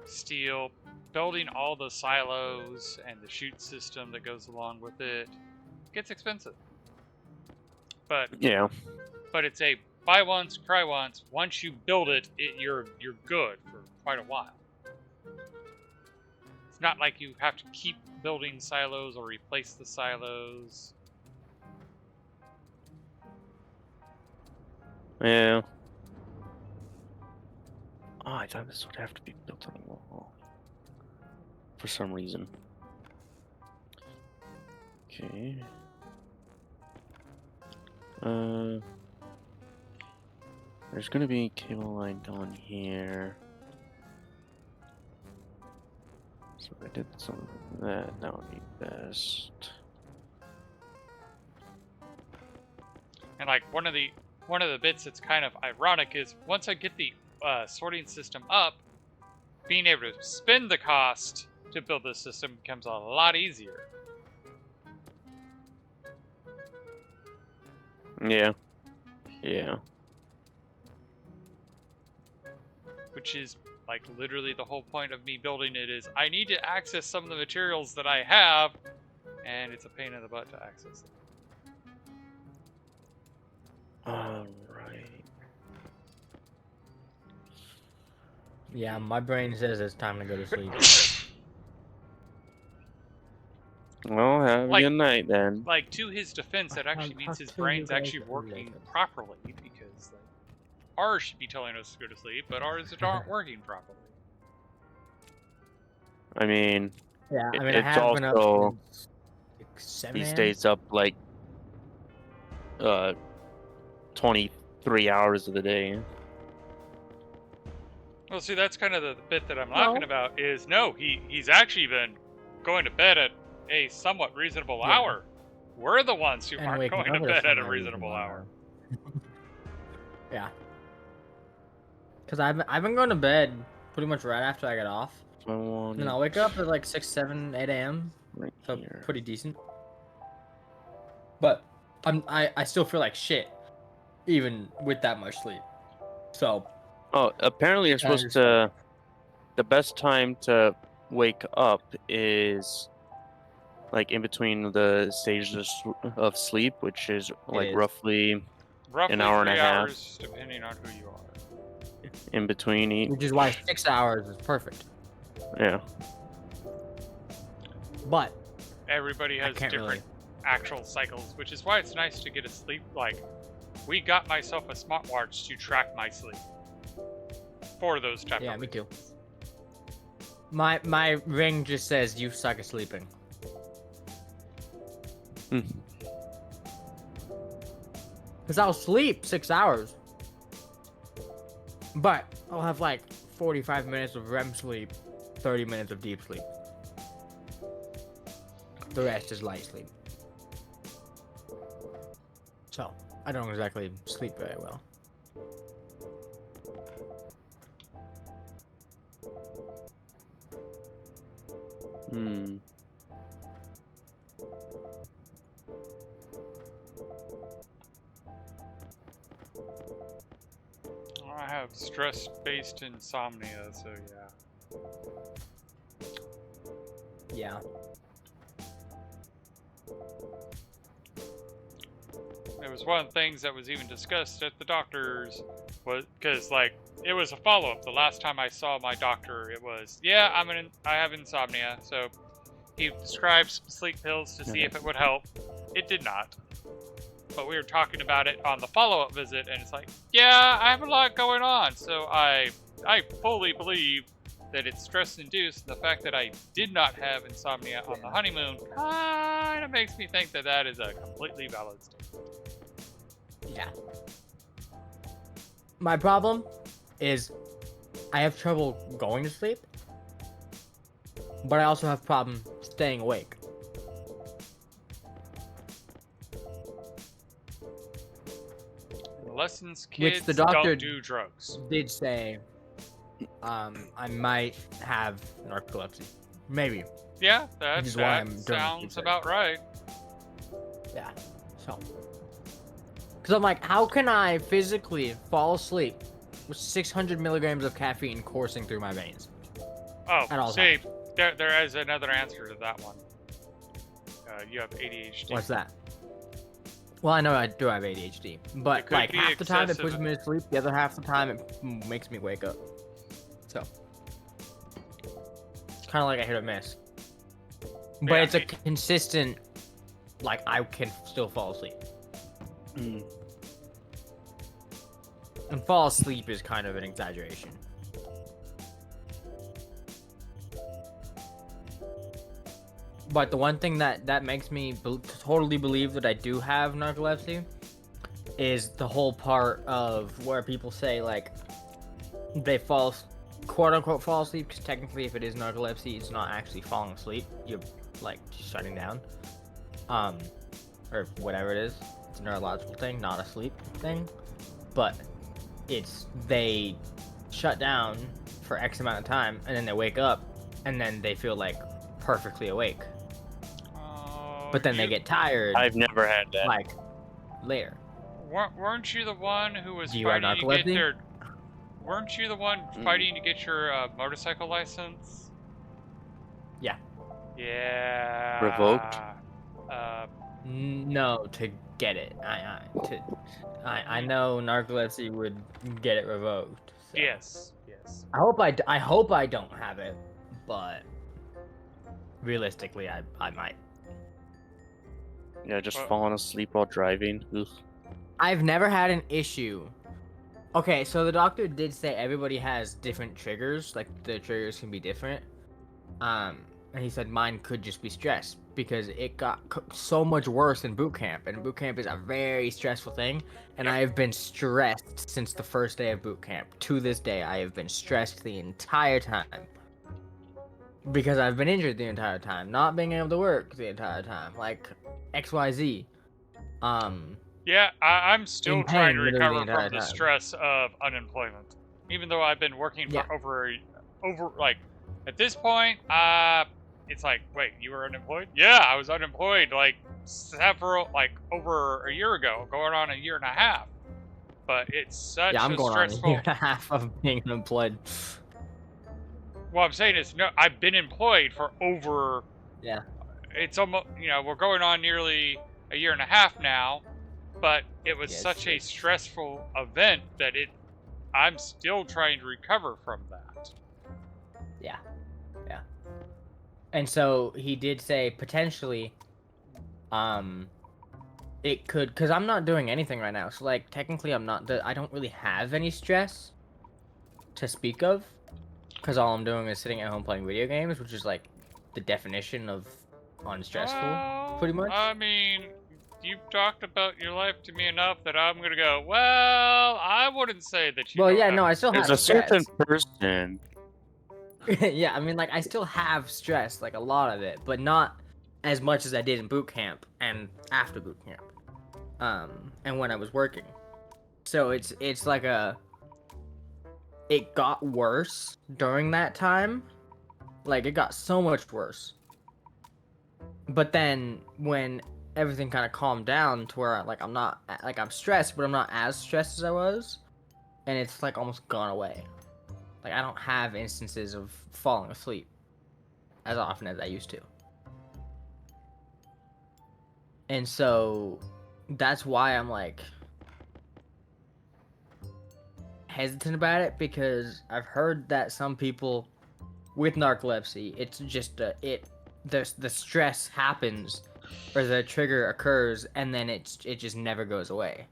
steel, building all the silos and the chute system that goes along with it, it gets expensive. But Yeah. it's a buy once, cry once. Once you build it, you're good for quite a while. It's not like you have to keep building silos or replace the silos. Yeah. Oh, I thought this would have to be built on the wall. For some reason. Okay. There's gonna be a cable line down here. So if I did something like that, that would be best. And like one of the bits that's kind of ironic is once I get the sorting system up, being able to spend the cost to build this system becomes a lot easier. Yeah. Yeah. Which is like literally the whole point of me building it is I need to access some of the materials that I have, and it's a pain in the butt to access them. Alright. Yeah, my brain says it's time to go to sleep. Well, have a good night then. Like, to his defense, that actually means his brain's actually working properly, because like, ours should be telling us to go to sleep, but ours aren't working properly. I mean, Yeah, I mean, I it's have been up also since, like, 7 he a.m. stays up like 23 hours of the day. Well, see, that's kind of the bit that I'm laughing about. Is no, he's actually been going to bed at a somewhat reasonable hour. We're the ones who aren't going to bed at a reasonable hour. Yeah. Because I've been going to bed pretty much right after I get off. And then I'll wake up at like 6, 7, 8 a.m. Right So here. pretty decent. But I still feel like shit, even with that much sleep. So. Oh, apparently you're supposed to. The best time to wake up is like in between the stages of sleep, which is like roughly an hour and a 3 half. hours, depending on who you are. In between each. Which is why 6 hours is perfect. Yeah. But everybody has different actual cycles, which is why it's nice to get a sleep. Like, we got myself a smartwatch to track my sleep for those type of me too. My ring just says you suck at sleeping. Because I'll sleep 6 hours. But I'll have like 45 minutes of REM sleep, 30 minutes of deep sleep. The rest is light sleep. So, I don't exactly sleep very well. I have stress-based insomnia, so yeah. Yeah. It was one of the things that was even discussed at the doctor's, was because like it was a follow-up. The last time I saw my doctor, it was I have insomnia, so he prescribed some sleep pills to see if it would help. It did not. But we were talking about it on the follow-up visit, and it's like, yeah, I have a lot going on, so I fully believe that it's stress-induced, and the fact that I did not have insomnia on the honeymoon kind of makes me think that that is a completely valid statement. Yeah. My problem is I have trouble going to sleep, but I also have problem staying awake. Lessons Which kids the doctor don't do drugs. did say I might have narcolepsy. Maybe. Yeah, Which is why I'm that doing sounds research. about right. Yeah. So. Because I'm like, how can I physically fall asleep with 600 milligrams of caffeine coursing through my veins? Oh, At all see, times. there is another answer to that one. You have ADHD. What's that? Well, I know I do have ADHD, but could like be half the time it excessive- puts me to sleep, the other half the time it makes me wake up. So. It's kind of like a hit or miss. But Yeah, it's a consistent, like, I can still fall asleep. Mm. And fall asleep is kind of an exaggeration. But the one thing that makes me totally believe that I do have narcolepsy is the whole part of where people say, like, they fall, quote-unquote, fall asleep, because technically if it is narcolepsy, it's not actually falling asleep. You're, like, shutting down. Or whatever it is. It's a neurological thing, not a sleep thing. But it's, they shut down for X amount of time, and then they wake up, and then they feel, like, perfectly awake. But then they get tired, I've never had that. like, later. Weren't you the one who was Do you have fighting to get narcolepsy? their? Weren't you the one fighting to get your motorcycle license? Yeah. Yeah. Revoked? No, to get it. I know narcolepsy would get it revoked. So. Yes. Yes. I hope I don't have it, but realistically, I might. Yeah, just Well- falling asleep while driving. Ugh. I've never had an issue. Okay, so the doctor did say everybody has different triggers, like the triggers can be different. And he said mine could just be stress because it got so much worse in boot camp, and boot camp is a very stressful thing, and I have been stressed since the first day of boot camp. To this day, I have been stressed the entire time. Because I've been injured the entire time, not being able to work the entire time, like XYZ. Yeah, I'm still In trying to pain literally the recover from entire the time. stress of unemployment. Even though I've been working for over like at this point, it's like, wait, you were unemployed? Yeah, I was unemployed like several, like over a year ago, going on a year and a half. But it's such Yeah, I'm a going stressful. on a year and a half of being unemployed. What I'm saying is, no, I've been employed for over. Yeah. It's almost, we're going on nearly a year and a half now, but it was Yes, such a yes. stressful event that I'm still trying to recover from that. Yeah. Yeah. And so he did say potentially, it could, because I'm not doing anything right now. So, like, technically I don't really have any stress to speak of. Because all I'm doing is sitting at home playing video games, which is, like, the definition of unstressful, Well, pretty much. I mean, you've talked about your life to me enough that I'm gonna go, well, I wouldn't say that you Well, don't yeah, have no, I still There's have a certain stress. person. Yeah, I mean, like, I still have stress, like, a lot of it, but not as much as I did in boot camp and after boot camp. And when I was working. So it's like it got worse during that time. Like, it got so much worse. But then when everything kind of calmed down to where, like, I'm stressed, but I'm not as stressed as I was. And it's, like, almost gone away. Like, I don't have instances of falling asleep as often as I used to. And so that's why I'm, like, hesitant about it, because I've heard that some people with narcolepsy, it's just the stress happens or the trigger occurs and then it just never goes away.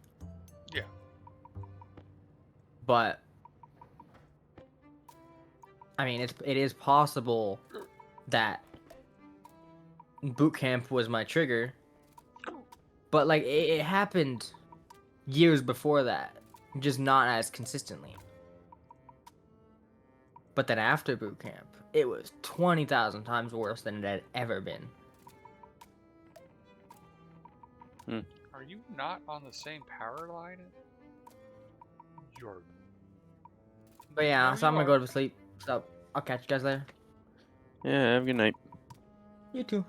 Yeah. But I mean, it is possible that boot camp was my trigger, but like it happened years before that. just not as consistently. But then after boot camp, it was 20,000 times worse than it had ever been. Are you not on the same power line? You're. But yeah, No, so I'm you gonna go are. to sleep. So I'll catch you guys later. Yeah, have a good night. You too.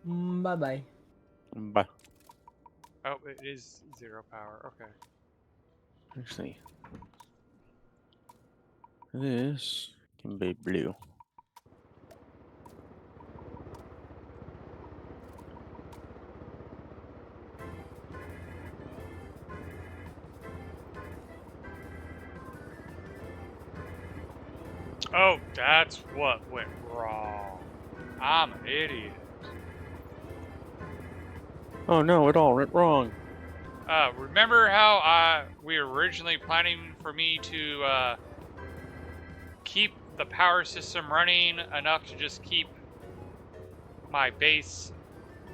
Bye bye. Bye. Oh, it is 0 power. Okay. Actually, this can be blue. Oh, that's what went wrong. I'm an idiot. Oh no, it all went wrong. Remember how we were originally planning for me to keep the power system running enough to just keep my base,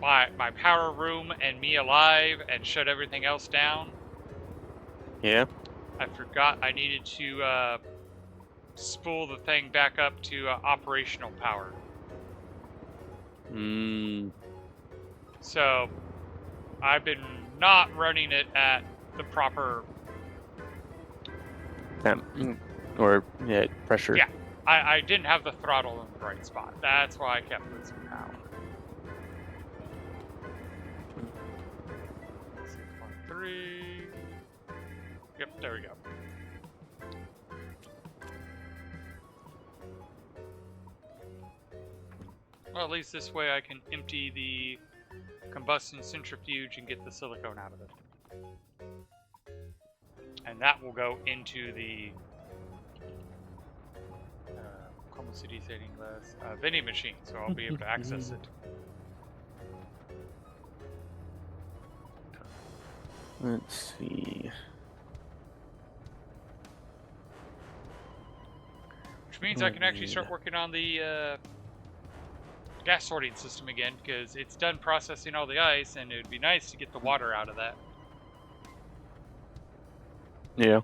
my power room and me alive and shut everything else down? Yeah. I forgot I needed to spool the thing back up to operational power. So I've been not running it at the proper Or yeah, pressure. Yeah. I didn't have the throttle in the right spot. That's why I kept losing power. 6.3. Yep, there we go. Well, at least this way I can empty the combustion centrifuge and get the silicone out of it. And that will go into the como se dice en inglés? Vending machine, so I'll be able to access it. Let's see. Which means I can actually start working on the gas sorting system again, because it's done processing all the ice, and it would be nice to get the water out of that. Yeah.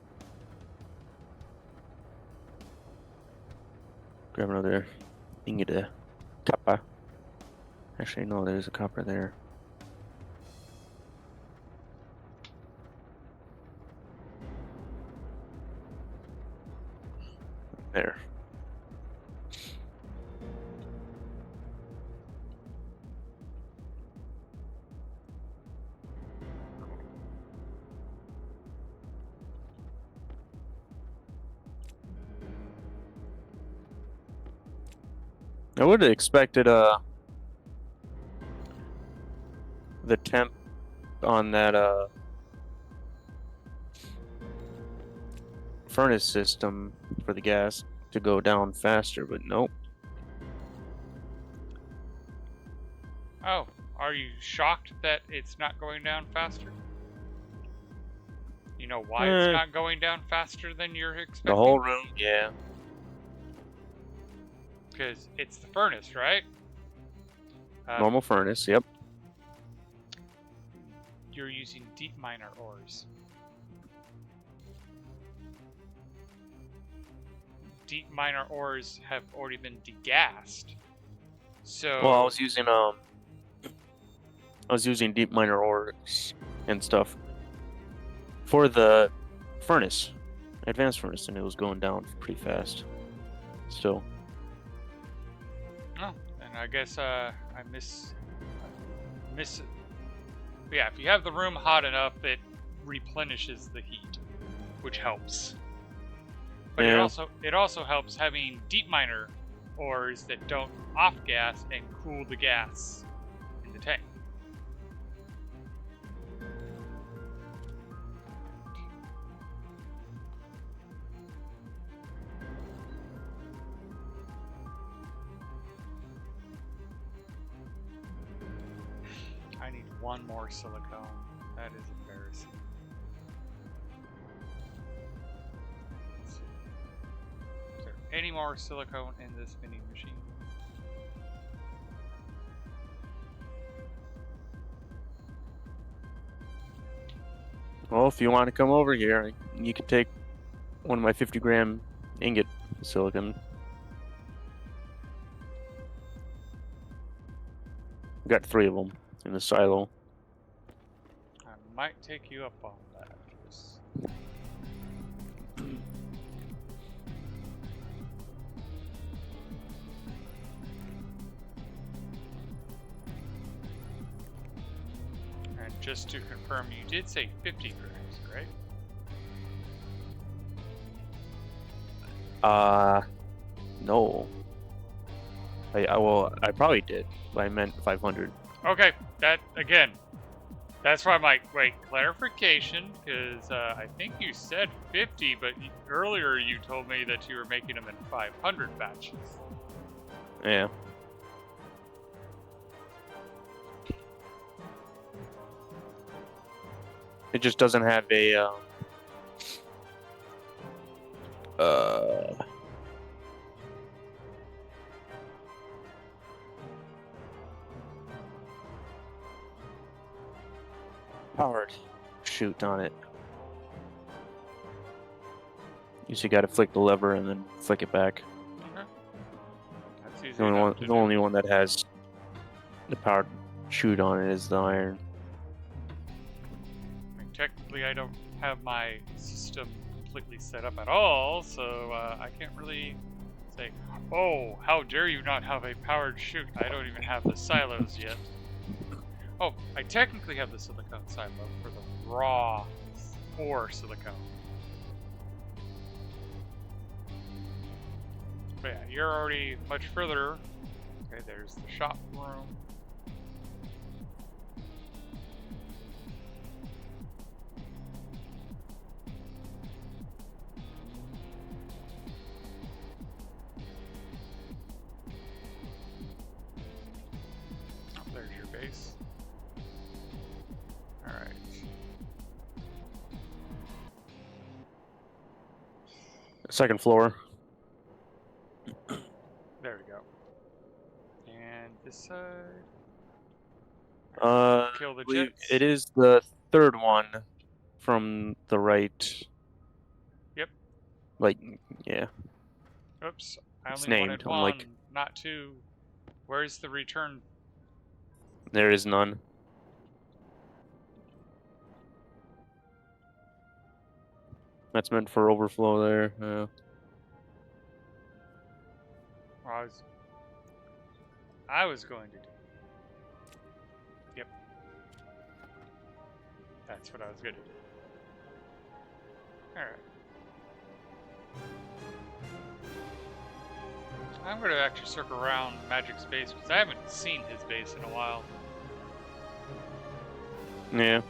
Grab another ingot of copper. Actually, no, there's a copper there. There. I would have expected the temp on that furnace system for the gas to go down faster, but nope. Oh, are you shocked that it's not going down faster? You know why it's not going down faster than you're expecting? The whole room, yeah. Because it's the furnace, right? Normal furnace, yep. You're using deep miner ores. Deep miner ores have already been degassed. So Well, I was using deep miner ores and stuff for the furnace, advanced furnace, and it was going down pretty fast. Still. Oh, and I guess I miss. Yeah, if you have the room hot enough, it replenishes the heat, which helps. But Yeah. it also helps having deep miner ores that don't off gas and cool the gas in the tank. I need one more silicone. That is embarrassing. Let's see. Is there any more silicone in this vending machine? Well, if you want to come over here, you can take one of my 50-gram ingot silicon. Got 3 of them in the silo. I might take you up on that. And just to confirm, you did say 50 grams, right? No. I probably did, but I meant 500. Okay, that again. That's why I'm like, wait, clarification, because I think you said 50, but earlier you told me that you were making them in 500 batches. Yeah. It just doesn't have a powered chute on it. You just gotta flick the lever and then flick it back. Okay. That's easy The only enough to the do. only one that has the powered chute on it is the iron. I mean, technically, I don't have my system completely set up at all, so I can't really say, oh, how dare you not have a powered chute? I don't even have the silos yet. Oh, I technically have the silicone silo for the raw ore silicone. But yeah, you're already much further. Okay, there's the shop room. Oh, there's your base. Alright. Second floor. There we go. And this side. Kill the Believe jets. it is the third one from the right. Yep. Like, yeah. Oops. I It's only wanted named. I'm one, like, not two. Where's the return? there is none. That's meant for overflow there. Well, I was going to do. Yep. That's what I was going to do. Alright. I'm going to actually circle around Magic's base because I haven't seen his base in a while. Yeah.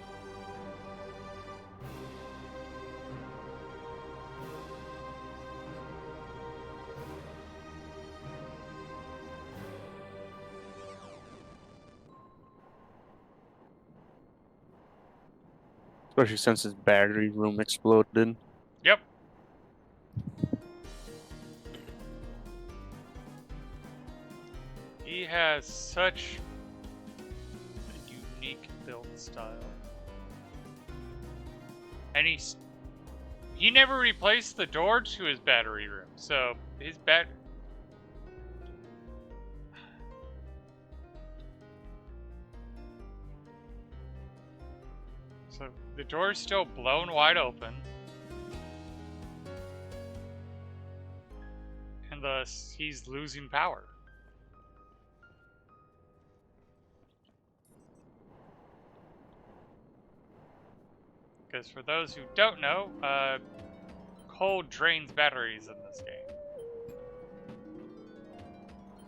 Especially since his battery room exploded. Yep. He has such a unique build style. And he never replaced the door to his battery room. So his So the door's still blown wide open. And thus he's losing power. Because for those who don't know, cold drains batteries in this game.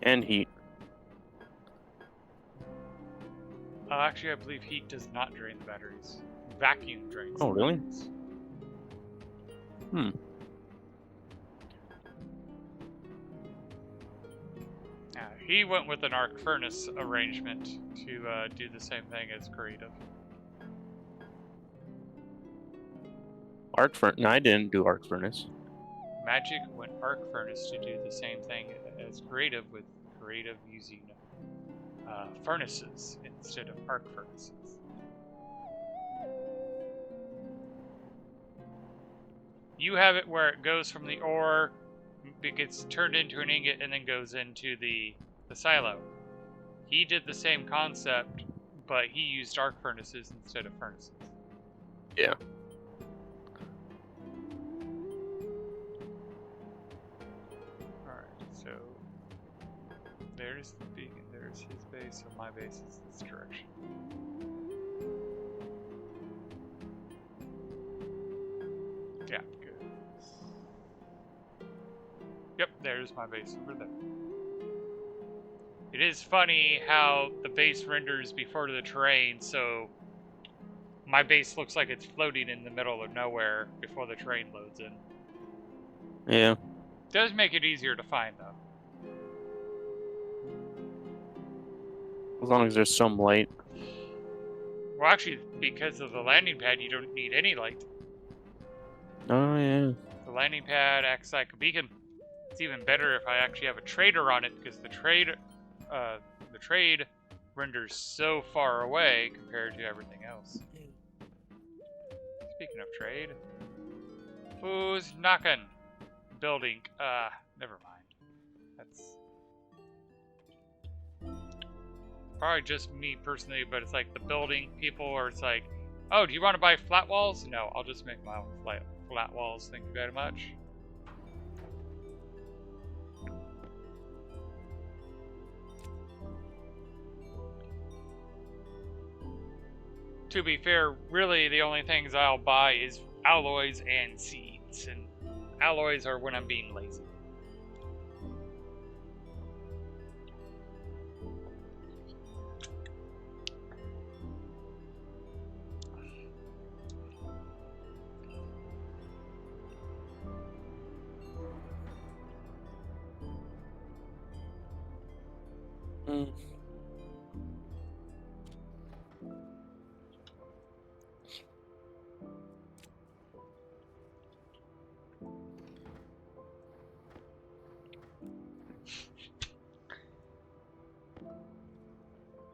And heat. Actually, I believe heat does not drain the batteries. Vacuum drains Oh, the really? batteries. Hmm. He went with an arc furnace arrangement to do the same thing as creative. Arc furnace? No, I didn't do arc furnace. Magic went arc furnace to do the same thing as creative, with creative using furnaces instead of arc furnaces. You have it where it goes from the ore, it gets turned into an ingot, and then goes into the silo. He did the same concept, but he used arc furnaces instead of furnaces. Yeah. Alright, so there's the beacon, there's his base, so my base is this direction. Yeah, good. Yep, there's my base over there. It is funny how the base renders before the terrain, so my base looks like it's floating in the middle of nowhere before the terrain loads in. Yeah. Does make it easier to find, though. As long as there's some light. Well, actually, because of the landing pad, you don't need any light. Oh, yeah. The landing pad acts like a beacon. It's even better if I actually have a trader on it, because the trade renders so far away compared to everything else. Speaking of trade, who's knocking? Building. Never mind. That's probably just me personally, but it's like the building people, or it's like, oh, do you want to buy flat walls? No, I'll just make my own flat walls. Thank you very much. To be fair, really the only things I'll buy is alloys and seeds, and alloys are when I'm being lazy. Mm.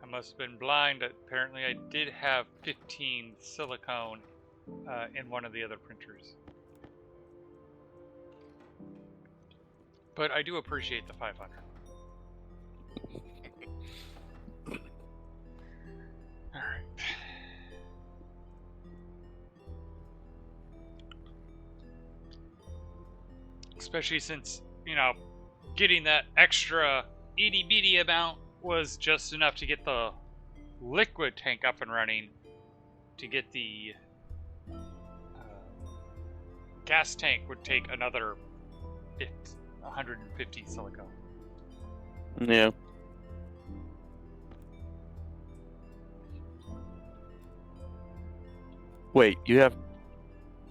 I must have been blind. Apparently I did have 15 silicone in one of the other printers. But I do appreciate the 500. Alright. Especially since, you know, getting that extra itty bitty amount was just enough to get the liquid tank up and running. To get the gas tank would take another 150 silicone. Yeah. Wait, you have...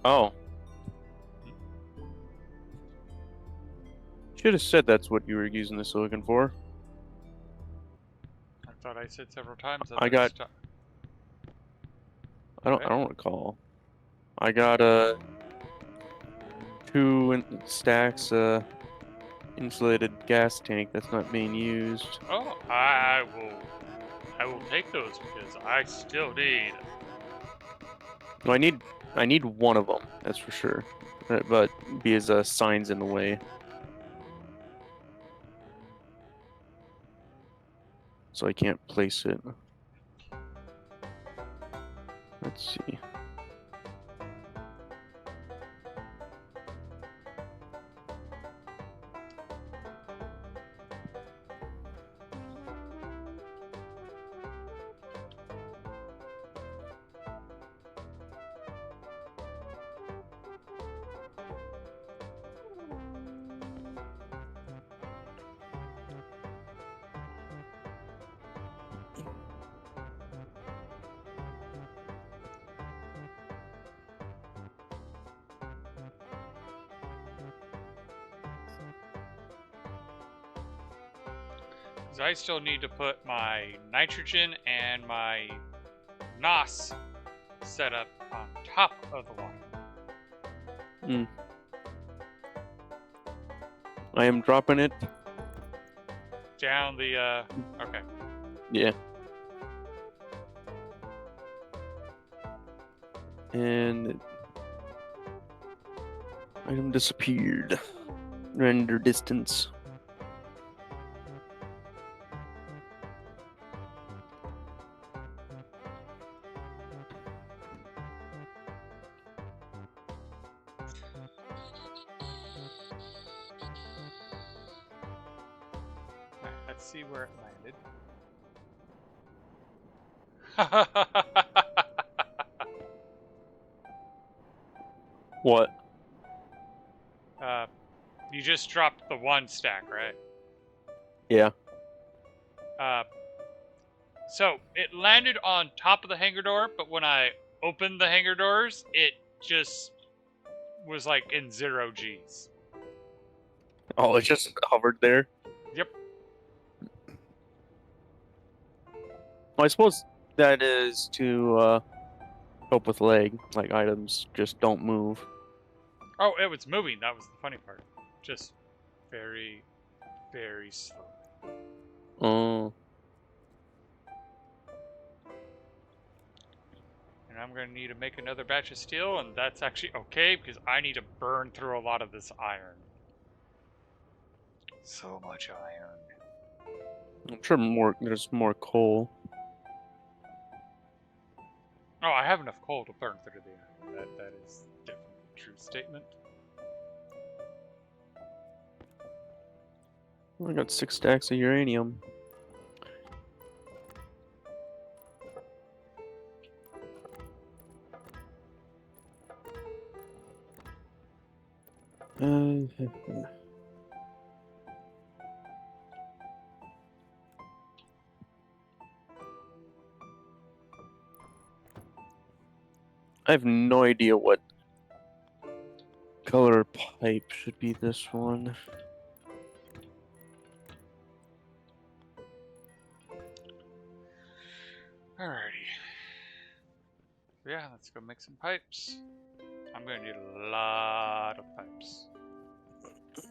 Oh. Should have said that's what you were using the silicon for. I thought I said several times. I got... I don't recall. I got 2 stacks insulated gas tank that's not being used. Oh, I will take those because I still need. No, I need one of them. That's for sure. But because signs in the way. So I can't place it. Let's see. Because I still need to put my nitrogen and my NOS setup on top of the water. Hmm. I am dropping it. Down the, okay. Yeah. And Item disappeared. Render distance. Alright, let's see where it landed. What? You just dropped the one stack, right? Yeah. So it landed on top of the hangar door, but when I opened the hangar doors, it just was like in 0 Gs. Oh, it just hovered there. Yep. Well, I suppose that is to cope with lag. Like items just don't move. Oh, it was moving. That was the funny part. Just very, very slow. Oh. And I'm going to need to make another batch of steel, and that's actually okay because I need to burn through a lot of this iron. So much iron. I'm sure there's more coal. Oh, I have enough coal to burn through the iron. That is definitely a true statement. I got 6 stacks of uranium. I have no idea what color pipe should be this one. Alrighty. Yeah, let's go make some pipes. I'm gonna need a lot of pipes. Okay,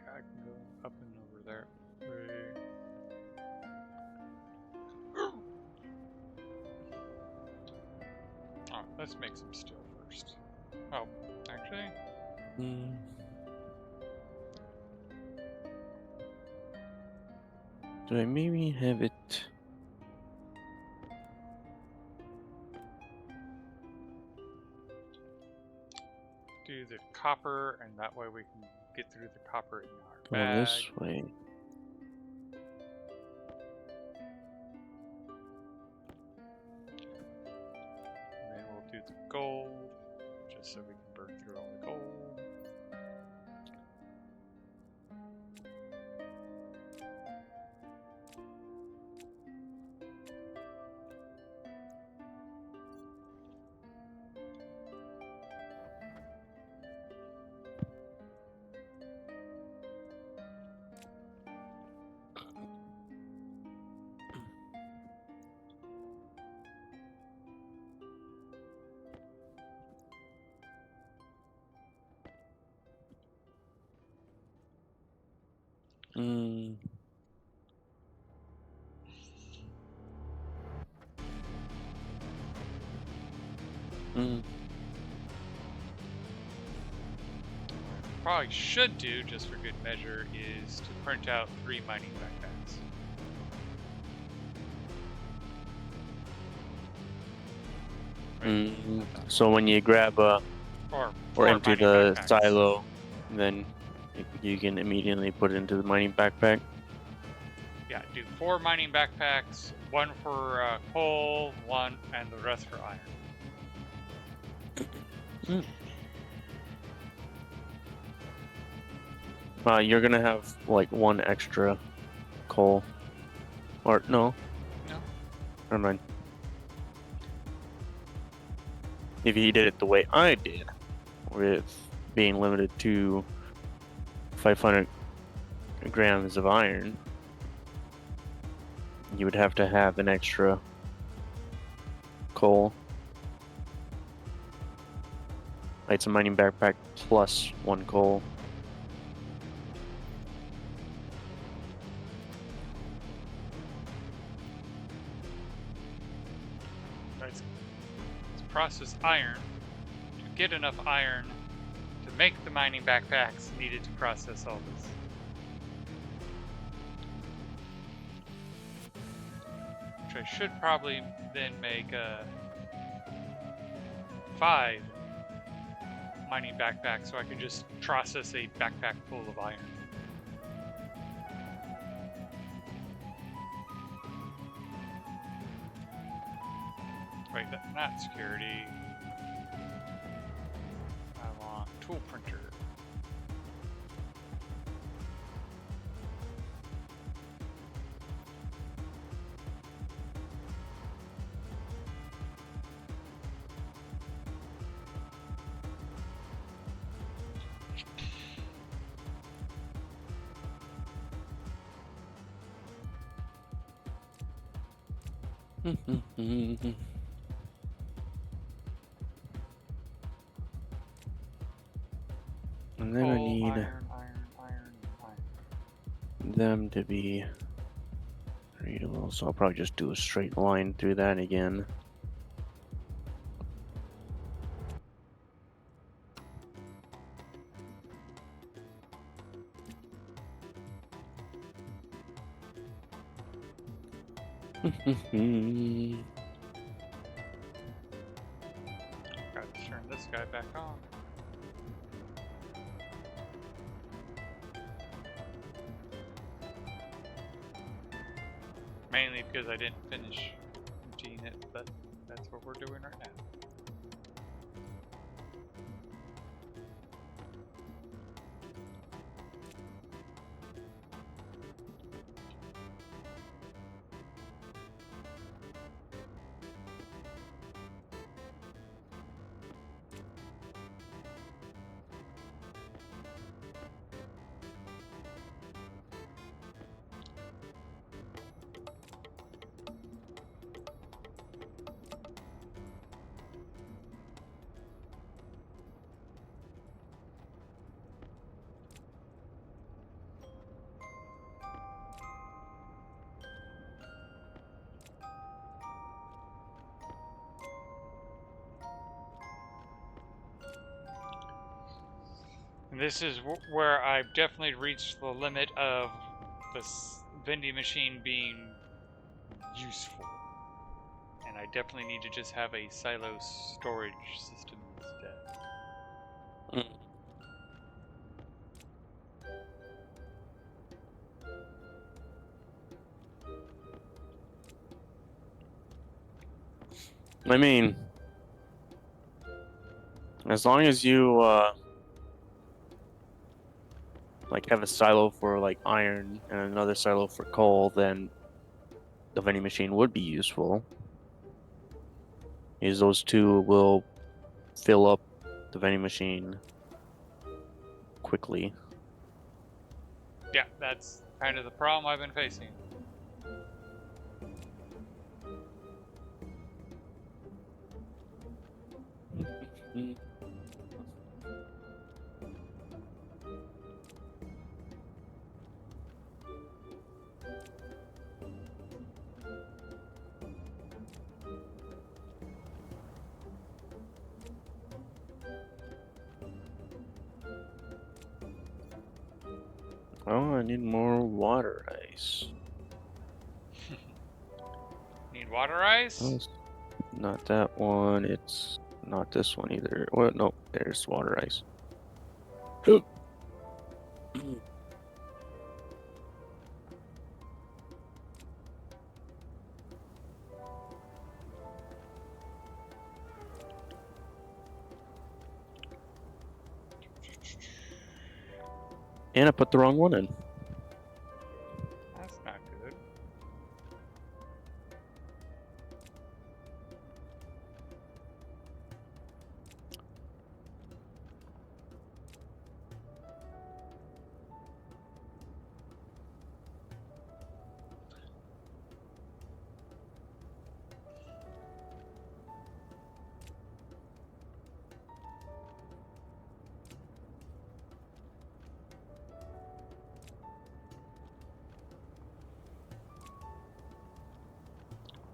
I can go up and over there. Oh, let's make some steel first. Oh, actually, Do I maybe have it? do the copper, and that way we can get through the copper in our Go bag. this way. And then we'll do the gold, just so we can burn through all the gold. Mm. Mm. Probably should do, just for good measure, is to print out 3 mining backpacks. Mm. So when you grab Or empty mining the backpacks. silo, then you can immediately put it into the mining backpack. Yeah, do 4 mining backpacks, 1 for coal, 1, and the rest for iron. You're gonna have like 1 extra coal, or no? No. Never mind. If you did it the way I did, with being limited to 500 grams of iron, you would have to have an extra coal. It's a mining backpack plus 1 coal. process iron to get enough iron to make the mining backpacks needed to process all this. Which I should probably then make 5 mining backpacks so I can just process a backpack full of iron. Wait, not security. I want tool printer. And then I Coal, need iron. them to be readable, so I'll probably just do a straight line through that again. Gotta turn this guy back on. Mainly because I didn't finish emptying it, but that's what we're doing right now. And this is where I've definitely reached the limit of this vending machine being useful. And I definitely need to just have a silo storage system instead. I mean, as long as you like have a silo for like iron and another silo for coal, then the vending machine would be useful. Because those two will fill up the vending machine quickly. Yeah, that's kind of the problem I've been facing. Oh, I need more water ice. Need water ice? Oh, it's not that one. It's not this one either. Well, no, there's water ice. And I put the wrong one in. That's not good.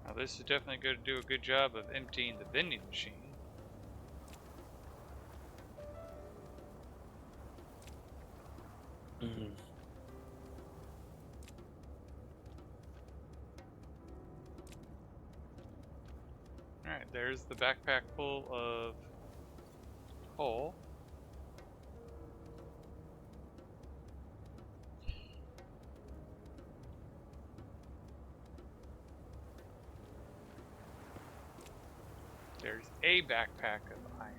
Now this is definitely going to do a good job of emptying the vending machine. Mhm. Alright, there's the backpack full of coal. There's a backpack of iron.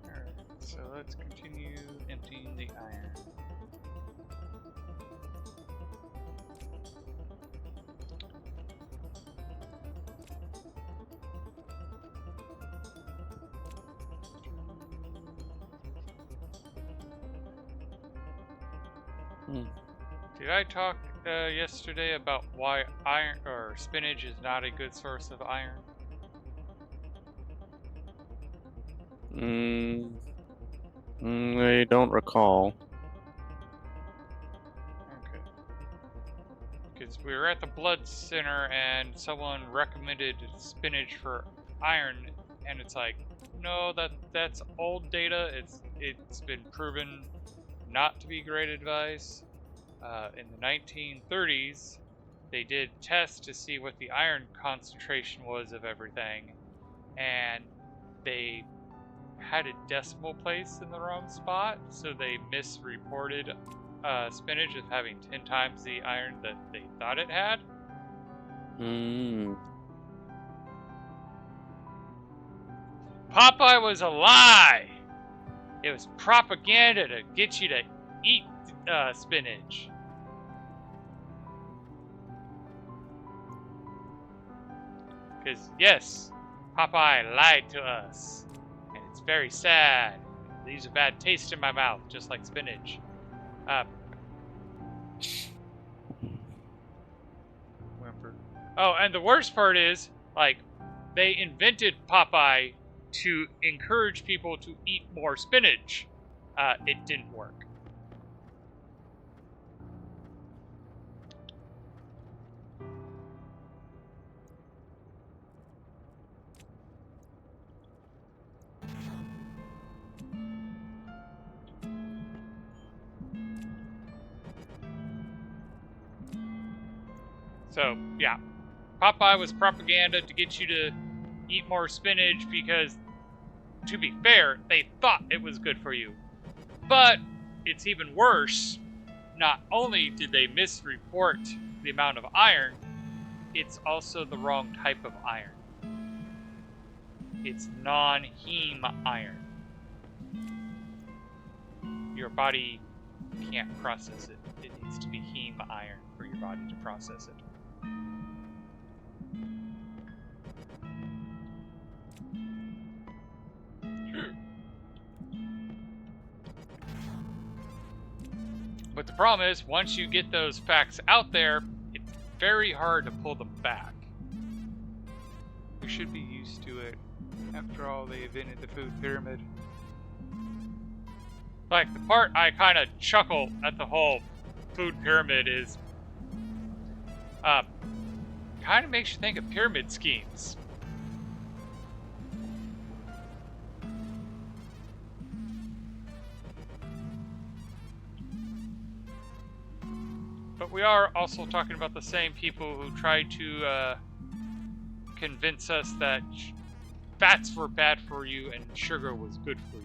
Alright, so let's continue emptying the iron. Hmm. Did I talk yesterday about why iron or spinach is not a good source of iron? I don't recall. Okay. Because we were at the blood center and someone recommended spinach for iron, and it's like, no, that's old data. It's been proven not to be great advice. In the 1930s, they did tests to see what the iron concentration was of everything, and they had a decimal place in the wrong spot, so they misreported spinach as having 10 times the iron that they thought it had. Mm. Popeye was a lie! It was propaganda to get you to eat spinach. Because, yes, Popeye lied to us. And it's very sad. It leaves a bad taste in my mouth, just like spinach. Whimper. Oh, and the worst part is, like, they invented Popeye to encourage people to eat more spinach. It didn't work. So, yeah. Popeye was propaganda to get you to eat more spinach because, to be fair, they thought it was good for you. But it's even worse. Not only did they misreport the amount of iron, it's also the wrong type of iron. It's non-heme iron. Your body can't process it. It needs to be heme iron for your body to process it. But the problem is, once you get those facts out there, it's very hard to pull them back. We should be used to it. After all, they invented the food pyramid. Like, the part I kind of chuckle at the whole food pyramid is, kind of makes you think of pyramid schemes. But we are also talking about the same people who tried to convince us that fats were bad for you and sugar was good for you.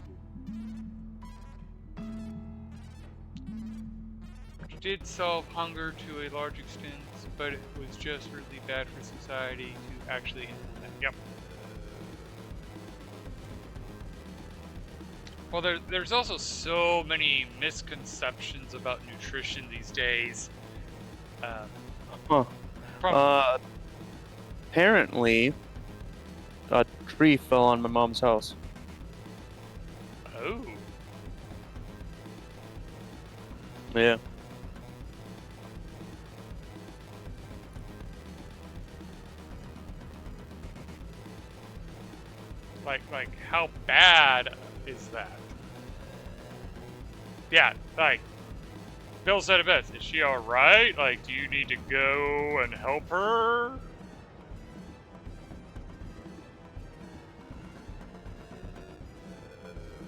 Which did solve hunger to a large extent, but it was just really bad for society to actually implement. Yep. Well, there's also so many misconceptions about nutrition these days. Huh. From Apparently, a tree fell on my mom's house. oh, Yeah. like how bad is that? Yeah, like Bill said it best. Is she all right? Like, do you need to go and help her?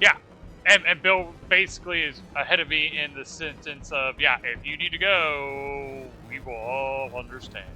Yeah, and Bill basically is ahead of me in the sentence of, yeah, if you need to go, we will all understand.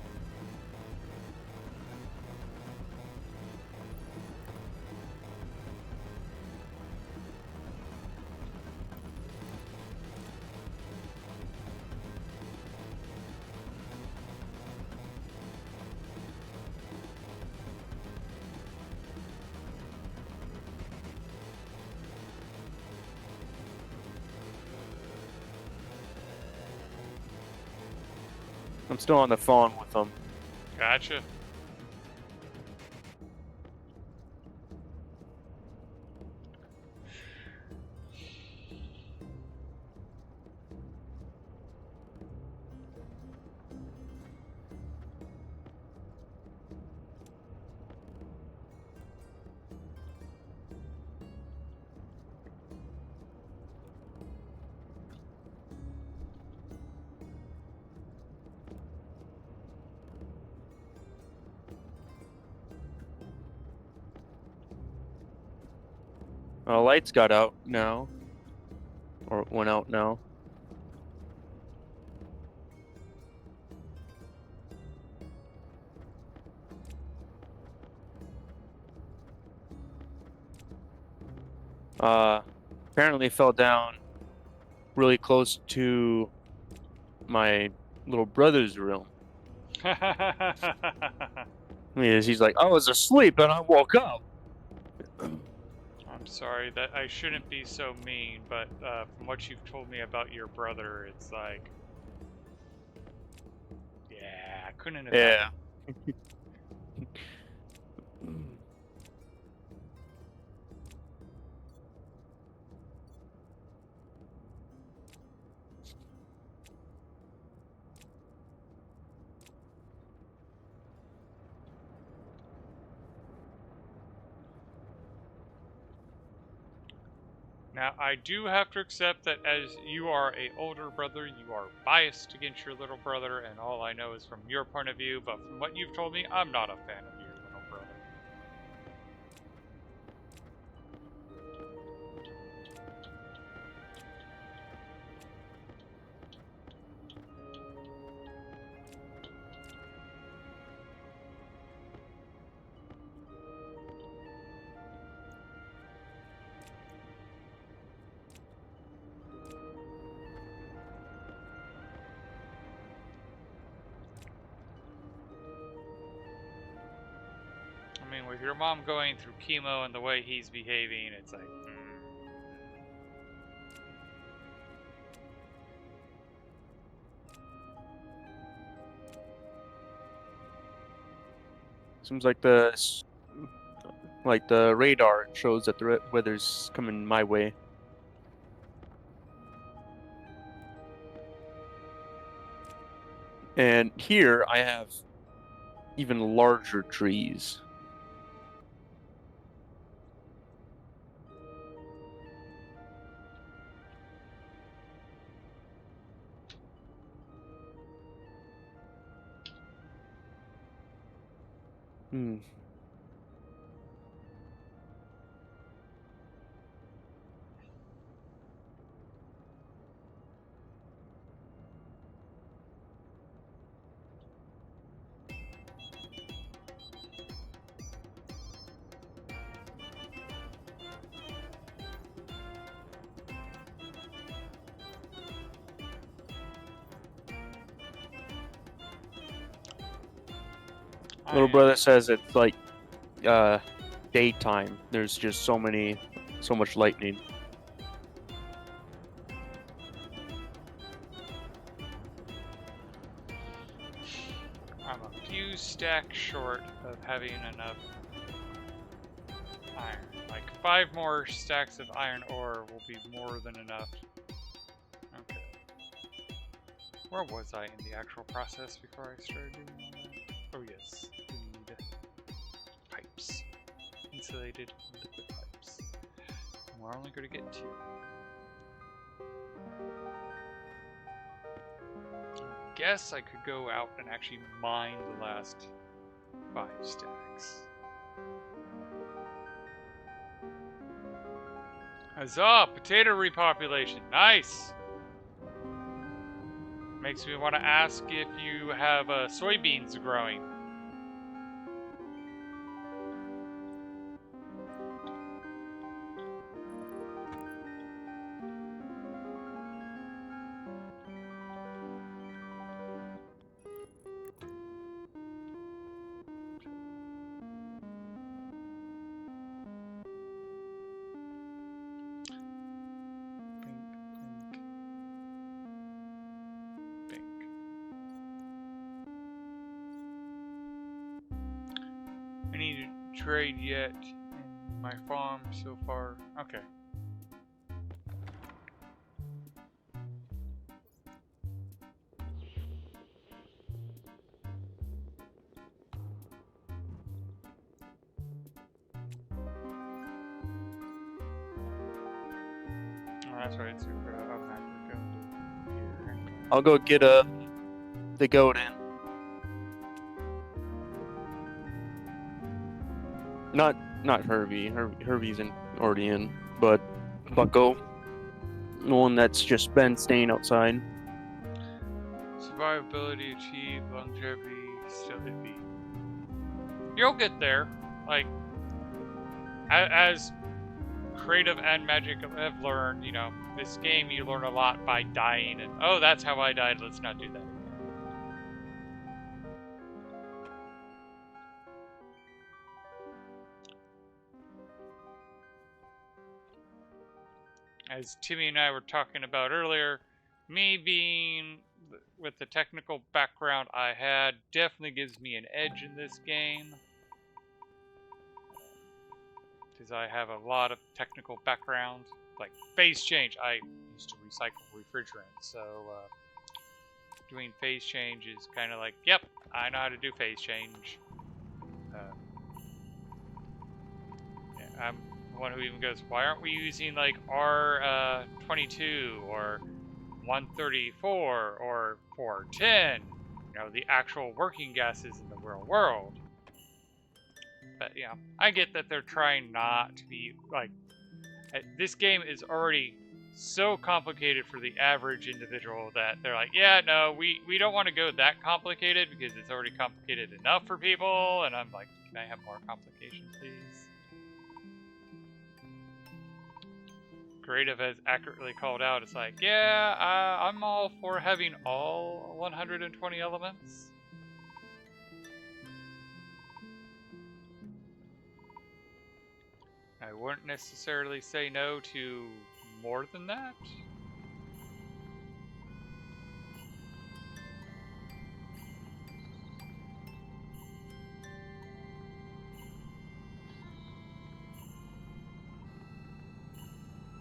I'm still on the phone with them. Gotcha. Lights got out now. Or went out now. Apparently fell down really close to my little brother's room. He's like, I was asleep and I woke up. I'm sorry that I shouldn't be so mean, but from what you've told me about your brother, it's like, yeah, couldn't have Yeah. happened. Now, I do have to accept that as you are a older brother, you are biased against your little brother, and all I know is from your point of view, but from what you've told me, I'm not a fan of your little brother. I mean, with your mom going through chemo and the way he's behaving, it's like, Seems like the radar shows that the weather's coming my way. And here I have even larger trees. Hmm. Little brother says it's like daytime. There's just so much lightning. I'm a few stacks short of having enough iron. Like 5 more stacks of iron ore will be more than enough. Okay. Where was I in the actual process before I started doing all that? Oh yes, we need pipes. Insulated liquid pipes. And we're only going to get 2. Guess I could go out and actually mine the last 5 stacks. Huzzah! Potato repopulation. Nice! Makes me want to ask if you have soybeans growing. I need to trade yet in my farm so far. Okay. Oh, that's right. It's automatically going to here. I'll go get the goat in. Not Herbie. Herbie's already in, but Bucko, the one that's just been staying outside. Survivability achieved, longevity still iffy. You'll get there. Like, as creative and magic have learned, you know, this game you learn a lot by dying, and oh, that's how I died. Let's not do that again. As Timmy and I were talking about earlier, me being with the technical background I had definitely gives me an edge in this game. Because I have a lot of technical background. Like phase change, I used to recycle refrigerant, so doing phase change is kind of like, yep, I know how to do phase change. Yeah, I'm the one who even goes, why aren't we using like R22 or 134 or 410? You know, the actual working gases in the real world. But yeah, I get that they're trying not to be like, this game is already so complicated for the average individual that they're like, yeah, no, we don't want to go that complicated because it's already complicated enough for people. And I'm like, can I have more complication, please? Creative has accurately called out, it's like, yeah, I'm all for having all 120 elements. I wouldn't necessarily say no to more than that.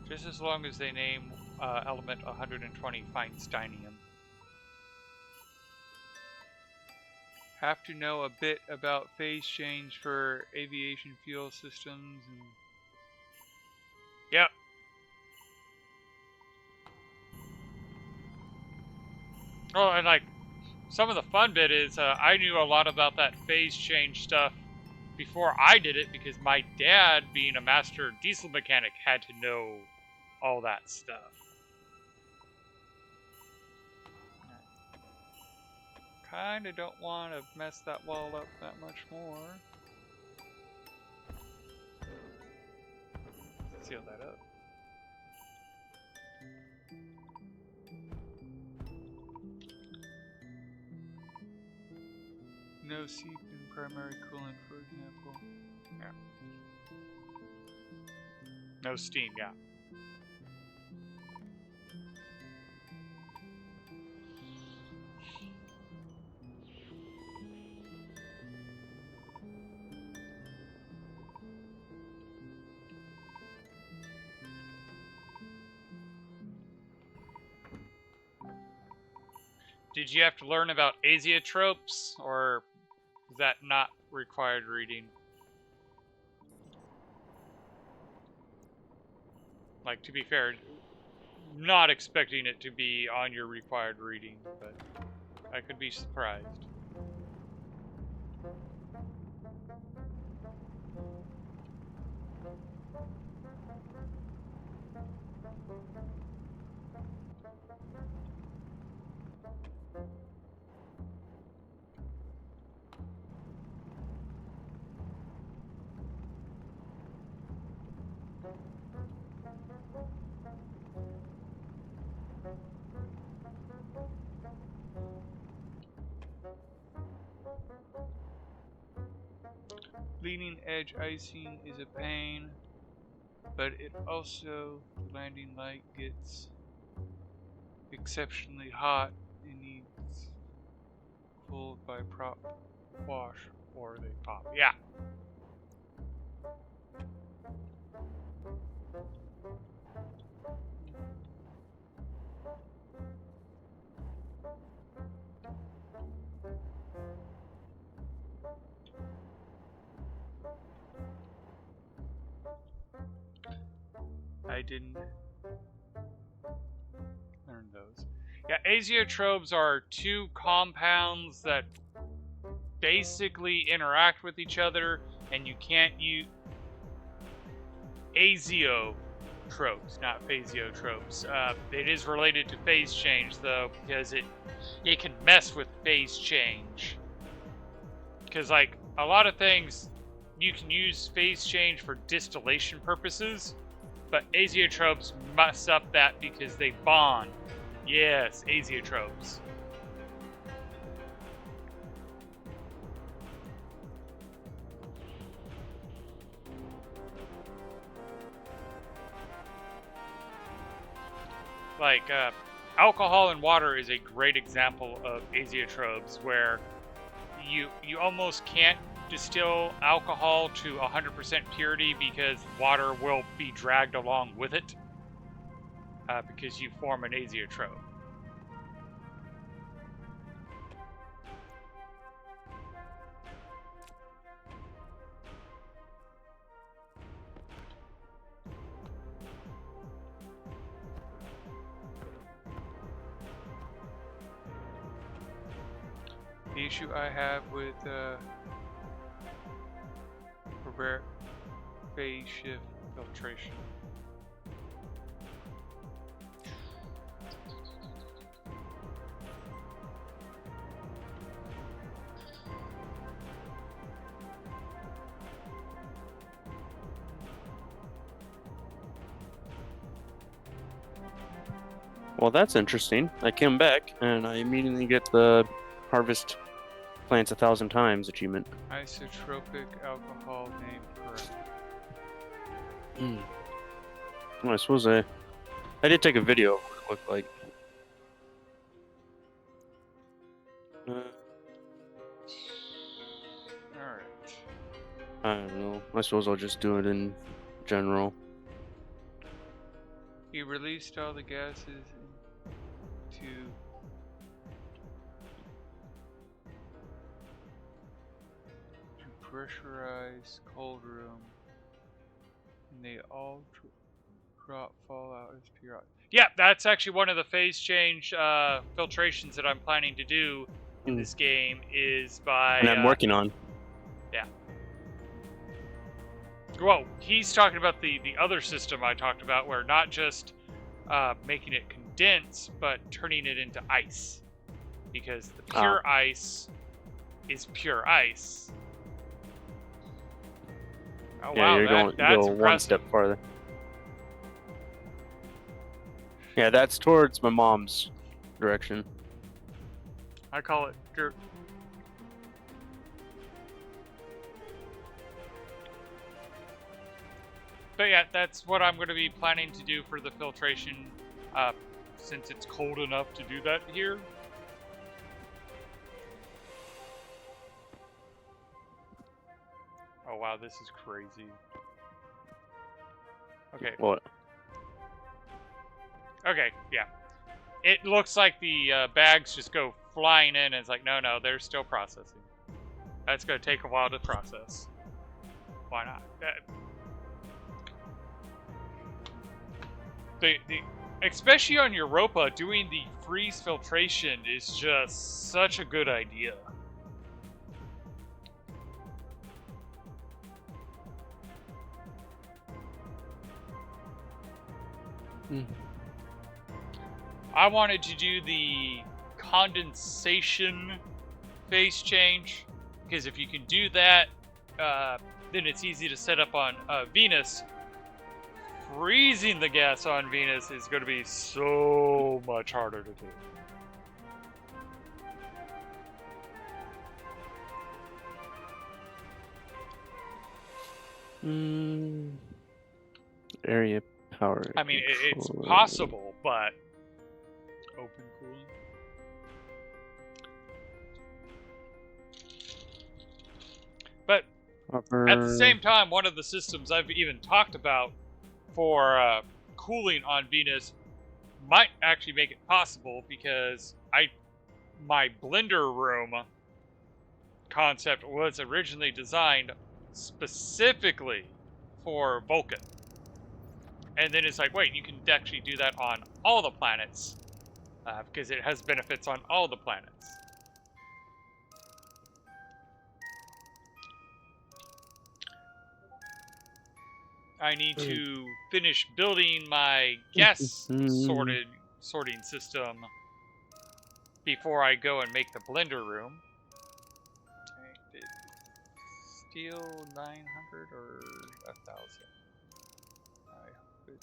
Just as long as they name element 120 Feinsteinium. Have to know a bit about phase change for aviation fuel systems and... Yep. Oh, and like, some of the fun bit is I knew a lot about that phase change stuff before I did it because my dad, being a master diesel mechanic, had to know all that stuff. Kinda don't want to mess that wall up that much more. Seal that up. No seep in primary coolant, for example. Yeah. No steam, yeah. Did you have to learn about azeotropes, or is that not required reading? Like, to be fair, not expecting it to be on your required reading, but I could be surprised. Leading edge icing is a pain, but it also, the landing light gets exceptionally hot and needs cooled by prop wash or they pop. Yeah. I didn't learn those. Yeah, azeotrops are two compounds that basically interact with each other, and you can't use azeotropes, not phaseotropes. It is related to phase change though, because it can mess with phase change. Because like a lot of things, you can use phase change for distillation purposes. But azeotropes mess up that because they bond. Yes, azeotropes. Like, alcohol and water is a great example of azeotropes where you almost can't distill alcohol to 100% purity because water will be dragged along with it because you form an azeotrope. The issue I have with phase shift filtration. Well, that's interesting. I came back and I immediately get the harvest plants 1,000 times achievement. Isotropic alcohol name correct. Well, I suppose I did take a video of what it looked like. Alright. I don't know. I suppose I'll just do it in general. He released all the gases into pressurized cold room, and they all drop fallout as pure. Yeah, that's actually one of the phase change filtrations that I'm planning to do in this game is by. And I'm working on. Yeah. Well, he's talking about the other system I talked about, where not just making it condense, but turning it into ice, because the pure ice is pure ice. Oh, yeah, wow, you're going one step farther. Yeah, that's towards my mom's direction. I call it dirt. But yeah, that's what I'm going to be planning to do for the filtration, since it's cold enough to do that here. Oh wow, this is crazy. Okay. What? Okay, yeah. It looks like the bags just go flying in, and it's like, no, they're still processing. That's going to take a while to process. Why not? Especially on Europa, doing the freeze filtration is just such a good idea. I wanted to do the condensation phase change, because if you can do that, then it's easy to set up on Venus. Freezing the gas on Venus is going to be so much harder to do. Area power. I mean, it's control. possible, but open cooling. But at the same time, one of the systems I've even talked about for cooling on Venus might actually make it possible, because my blender room concept was originally designed specifically for Vulcan. And then it's like, wait, you can actually do that on all the planets, because it has benefits on all the planets. I need to finish building my gas sorting system before I go and make the blender room. Did steel 900 or 1,000? I hope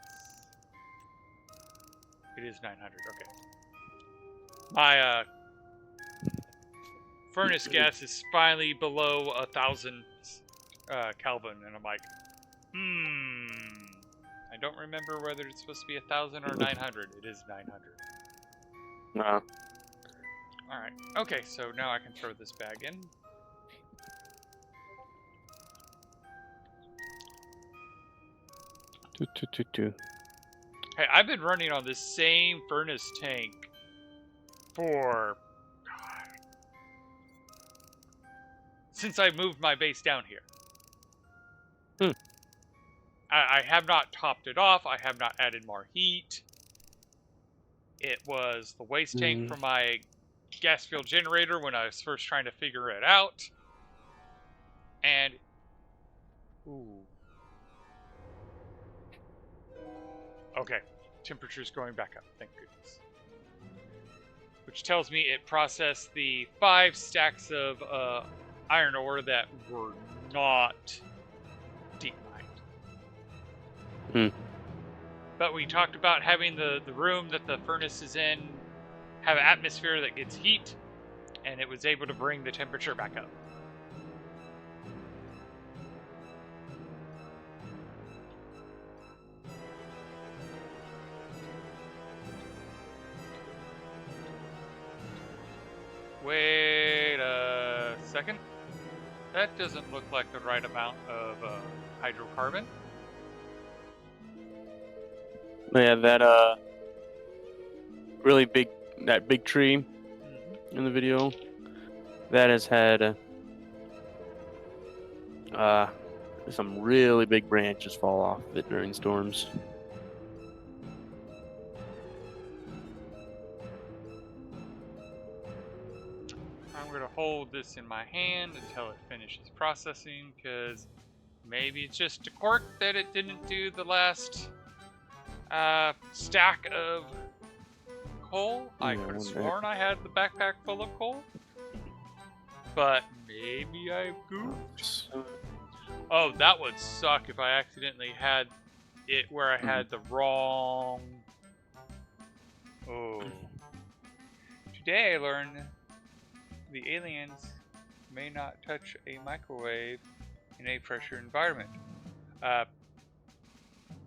it is 900. Okay. My furnace gas is finally below 1,000 Kelvin, and I'm like, I don't remember whether it's supposed to be 1,000 or 900. It is 900. No. Alright. Okay, so now I can throw this bag in. Hey, I've been running on this same furnace tank for... since I moved my base down here. I have not topped it off. I have not added more heat. It was the waste tank for my gas fuel generator when I was first trying to figure it out. And... ooh. Okay. Temperature's going back up. Thank goodness. Which tells me it processed the 5 stacks of iron ore that were not deep mined. But we talked about having the room that the furnace is in have an atmosphere that gets heat, and it was able to bring the temperature back up. Wait a second. That doesn't look like the right amount of hydrocarbon. Yeah, that really big, that big tree in the video, that has had some really big branches fall off of it during storms. I'm going to hold this in my hand until it finishes processing, because maybe it's just a quirk that it didn't do the last stack of coal. I could have sworn I had the backpack full of coal, but maybe I goofed. Oh, that would suck if I accidentally had it where I had the wrong... Oh. Today I learned the aliens may not touch a microwave in a pressure environment.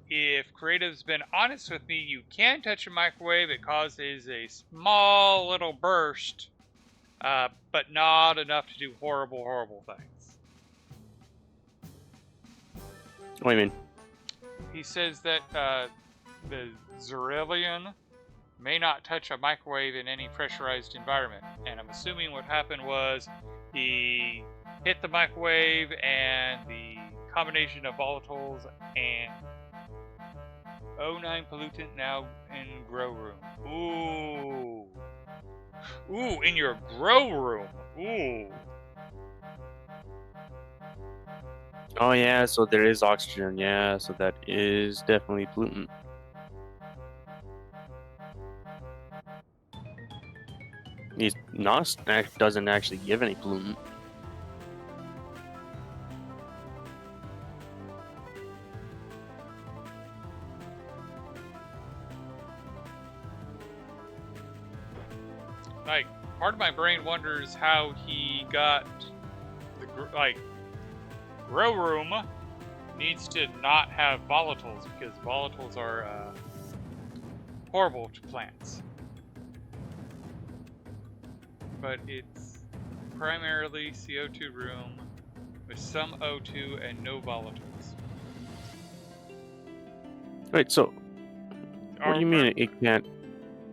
If Creative's been honest with me, you can touch a microwave. It causes a small little burst, but not enough to do horrible, horrible things. What do you mean? He says that the Zerilian may not touch a microwave in any pressurized environment. And I'm assuming what happened was he hit the microwave and the combination of volatiles and O9 pollutant now in grow room. Ooh. Ooh, in your grow room. Ooh. Oh yeah, so there is oxygen. Yeah, so that is definitely pollutant. He's not doesn't actually give any pollutant. Like, part of my brain wonders how he got the grow room needs to not have volatiles because volatiles are horrible to plants. But it's primarily CO2 room with some O2 and no volatiles. Wait, so what do you mean it can't?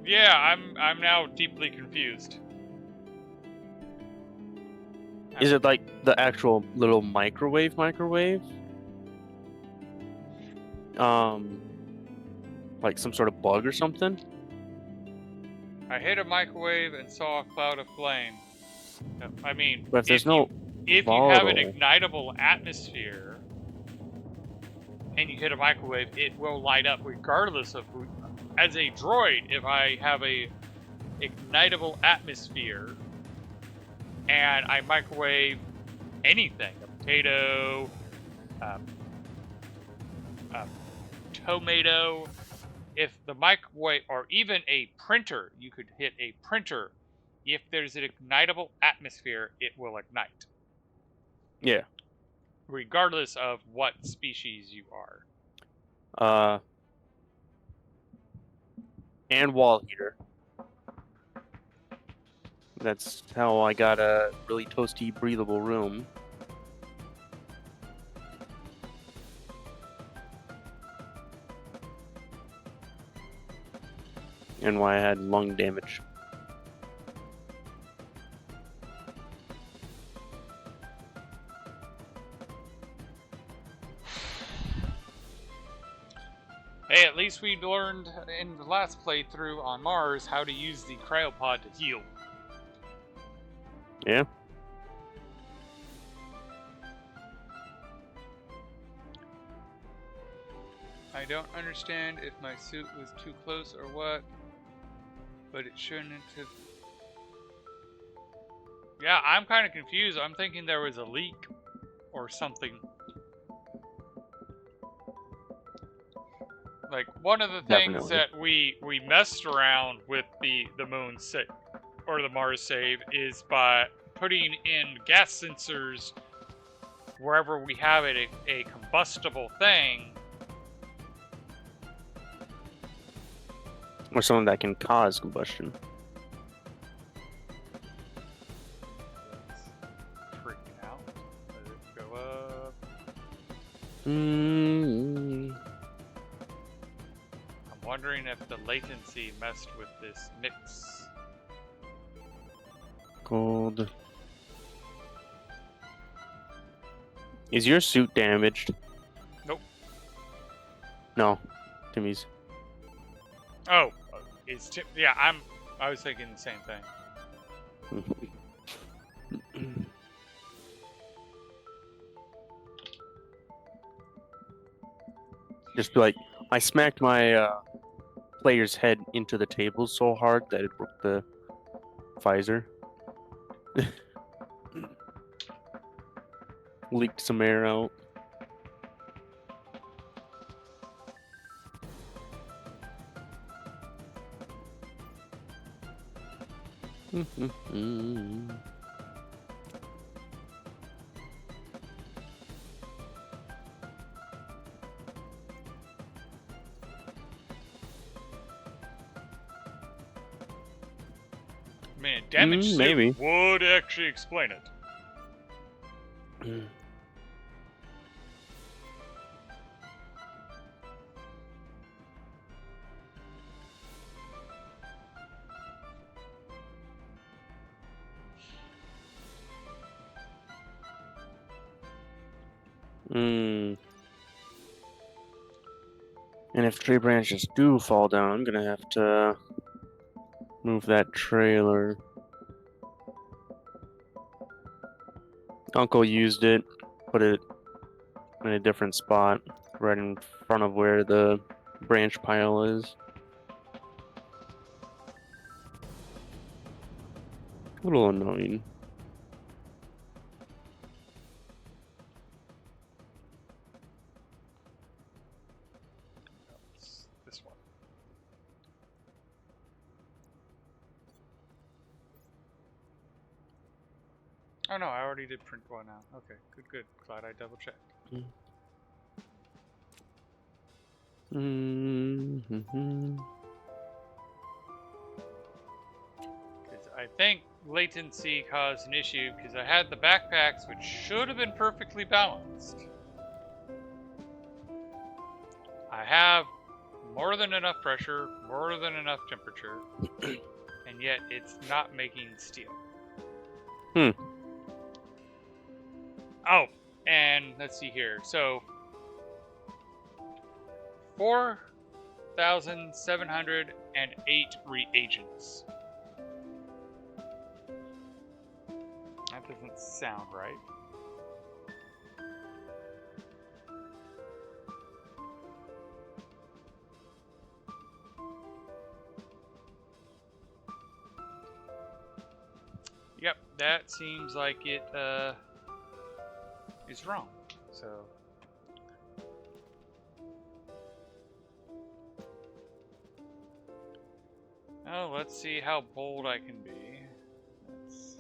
Yeah, I'm now deeply confused. Is it like the actual little microwave? Like some sort of bug or something? I hit a microwave and saw a cloud of flame. I mean, But if there's no if you have an volatile, ignitable atmosphere and you hit a microwave, it will light up regardless of who. As a droid, if I have a ignitable atmosphere and I microwave anything, a potato, a tomato, if the microwave, or even a printer, you could hit a printer. If there's an ignitable atmosphere, it will ignite. yeah. Regardless of what species you are. And wall heater. That's how I got a really toasty, breathable room. And why I had lung damage. Hey, at least we learned in the last playthrough on Mars how to use the cryopod to heal. Yeah. I don't understand if my suit was too close or what, but it shouldn't have... Yeah, I'm kind of confused. I'm thinking there was a leak or something. Like, one of the things Definitely. that we messed around with the moon save, or the Mars save, is by putting in gas sensors wherever we have it, a combustible thing. Or something that can cause combustion. It's freaking out. Let it go up. I'm wondering if the latency messed with this mix. Gold. Is your suit damaged? Nope. No. Timmy's. Oh, yeah, I was thinking the same thing. Just be like, I smacked my player's head into the table so hard that it broke the visor. Leaked some air out. I mean, a damaged suit maybe. would actually explain it. Hmm. And if tree branches do fall down, I'm gonna have to move that trailer. Uncle used it, put it in a different spot, right in front of where the branch pile is. A little annoying. It's this one. Oh no, I already did print one out. Okay, good. Glad I double checked. Mm-hmm. Because I think latency caused an issue because I had the backpacks which should have been perfectly balanced. I have more than enough pressure, more than enough temperature, and yet it's not making steel. Hmm. Oh, and let's see here. So 4,708 reagents. That doesn't sound right. Yep, that seems like it is wrong. So oh, let's see how bold I can be. Let's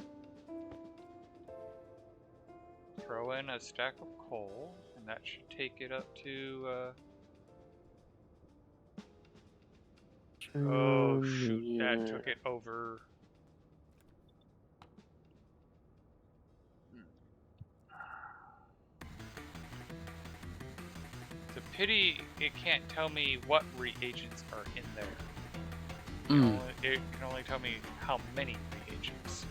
throw in a stack of coal, and that should take it up to oh shoot, that took it over. It's a pity it can't tell me what reagents are in there. It can only tell me how many reagents.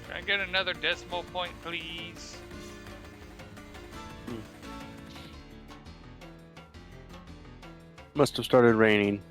Can I get another decimal point, please? Must have started raining.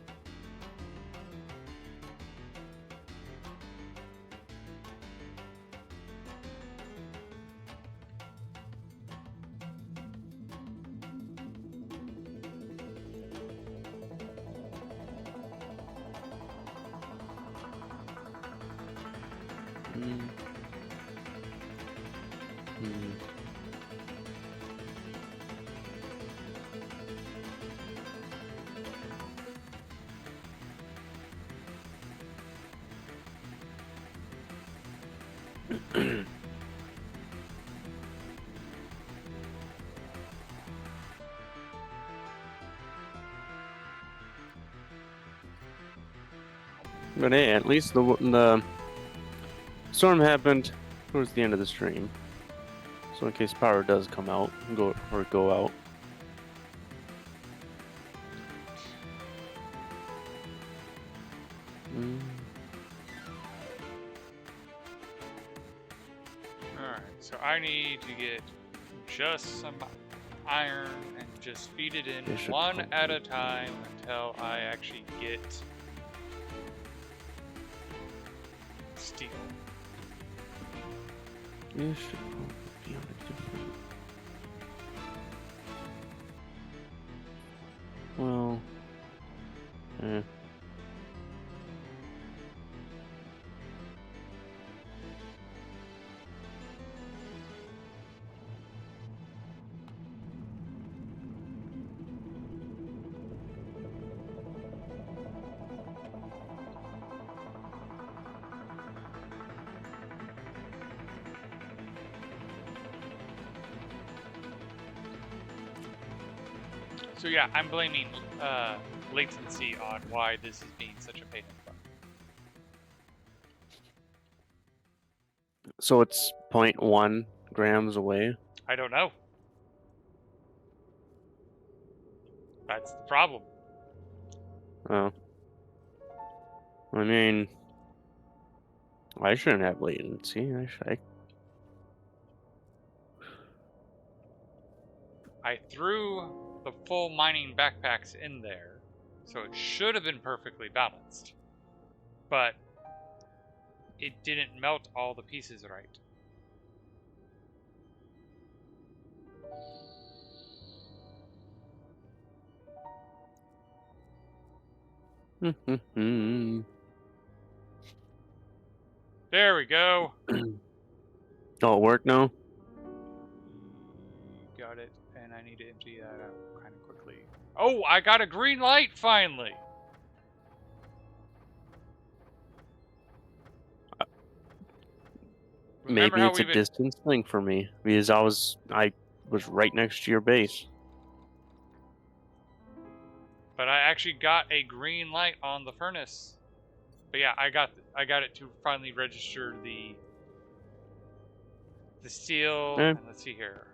But hey, at least the storm happened towards the end of the stream. So in case power does come out, go out. Alright, so I need to get just some iron and just feed it in one at a time until I actually get steel. Yeah, should probably be on a different. Well, So yeah, I'm blaming latency on why this is being such a pain in the butt. So it's 0.1 grams away. I don't know. That's the problem. Oh. I mean, I shouldn't have latency. I threw the full mining backpacks in there, so it should have been perfectly balanced. But it didn't melt all the pieces right. There we go. Oh, it worked now? Got it, and I need to empty that out kind of quickly. Oh, I got a green light finally! Remember Maybe how it's a we've been... distance thing for me because I was right next to your base. But I actually got a green light on the furnace. But yeah, I got it to finally register the steel. Eh. And let's see here.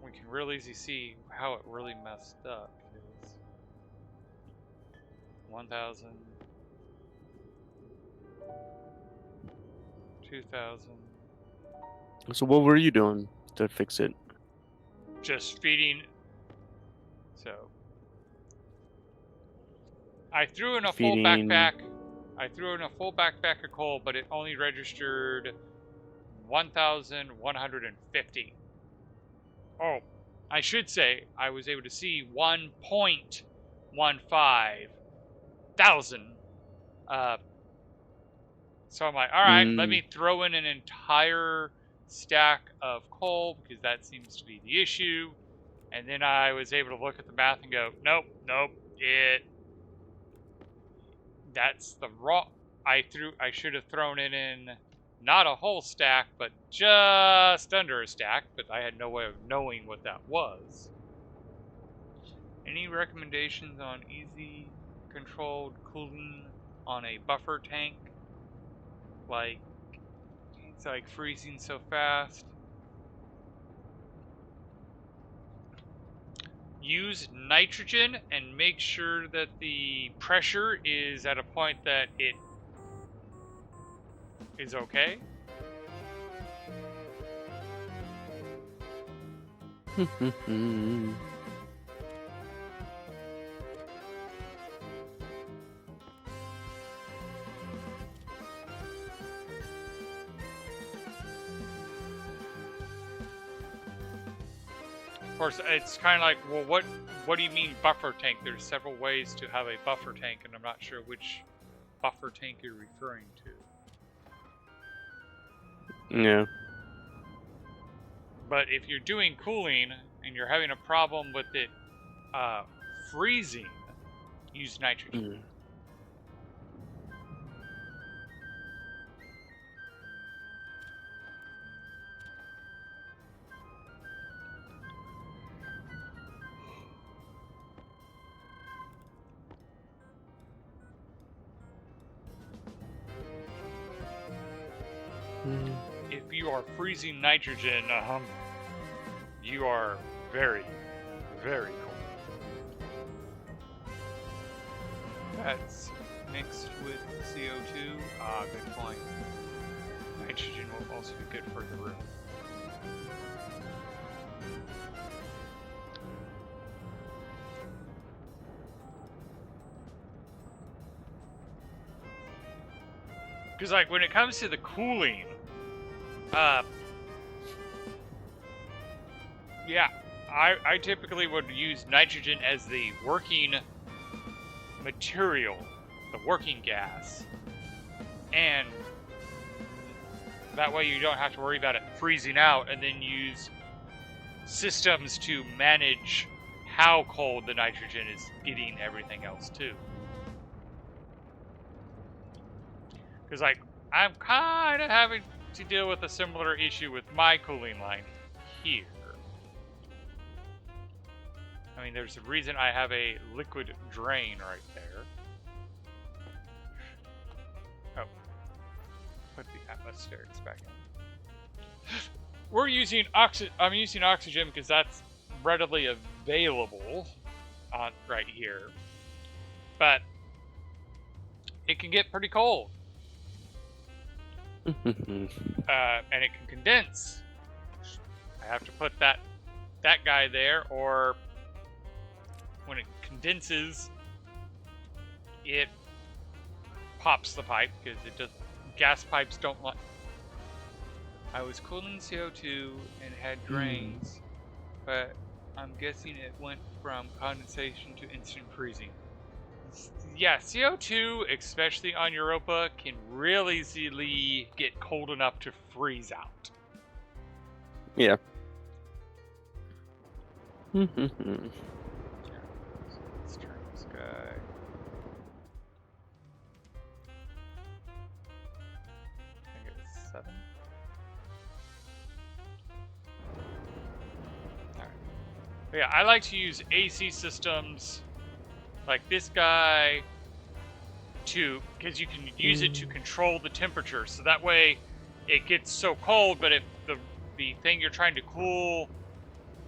We can really easily see how it really messed up. 1,000, 2,000. So what were you doing to fix it? Just feeding. So I threw in a full backpack. I threw in a full backpack of coal, but it only registered 1,150. Oh, I should say I was able to see 1.15 thousand. So I'm like, all right, let me throw in an entire stack of coal because that seems to be the issue. And then I was able to look at the math and go, nope, that's the wrong. I should have thrown it in not a whole stack, but just under a stack, but I had no way of knowing what that was. Any recommendations on easy controlled cooling on a buffer tank? Like, it's like freezing so fast. Use nitrogen and make sure that the pressure is at a point that it is okay. Of course, it's kind of like, well, what do you mean buffer tank? There's several ways to have a buffer tank, and I'm not sure which buffer tank you're referring to. Yeah. But if you're doing cooling and you're having a problem with it freezing, use nitrogen. If you are freezing nitrogen, you are very, very cold. That's mixed with CO2. Good point. Nitrogen will also be good for the room. Because, like, when it comes to the cooling, yeah, I typically would use nitrogen as the working material, the working gas, and that way you don't have to worry about it freezing out, and then use systems to manage how cold the nitrogen is getting everything else too. Because, like, I'm kind of having to deal with a similar issue with my cooling line here. I mean, there's a reason I have a liquid drain right there. Oh. Put the atmospherics back in. I'm using oxygen because that's readily available right here. But it can get pretty cold. And it can condense. I have to put that guy there, or when it condenses, it pops the pipe because it does. Gas pipes don't like. I was cooling CO2 and had drains, but I'm guessing it went from condensation to instant freezing. Yeah, CO2, especially on Europa, can really easily get cold enough to freeze out. Yeah. Let's turn this guy. I think it's 7. Alright. But yeah, I like to use AC systems like this guy because you can use it to control the temperature. So that way it gets so cold, but if the thing you're trying to cool,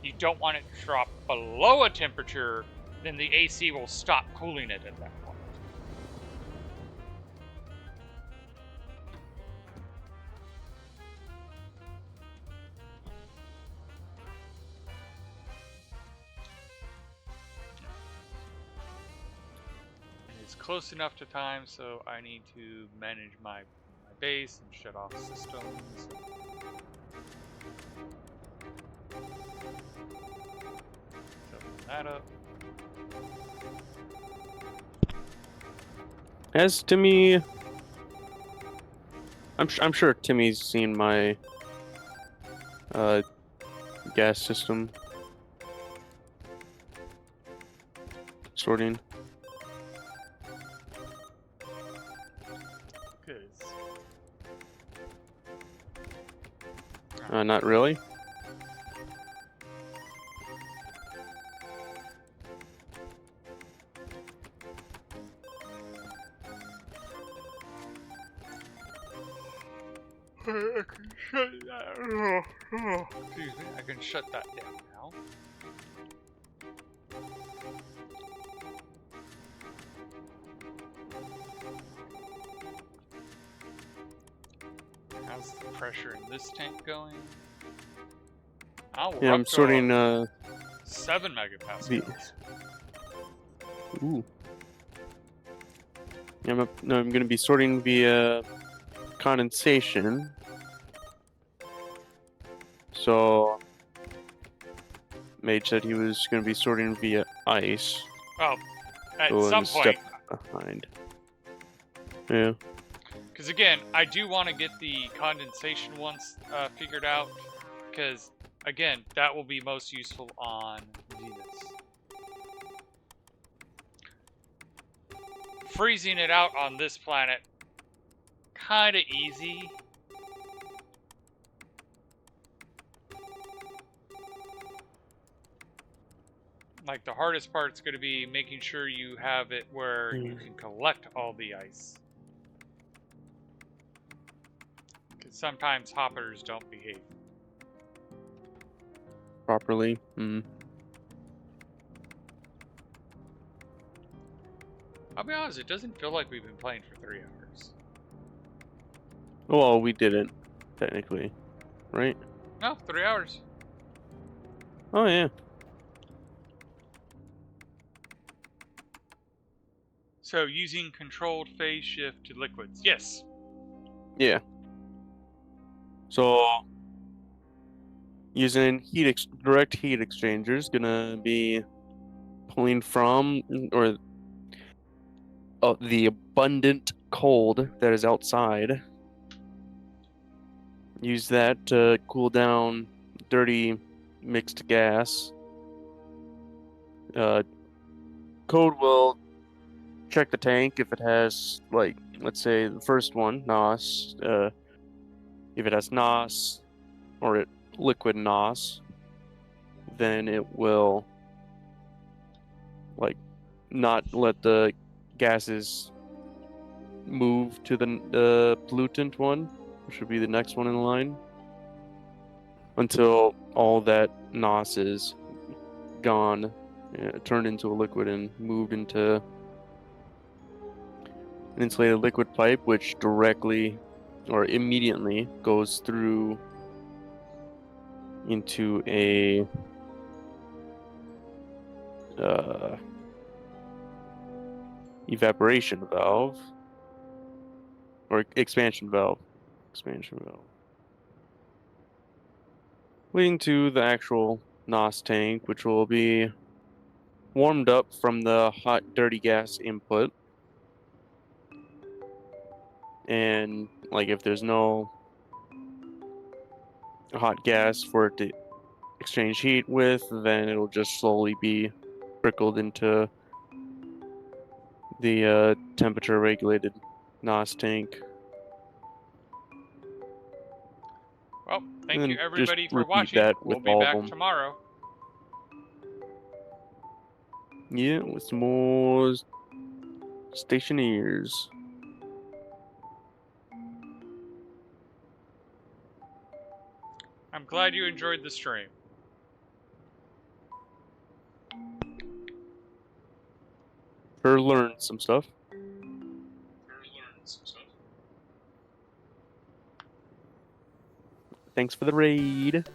you don't want it to drop below a temperature, then the AC will stop cooling it at that point. And it's close enough to time, so I need to manage my base and shut off systems. That up. As Timmy, I'm sure Timmy's seen my gas system sorting. Not really. I can shut that. Excuse me. I can shut that down now. How's the pressure in this tank going? Yeah, I'm sorting 7 megapascals. Ooh. Yeah, I'm gonna be sorting via condensation. So Mage said he was gonna be sorting via ice. Well, at so some point. Step behind. Yeah. Because again, I do want to get the condensation ones figured out. Because again, that will be most useful on Venus. Freezing it out on this planet, kind of easy. Like, the hardest part's going to be making sure you have it where you can collect all the ice. Because sometimes hoppers don't behave Properly. I'll be honest, it doesn't feel like we've been playing for 3 hours. Well, we didn't, technically. Right? No, 3 hours. Oh, yeah. So, using controlled phase shift to liquids. Yes. Yeah. So, using direct heat exchangers, gonna be pulling from, or the abundant cold that is outside. Use that to cool down dirty mixed gas. Code will check the tank if it has, like, let's say the first one, NOS. If it has NOS or liquid NOS, then it will like not let the gases move to the pollutant one, which would be the next one in line, until all that NOS is gone, turned into a liquid and moved into an insulated liquid pipe, which directly or immediately goes through into a evaporation valve or expansion valve, leading to the actual NOS tank, which will be warmed up from the hot, dirty gas input. And like if there's no hot gas for it to exchange heat with, then it'll just slowly be trickled into the temperature regulated NOS tank. Well, thank And you then everybody just for repeat watching. that We'll with be all of back them. tomorrow. Yeah, with some more Stationeers. I'm glad you enjoyed the stream. Sure learned some stuff. Thanks for the raid.